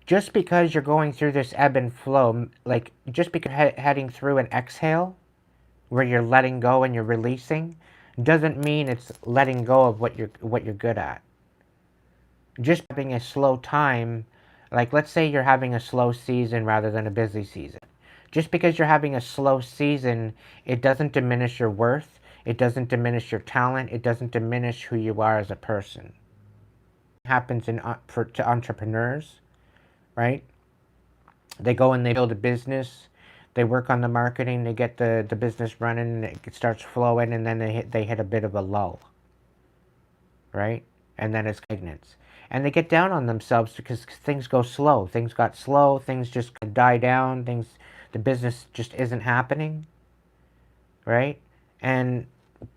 Just because you're going through this ebb and flow, like just because you're heading through an exhale, where you're letting go and you're releasing, doesn't mean it's letting go of what you're good at. Just having a slow time, like let's say you're having a slow season rather than a busy season. Just because you're having a slow season, it doesn't diminish your worth, it doesn't diminish your talent, it doesn't diminish who you are as a person. It happens to entrepreneurs, right? They go and they build a business, they work on the marketing, they get the business running, and it starts flowing, and then they hit a bit of a lull, right? And then it's stagnance. And they get down on themselves because things go slow. Things got slow, things just die down, the business just isn't happening, right? And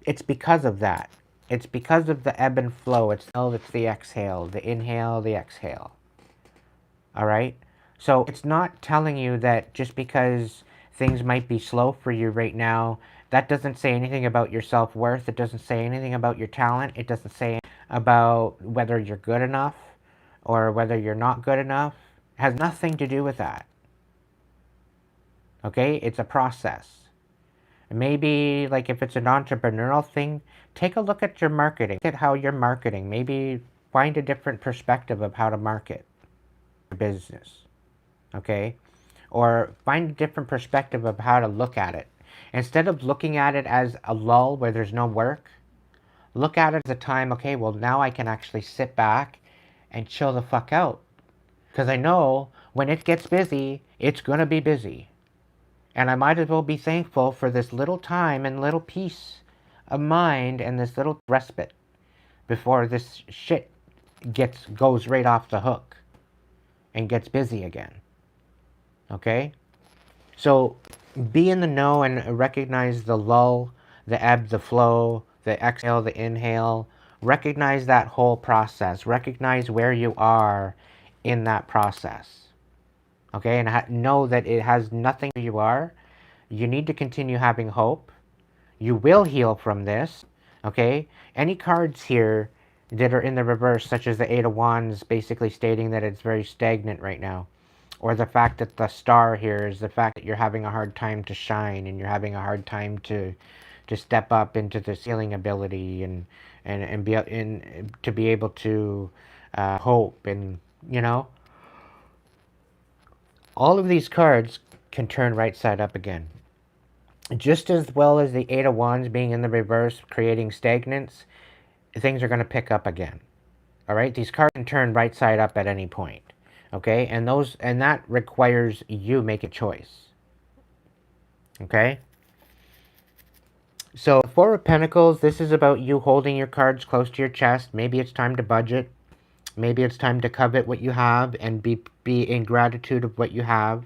it's because of that. It's because of the ebb and flow. It's the exhale, the inhale, the exhale. All right? So it's not telling you that just because things might be slow for you right now, that doesn't say anything about your self-worth. It doesn't say anything about your talent. It doesn't say about whether you're good enough or whether you're not good enough. It has nothing to do with that. Okay? It's a process. Maybe, like, if it's an entrepreneurial thing, take a look at your marketing. Look at how you're marketing. Maybe find a different perspective of how to market your business. Okay? Or find a different perspective of how to look at it. Instead of looking at it as a lull where there's no work, look at it as a time, okay, well, now I can actually sit back and chill the fuck out. Because I know when it gets busy, it's going to be busy. And I might as well be thankful for this little time and little peace of mind and this little respite before this shit goes right off the hook and gets busy again. Okay? So be in the know and recognize the lull, the ebb, the flow, the exhale, the inhale. Recognize that whole process. Recognize where you are in that process. Okay, and know that it has nothing to do with who you are. You need to continue having hope. You will heal from this. Okay, any cards here that are in the reverse, such as the Eight of Wands, basically stating that it's very stagnant right now, or the fact that the star here is the fact that you're having a hard time to shine and you're having a hard time to step up into the healing ability and be in to be able to hope, and you know, all of these cards can turn right side up again. Just as well as the Eight of Wands being in the reverse, creating stagnance, things are going to pick up again. All right, these cards can turn right side up at any point. Okay, and that requires you make a choice. Okay. So, Four of Pentacles, this is about you holding your cards close to your chest. Maybe it's time to budget. Maybe it's time to covet what you have and be in gratitude of what you have.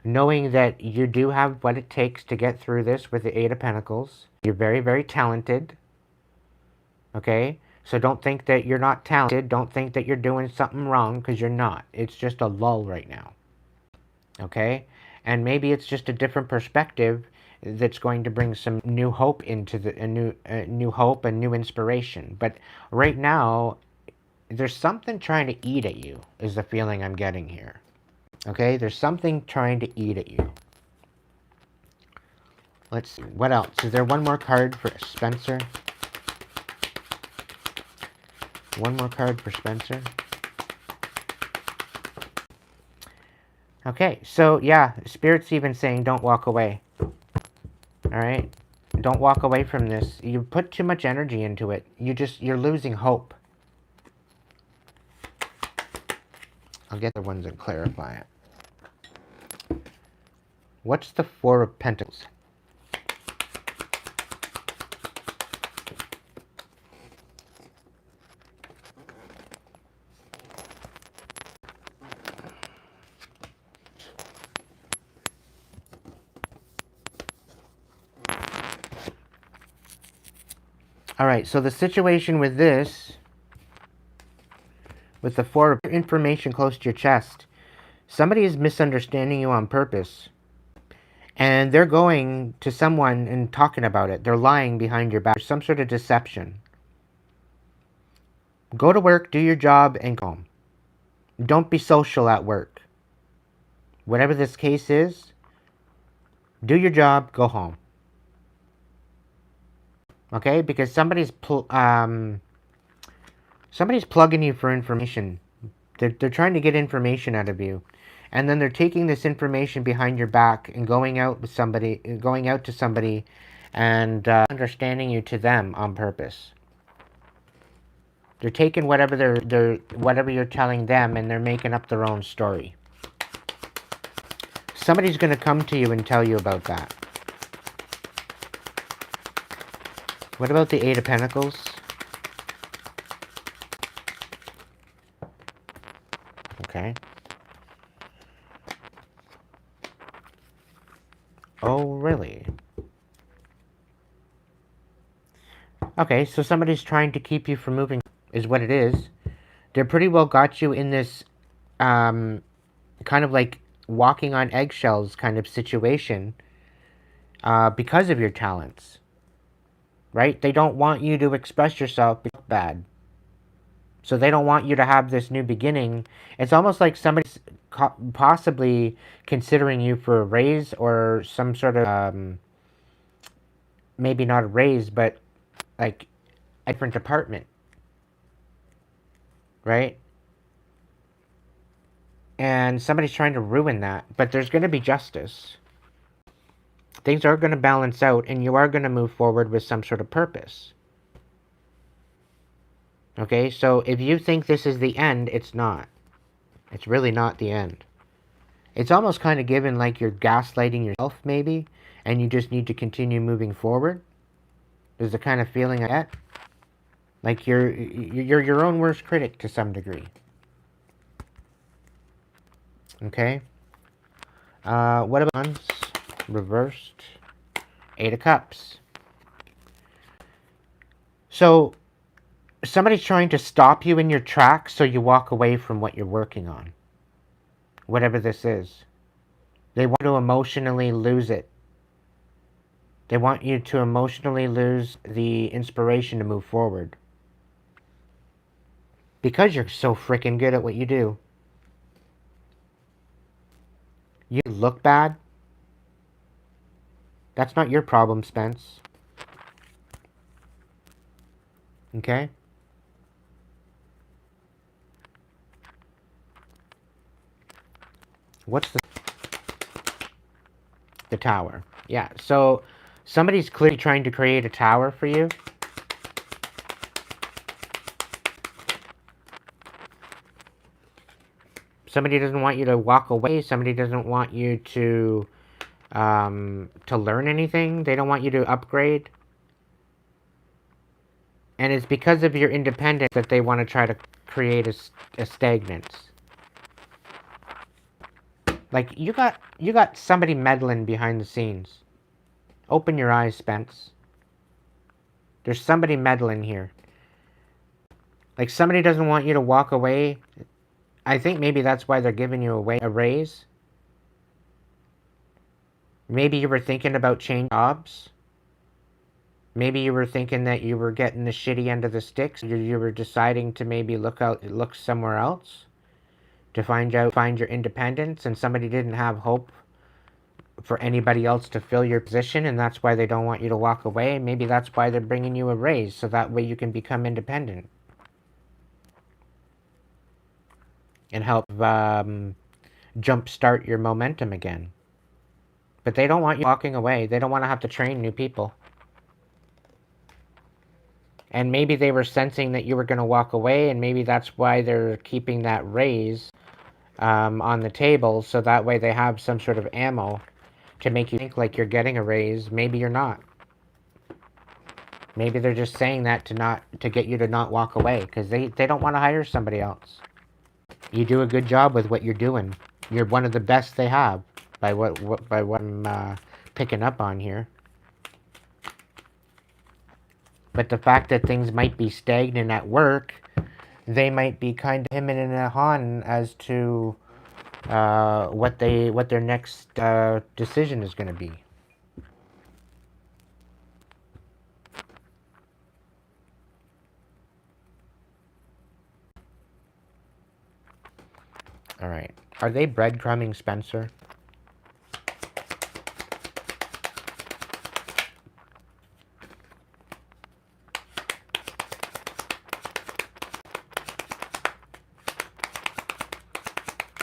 Knowing that you do have what it takes to get through this with the Eight of Pentacles. You're very, very talented. Okay? So don't think that you're not talented. Don't think that you're doing something wrong, because you're not. It's just a lull right now. Okay? And maybe it's just a different perspective that's going to bring some new hope into the new hope and new inspiration. But right now, there's something trying to eat at you, is the feeling I'm getting here. Okay? There's something trying to eat at you. Let's see. What else? Is there one more card for Spencer? One more card for Spencer. Okay, so yeah, Spirit's even saying don't walk away. Alright? Don't walk away from this. You put too much energy into it. You're losing hope. I'll get the ones that clarify it. What's the Four of Pentacles? Alright, so the situation with this, with the Four of information close to your chest, somebody is misunderstanding you on purpose. And they're going to someone and talking about it. They're lying behind your back. There's some sort of deception. Go to work, do your job, and go home. Don't be social at work. Whatever this case is, do your job, go home. Okay? Because somebody's plugging you for information. They're trying to get information out of you. And then they're taking this information behind your back and going out to somebody and understanding you to them on purpose. They're taking whatever you're telling them, and they're making up their own story. Somebody's going to come to you and tell you about that. What about the Eight of Pentacles? Okay. Oh, really? Okay, so somebody's trying to keep you from moving, is what it is. They're pretty well got you in this kind of like walking on eggshells kind of situation because of your talents. Right? They don't want you to express yourself because it's bad. So they don't want you to have this new beginning. It's almost like somebody's possibly considering you for a raise or some sort of, maybe not a raise, but like a different department. Right? And somebody's trying to ruin that. But there's going to be justice. Things are going to balance out, and you are going to move forward with some sort of purpose. Okay, so if you think this is the end, it's not. It's really not the end. It's almost kind of given like you're gaslighting yourself, maybe, and you just need to continue moving forward. Is the kind of feeling I get. Like you're your own worst critic to some degree. Okay. What about reversed, 8 of Cups. So somebody's trying to stop you in your tracks so you walk away from what you're working on. Whatever this is. They want to emotionally lose it. They want you to emotionally lose the inspiration to move forward. Because you're so freaking good at what you do. You look bad. That's not your problem, Spence. Okay? What's the Tower? Yeah, so somebody's clearly trying to create a tower for you. Somebody doesn't want you to walk away. Somebody doesn't want you to learn anything. They don't want you to upgrade. And it's because of your independence that they want to try to create a stagnance. Like, you got somebody meddling behind the scenes. Open your eyes, Spence. There's somebody meddling here. Like, somebody doesn't want you to walk away. I think maybe that's why they're giving you a raise. Maybe you were thinking about changing jobs. Maybe you were thinking that you were getting the shitty end of the sticks. You were deciding to maybe look somewhere else to find your independence, and somebody didn't have hope for anybody else to fill your position, and that's why they don't want you to walk away. Maybe that's why they're bringing you a raise, so that way you can become independent and help jumpstart your momentum again. But they don't want you walking away. They don't want to have to train new people. And maybe they were sensing that you were going to walk away, and maybe that's why they're keeping that raise on the table, so that way they have some sort of ammo to make you think like you're getting a raise. Maybe you're not. Maybe they're just saying that to get you to not walk away, because they don't want to hire somebody else. You do a good job with what you're doing. You're one of the best they have, by what I'm picking up on here. But the fact that things might be stagnant at work, they might be kind of hemming and hawing as to what their next decision is going to be. All right. Are they breadcrumbing Spencer?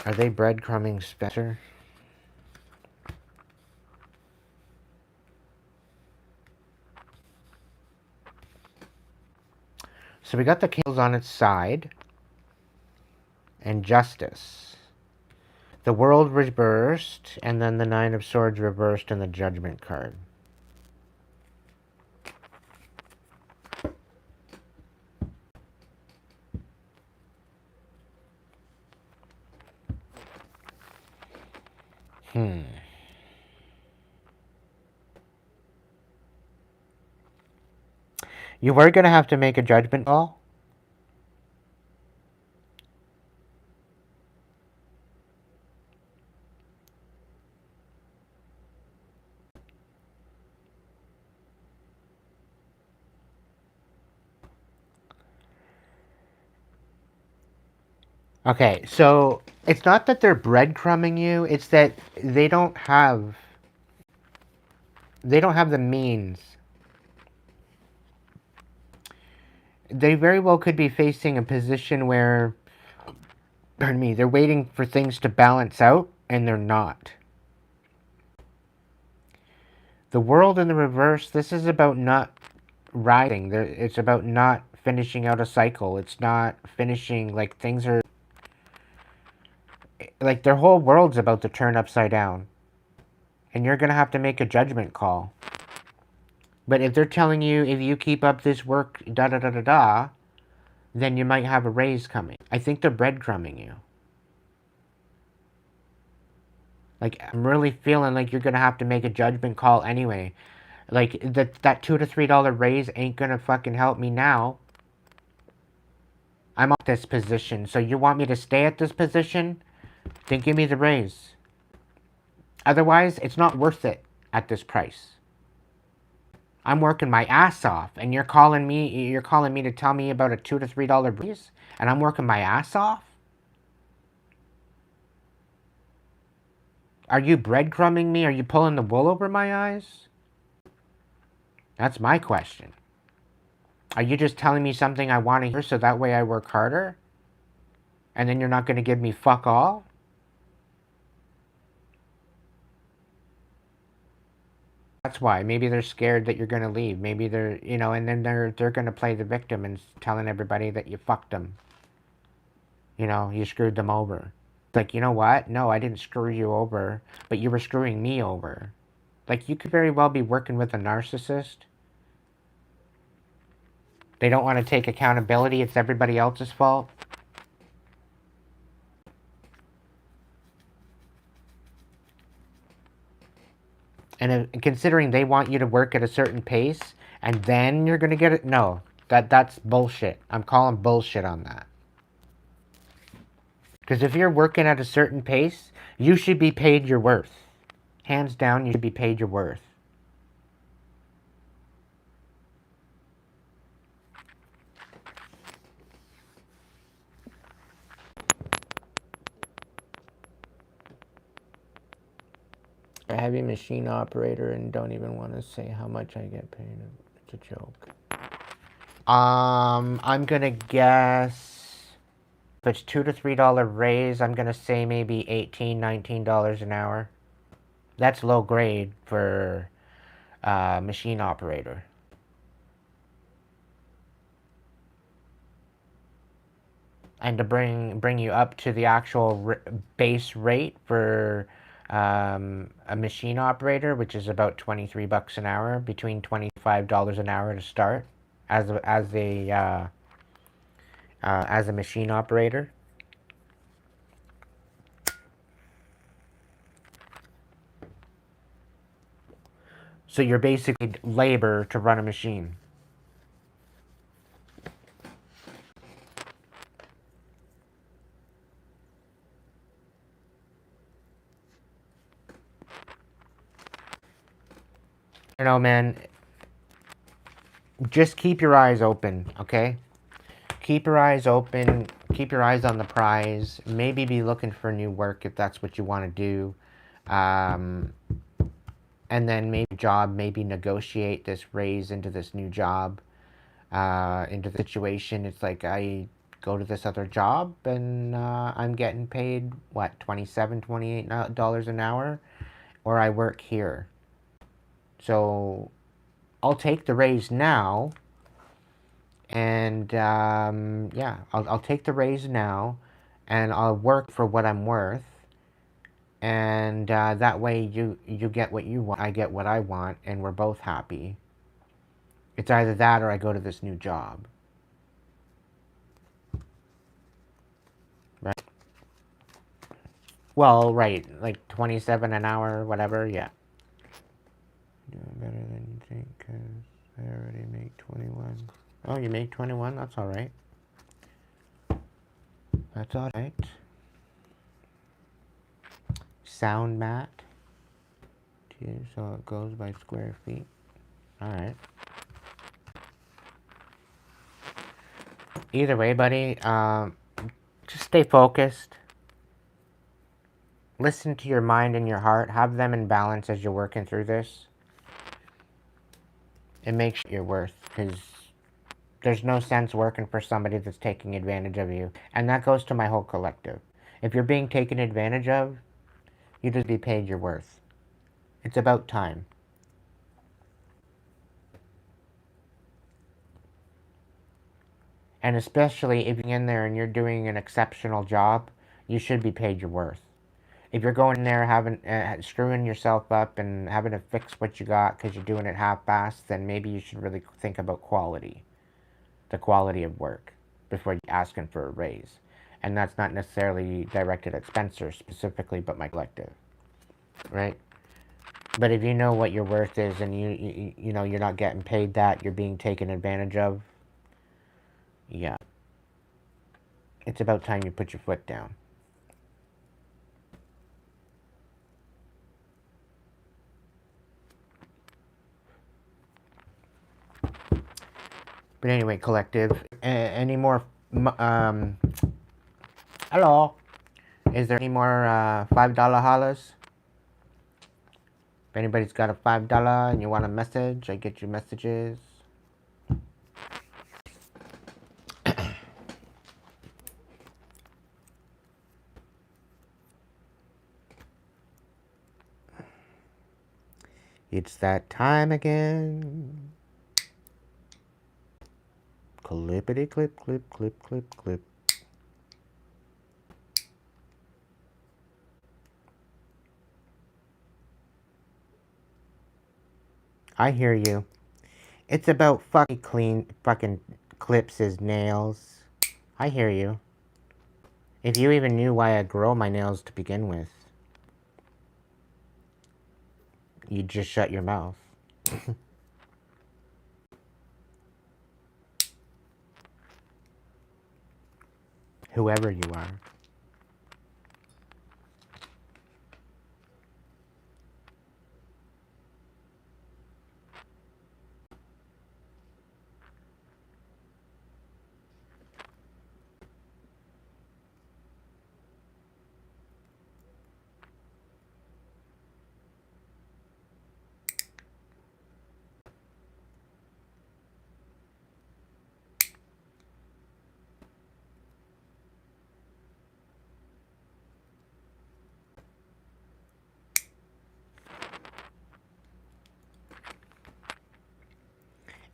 Are they breadcrumbing Spencer? So we got the candles on its side. And Justice. The World reversed, and then the Nine of Swords reversed, and the Judgment card. You were going to have to make a judgment call. Okay, so it's not that they're breadcrumbing you, it's that they don't have the means. They very well could be facing a position where, pardon me, they're waiting for things to balance out, and they're not. The World in the reverse, this is about not riding. It's about not finishing out a cycle. It's not finishing, like, things are, like, their whole world's about to turn upside down. And you're going to have to make a judgment call. But if they're telling you, if you keep up this work, da-da-da-da-da, then you might have a raise coming. I think they're breadcrumbing you. Like, I'm really feeling like you're gonna have to make a judgment call anyway. Like, that $2 to $3 raise ain't gonna fucking help me now. I'm off this position, so you want me to stay at this position? Then give me the raise. Otherwise, it's not worth it at this price. I'm working my ass off, and you're calling me to tell me about a $2 to $3 raise, and I'm working my ass off? Are you breadcrumbing me? Are you pulling the wool over my eyes? That's my question. Are you just telling me something I want to hear so that way I work harder? And then you're not going to give me fuck all? That's why. Maybe they're scared that you're going to leave. Maybe they're, you know, and then they're going to play the victim and telling everybody that you fucked them. You know, you screwed them over. It's like, you know what? No, I didn't screw you over, but you were screwing me over. Like, you could very well be working with a narcissist. They don't want to take accountability. It's everybody else's fault. And considering they want you to work at a certain pace, and then you're going to get it, no, that's bullshit. I'm calling bullshit on that. Because if you're working at a certain pace, you should be paid your worth. Hands down, you should be paid your worth. A heavy machine operator and don't even want to say how much I get paid. It's a joke. I'm gonna guess if it's $2 to $3 raise, I'm gonna say maybe $18, $19 an hour. That's low grade for machine operator. And to bring you up to the actual base rate for a machine operator, which is about 23 bucks an hour, between $25 an hour to start as a machine operator. So you're basically labor to run a machine. You know, man, just keep your eyes open, okay? Keep your eyes open. Keep your eyes on the prize. Maybe be looking for new work if that's what you want to do. And then maybe negotiate this raise into this new job, into the situation. It's like I go to this other job and I'm getting paid, what, $27, $28 an hour? Or I work here. So I'll take the raise now. And yeah, I'll take the raise now. And I'll work for what I'm worth. And that way you get what you want, I get what I want, and we're both happy. It's either that or I go to this new job. Right? Well, right, like 27 an hour, whatever, yeah. Doing better than you think, because I already make 21. Oh, you make 21? That's alright. That's alright. Sound mat. So it goes by square feet. Alright. Either way, buddy, just stay focused. Listen to your mind and your heart. Have them in balance as you're working through this. It makes your worth, because there's no sense working for somebody that's taking advantage of you. And that goes to my whole collective. If you're being taken advantage of, you just be paid your worth. It's about time. And especially if you're in there and you're doing an exceptional job, you should be paid your worth. If you're going in there having screwing yourself up and having to fix what you got because you're doing it half-assed, then maybe you should really think about quality. The quality of work before you're asking for a raise. And that's not necessarily directed at Spencer specifically, but my collective. right? But if you know what your worth is and you know you're not getting paid that, you're being taken advantage of, yeah. It's about time you put your foot down. But anyway, collective, any more, hello? Is there any more $5 hollers? If anybody's got a $5 and you want a message, I get your messages. It's that time again. Clippity clip, clip, clip, clip, clip. I hear you. It's about fucking clips his nails. I hear you. If you even knew why I grow my nails to begin with, you'd just shut your mouth. Whoever you are.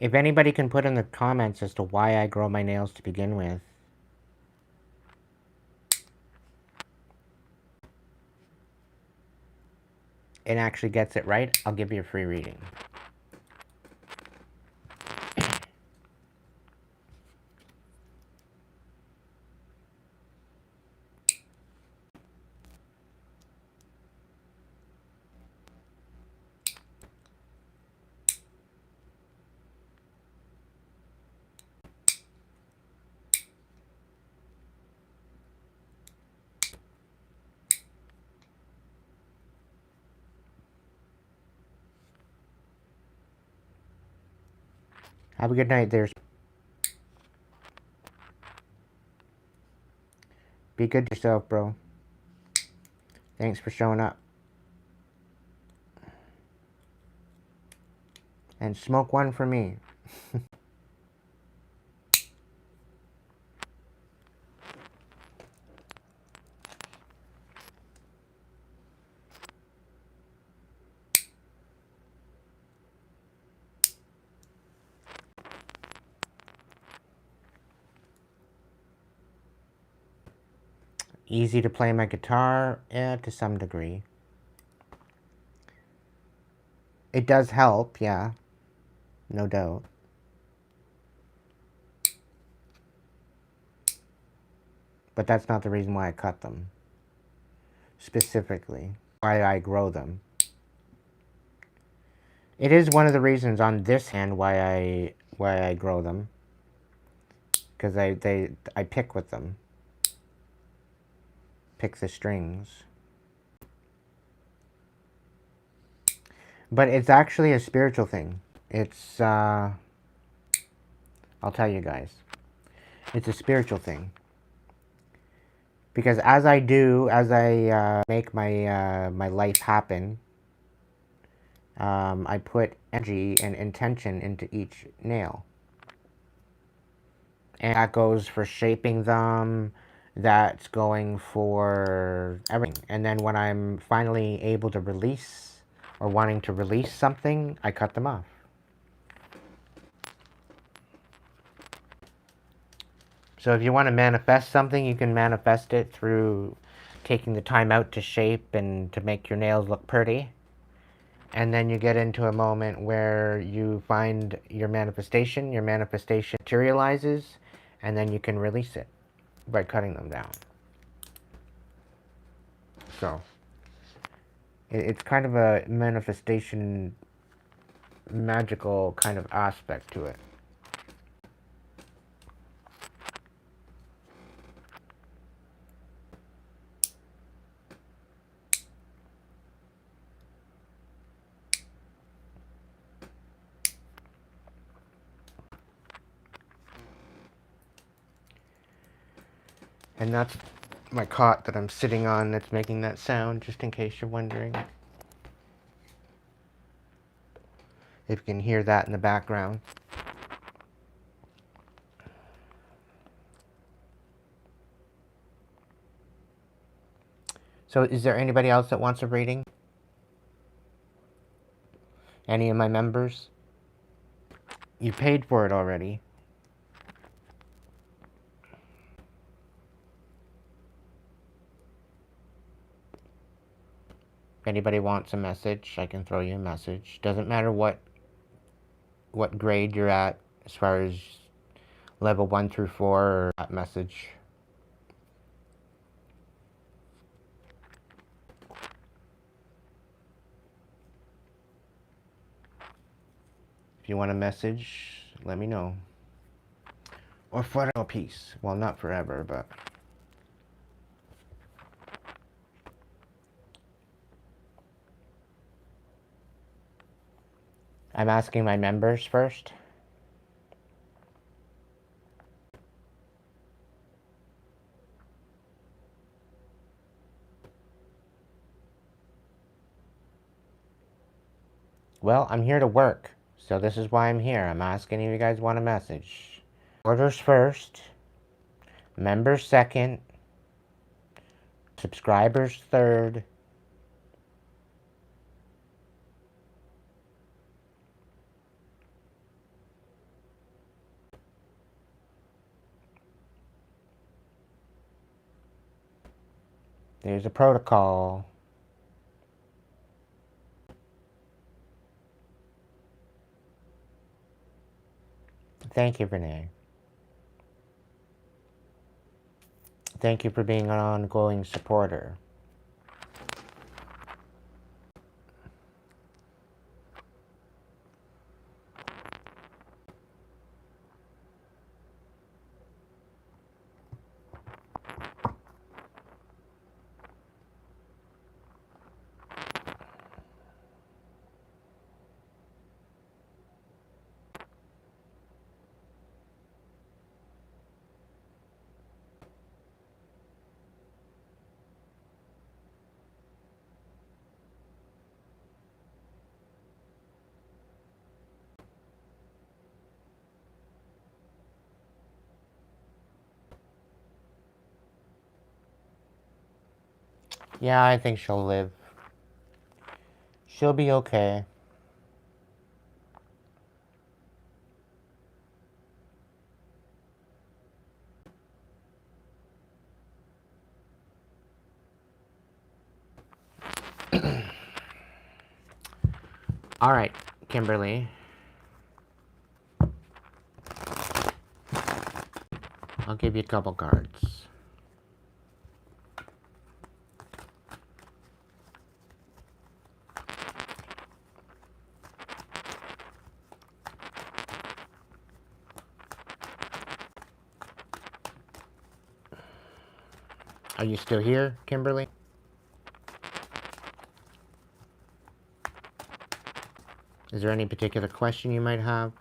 If anybody can put in the comments as to why I grow my nails to begin with. And actually gets it right, I'll give you a free reading. Have a good night there. Be good to yourself, bro. Thanks for showing up. And smoke one for me. Easy to play my guitar? Yeah, to some degree. It does help, yeah. No doubt. But that's not the reason why I cut them. Specifically. Why I grow them. It is one of the reasons on this hand why I grow them. Because I pick with them. Pick the strings. But it's actually a spiritual thing. It's, I'll tell you guys. It's a spiritual thing. Because as I make my life happen, I put energy and intention into each nail. And that goes for shaping them, that's going for everything. And then when I'm finally able to release, or wanting to release something, I cut them off. So if you want to manifest something, you can manifest it through taking the time out to shape and to make your nails look pretty. And then you get into a moment where you find your manifestation materializes, and then you can release it by cutting them down. So, It's kind of a manifestation, magical kind of aspect to it. And that's my cot that I'm sitting on that's making that sound, just in case you're wondering. If you can hear that in the background. So is there anybody else that wants a reading? Any of my members? You paid for it already. If anybody wants a message, I can throw you a message. Doesn't matter what grade you're at as far as level 1 through 4 or that message. If you want a message, let me know. Or for a piece. Well, not forever, but... I'm asking my members first. Well, I'm here to work, so this is why I'm here. I'm asking if you guys want a message. Orders first, members second, subscribers third. There's a protocol. Thank you, Renee. Thank you for being an ongoing supporter. Yeah, I think she'll live. She'll be okay. All right, Kimberly. I'll give you a couple cards. Are you still here, Kimberly? Is there any particular question you might have?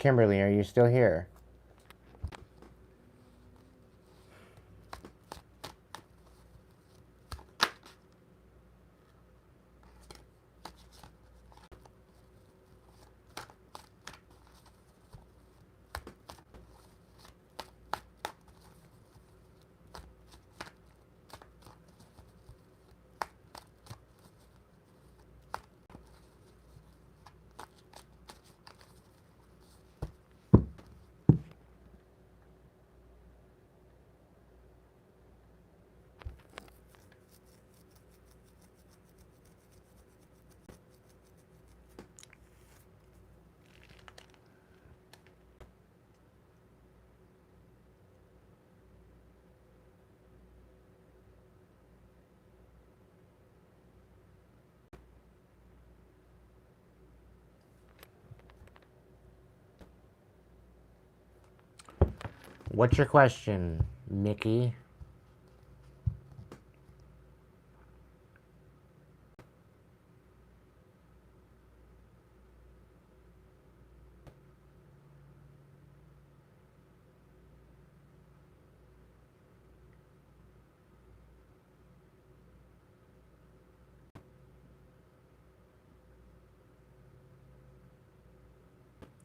Kimberly, are you still here? What's your question, Mickey?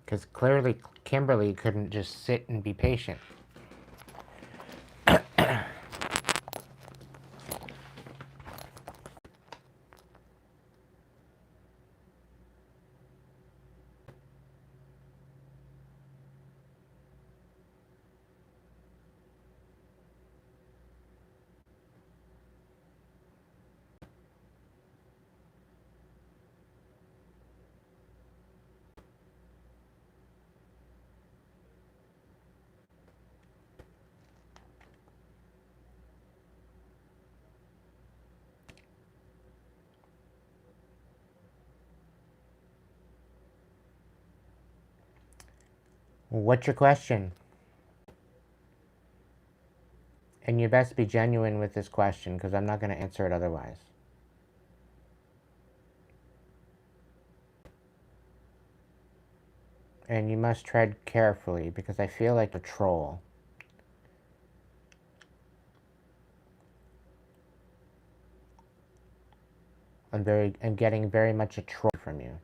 Because clearly Kimberly couldn't just sit and be patient. What's your question? And you best be genuine with this question, because I'm not going to answer it otherwise. And you must tread carefully, because I feel like a troll. I'm getting very much a troll from you.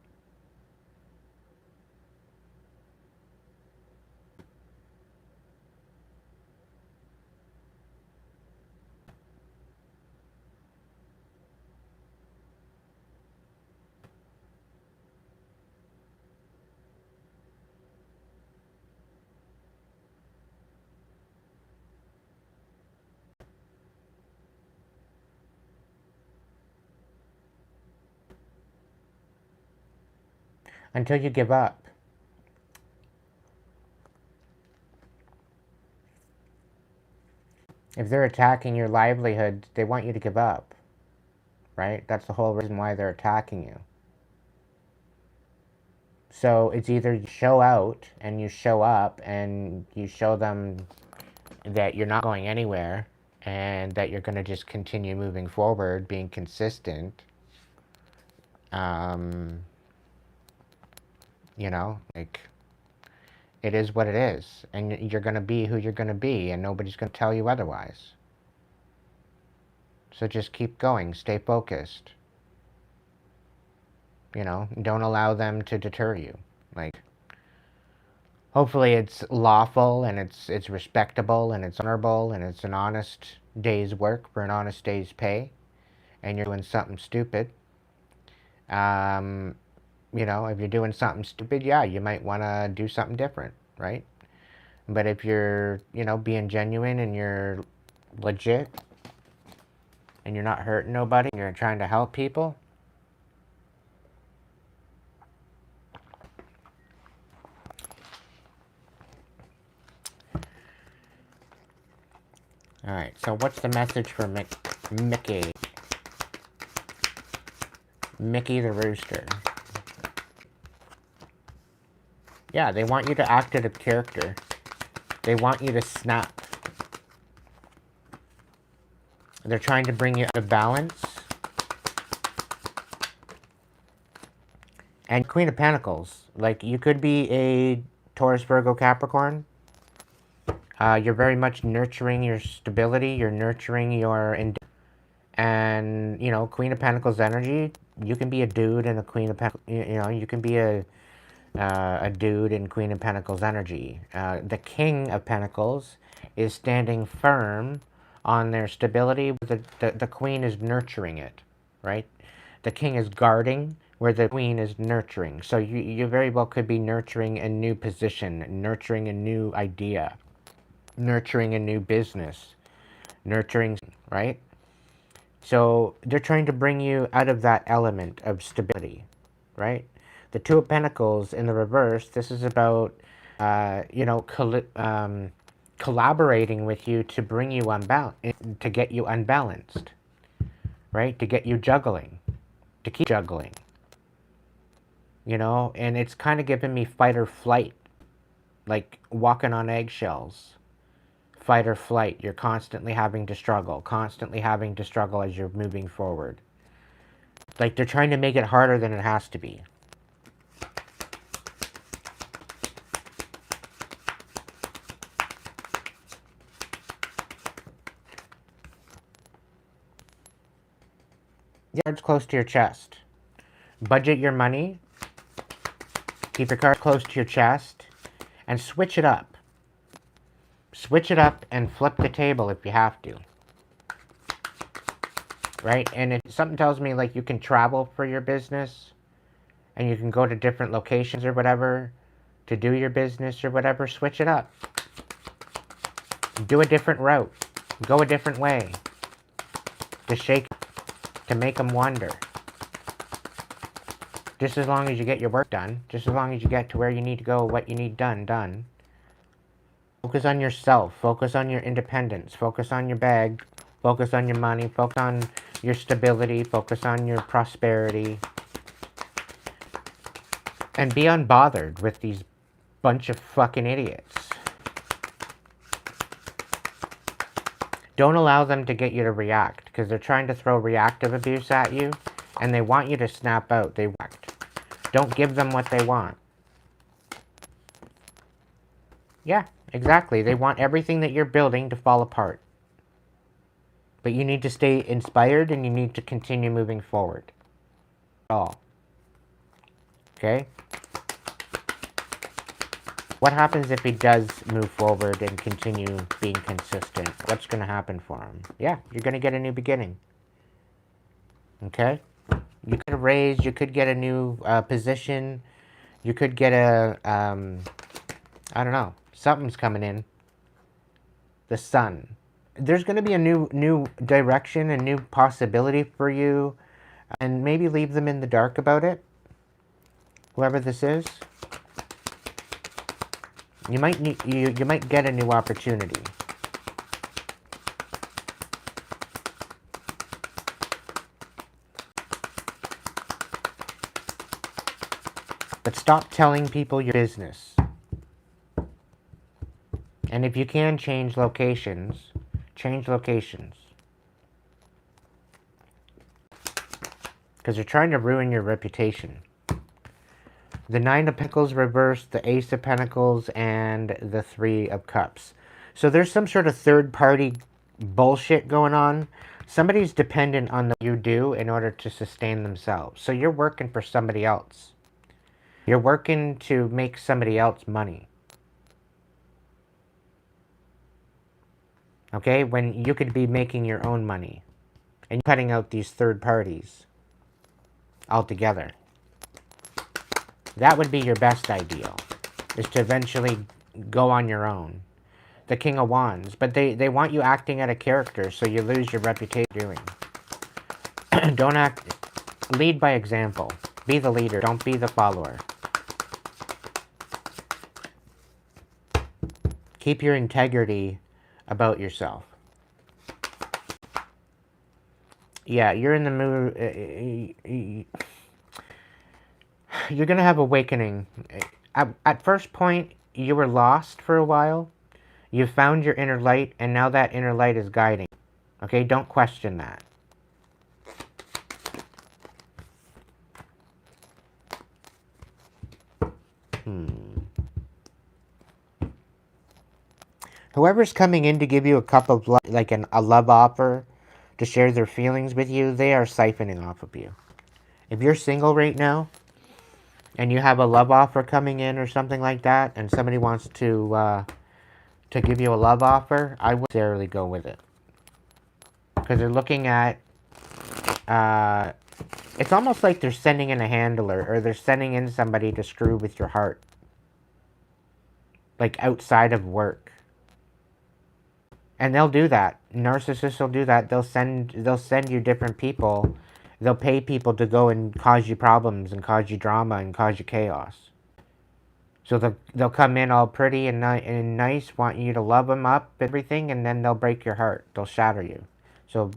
Until you give up. If they're attacking your livelihood, they want you to give up. Right? That's the whole reason why they're attacking you. So it's either you show out and you show up and you show them that you're not going anywhere and that you're going to just continue moving forward, being consistent. You know, like, it is what it is. And you're going to be who you're going to be, and nobody's going to tell you otherwise. So just keep going. Stay focused. You know, don't allow them to deter you. Like, hopefully it's lawful and it's respectable and it's honorable and it's an honest day's work for an honest day's pay, and you're doing something stupid. You know, if you're doing something stupid, yeah, you might want to do something different, right? But if you're, you know, being genuine and you're legit and you're not hurting nobody and you're trying to help people, all right, so what's the message for Mickey? Mickey the Rooster. Yeah, they want you to act out of character. They want you to snap. They're trying to bring you out of balance. And Queen of Pentacles. Like, you could be a Taurus, Virgo, Capricorn. You're very much nurturing your stability. You're nurturing your... And, you know, Queen of Pentacles energy, you can be a dude in a Queen of Pentacles... You know, you can be a dude in Queen of Pentacles energy. The King of Pentacles is standing firm on their stability. The Queen is nurturing it, right? The King is guarding, where the Queen is nurturing. So you very well could be nurturing a new position, nurturing a new idea, nurturing a new business, nurturing, right? So they're trying to bring you out of that element of stability, right? The Two of Pentacles in the reverse, this is about, you know, collaborating with you to bring you to get you unbalanced, right? To get you juggling, to keep juggling, you know? And it's kind of giving me fight or flight, like walking on eggshells. Fight or flight, you're constantly having to struggle as you're moving forward. Like they're trying to make it harder than it has to be. Yeah, cards close to your chest. Budget your money. Keep your cards close to your chest. And switch it up. Switch it up and flip the table if you have to. Right? And if something tells me like you can travel for your business and you can go to different locations or whatever to do your business or whatever, switch it up. Do a different route. Go a different way. To make them wonder. Just as long as you get your work done. Just as long as you get to where you need to go, what you need done. Focus on yourself. Focus on your independence. Focus on your bag. Focus on your money. Focus on your stability. Focus on your prosperity. And be unbothered with these bunch of fucking idiots. Don't allow them to get you to react, because they're trying to throw reactive abuse at you, and they want you to snap out. They react. Don't give them what they want. Yeah, exactly. They want everything that you're building to fall apart. But you need to stay inspired, and you need to continue moving forward. All. Okay? What happens if he does move forward and continue being consistent? What's going to happen for him? Yeah, you're going to get a new beginning. Okay? You could raise, you could get a new position. You could get a, I don't know, something's coming in. The sun. There's going to be a new direction, a new possibility for you. And maybe leave them in the dark about it. Whoever this is. You might get a new opportunity. But stop telling people your business. And if you can change locations, change locations. Because they're trying to ruin your reputation. The Nine of Pentacles reversed, the Ace of Pentacles, and the Three of Cups. So there's some sort of third-party bullshit going on. Somebody's dependent on what you do in order to sustain themselves. So you're working for somebody else. You're working to make somebody else money. Okay? When you could be making your own money. And cutting out these third parties altogether. That would be your best ideal, is to eventually go on your own. The King of Wands. But they want you acting out of character, so you lose your reputation doing. Don't act... Lead by example. Be the leader. Don't be the follower. Keep your integrity about yourself. Yeah, you're in the mood... You're going to have awakening. At first point, you were lost for a while. You found your inner light, and now that inner light is guiding. Okay, don't question that. Whoever's coming in to give you a cup of love, like a love offer, to share their feelings with you, they are siphoning off of you. If you're single right now, and you have a love offer coming in or something like that, and somebody wants to give you a love offer, I would necessarily go with it. Because they're looking at, it's almost like they're sending in a handler, or they're sending in somebody to screw with your heart. Like outside of work. And they'll do that. Narcissists will do that. They'll send you different people. They'll pay people to go and cause you problems and cause you drama and cause you chaos. So they'll come in all pretty and nice, want you to love them up, everything, and then they'll break your heart. They'll shatter you. So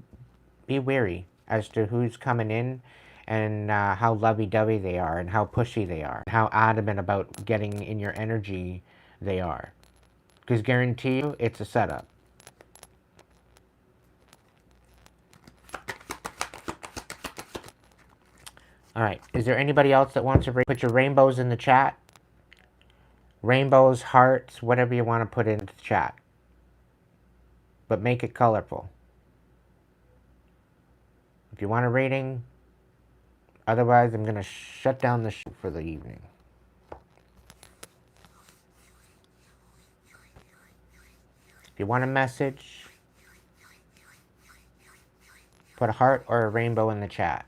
be wary as to who's coming in and how lovey-dovey they are and how pushy they are. How adamant about getting in your energy they are. Because guarantee you, it's a setup. Alright, is there anybody else that wants to put your rainbows in the chat? Rainbows, hearts, whatever you want to put in the chat. But make it colorful. If you want a reading, otherwise I'm going to shut down the show for the evening. If you want a message, put a heart or a rainbow in the chat.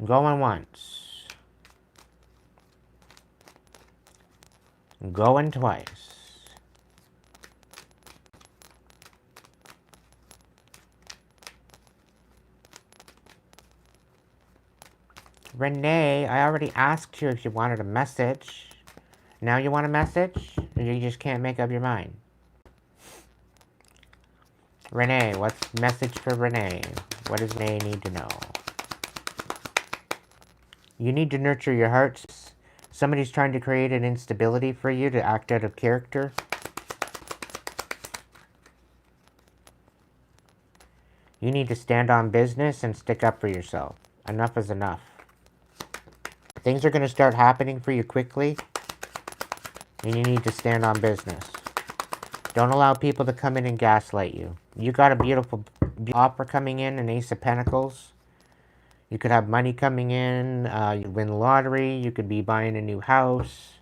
Going once. Going twice. Renee, I already asked you if you wanted a message. Now you want a message? Or you just can't make up your mind? Renee, what's message for Renee? What does Renee need to know? You need to nurture your heart. Somebody's trying to create an instability for you to act out of character. You need to stand on business and stick up for yourself. Enough is enough. Things are going to start happening for you quickly, and you need to stand on business. Don't allow people to come in and gaslight you. You got a beautiful offer coming in, an Ace of Pentacles. You could have money coming in, you win the lottery, you could be buying a new house,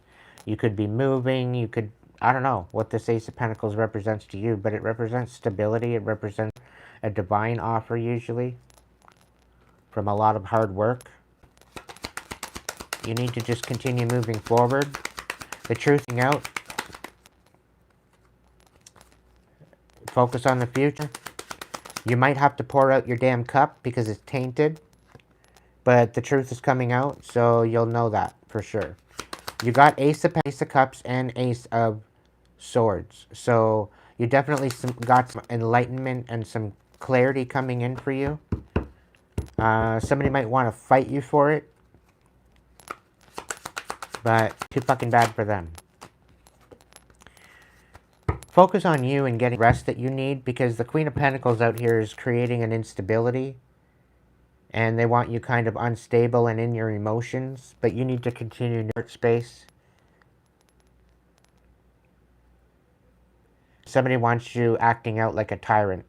you could be moving, you could, I don't know what this Ace of Pentacles represents to you, but it represents stability, it represents a divine offer usually, from a lot of hard work. You need to just continue moving forward. The truthing out. Focus on the future. You might have to pour out your damn cup because it's tainted. But the truth is coming out, so you'll know that for sure. You got Ace of Cups and Ace of Swords. So you definitely got some enlightenment and some clarity coming in for you. Somebody might want to fight you for it. But too fucking bad for them. Focus on you and getting rest that you need, because the Queen of Pentacles out here is creating an instability. And they want you kind of unstable and in your emotions. But you need to continue in your space. Somebody wants you acting out like a tyrant.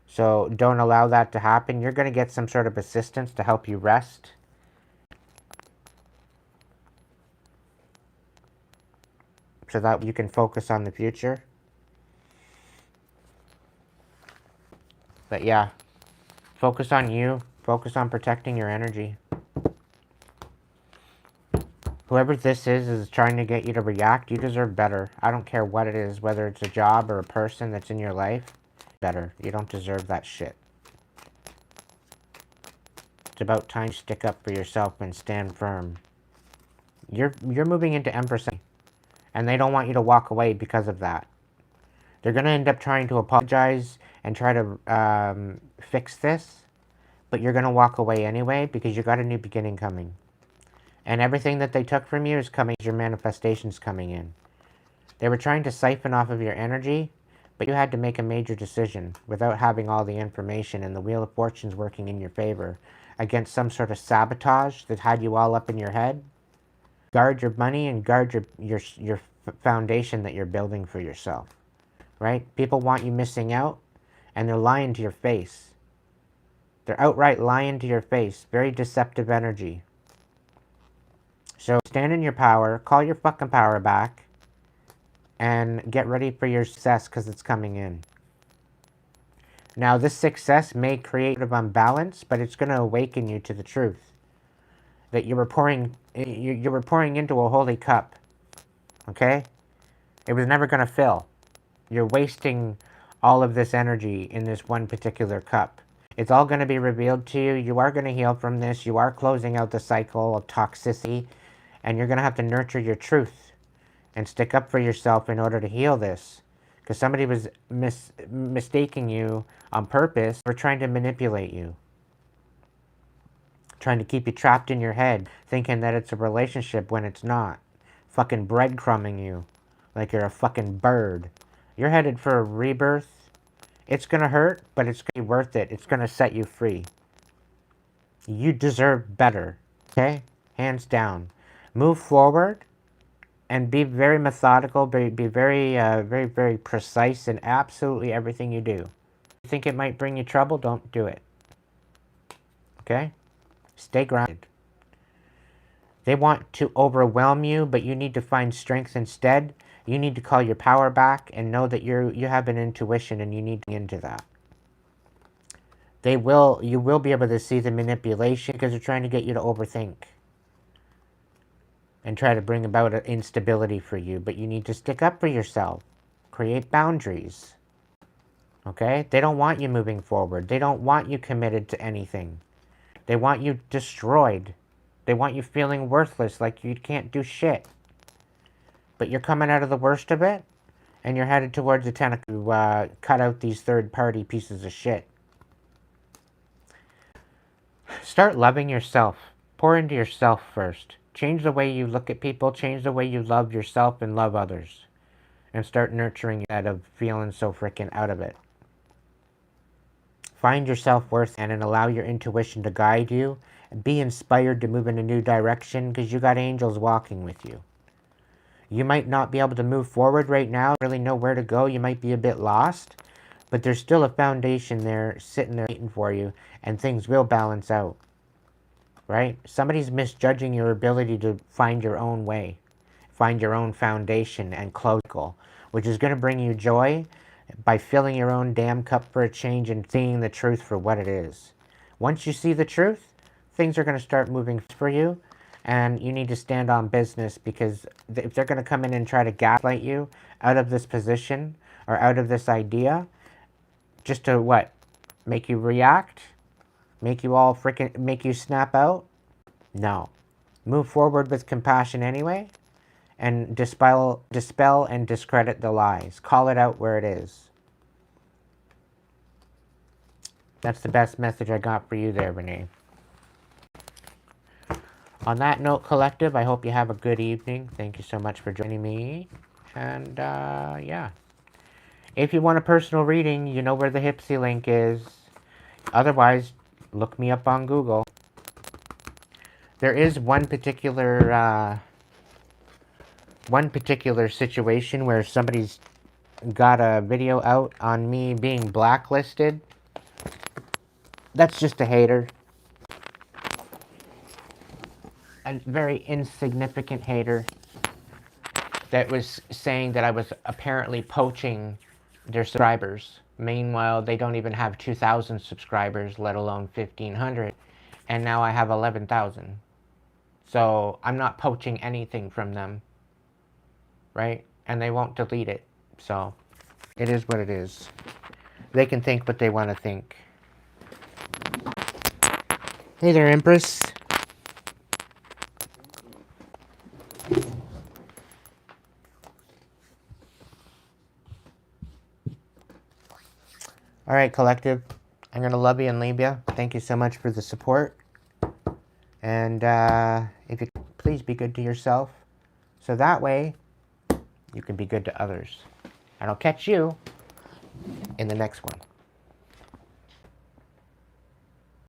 So don't allow that to happen. You're going to get some sort of assistance to help you rest. So that you can focus on the future. But yeah, focus on you. Focus on protecting your energy. Whoever this is trying to get you to react, you deserve better. I don't care what it is, whether it's a job or a person that's in your life. Better. You don't deserve that shit. It's about time to stick up for yourself and stand firm. You're moving into Empress, and they don't want you to walk away because of that. They're going to end up trying to apologize and try to fix this, but you're going to walk away anyway because you got a new beginning coming. And everything that they took from you is coming, your manifestations coming in. They were trying to siphon off of your energy, But you had to make a major decision without having all the information and the Wheel of Fortune's working in your favor against some sort of sabotage that had you all up in your head. Guard your money and guard your foundation that you're building for yourself, right? People want you missing out, and they're lying to your face. They're outright lying to your face. Very deceptive energy. So stand in your power, call your fucking power back, and get ready for your success because it's coming in. Now, this success may create an imbalance, but it's going to awaken you to the truth that you were pouring into a holy cup. Okay? It was never going to fill. You're wasting all of this energy in this one particular cup. It's all going to be revealed to you. You are going to heal from this. You are closing out the cycle of toxicity, and you're going to have to nurture your truth and stick up for yourself in order to heal this. Because somebody was mistaking you on purpose for trying to manipulate you. Trying to keep you trapped in your head, thinking that it's a relationship when it's not. Fucking breadcrumbing you like you're a fucking bird. You're headed for a rebirth. It's going to hurt, but it's going to be worth it. It's going to set you free. You deserve better, okay? Hands down. Move forward. And be very methodical, be very precise in absolutely everything you do. If you think it might bring you trouble, don't do it. Okay? Stay grounded. They want to overwhelm you, but you need to find strength instead. You need to call your power back and know that you have an intuition and you need to get into that. You will be able to see the manipulation because they're trying to get you to overthink. And try to bring about an instability for you. But you need to stick up for yourself. Create boundaries. Okay? They don't want you moving forward. They don't want you committed to anything. They want you destroyed. They want you feeling worthless, like you can't do shit. But you're coming out of the worst of it, and you're headed towards the tentacle to cut out these third-party pieces of shit. Start loving yourself. Pour into yourself first. Change the way you look at people. Change the way you love yourself and love others. And start nurturing instead of feeling so freaking out of it. Find your self-worth and allow your intuition to guide you. Be inspired to move in a new direction because you got angels walking with you. You might not be able to move forward right now, really know where to go. You might be a bit lost. But there's still a foundation there, sitting there waiting for you. And things will balance out. Right? Somebody's misjudging your ability to find your own way. Find your own foundation and close, which is going to bring you joy by filling your own damn cup for a change and seeing the truth for what it is. Once you see the truth, things are going to start moving for you, and you need to stand on business because if they're going to come in and try to gaslight you out of this position or out of this idea, just to what? Make you react? Make you snap out? No. Move forward with compassion anyway, and dispel and discredit the lies. Call it out where it is. That's the best message I got for you there, Renee. On that note, collective, I hope you have a good evening. Thank you so much for joining me. And, yeah. If you want a personal reading, you know where the Hipsy link is. Otherwise, look me up on Google. There is one particular situation where somebody's got a video out on me being blacklisted. That's just a hater. A very insignificant hater that was saying that I was apparently poaching their subscribers. Meanwhile, they don't even have 2,000 subscribers, let alone 1,500. And now I have 11,000. So I'm not poaching anything from them. Right? And they won't delete it. So it is what it is. They can think what they want to think. Hey there, Empress. Alright, collective. I'm going to love you and leave you. Thank you so much for the support. And if you please be good to yourself. So that way, you can be good to others. And I'll catch you in the next one.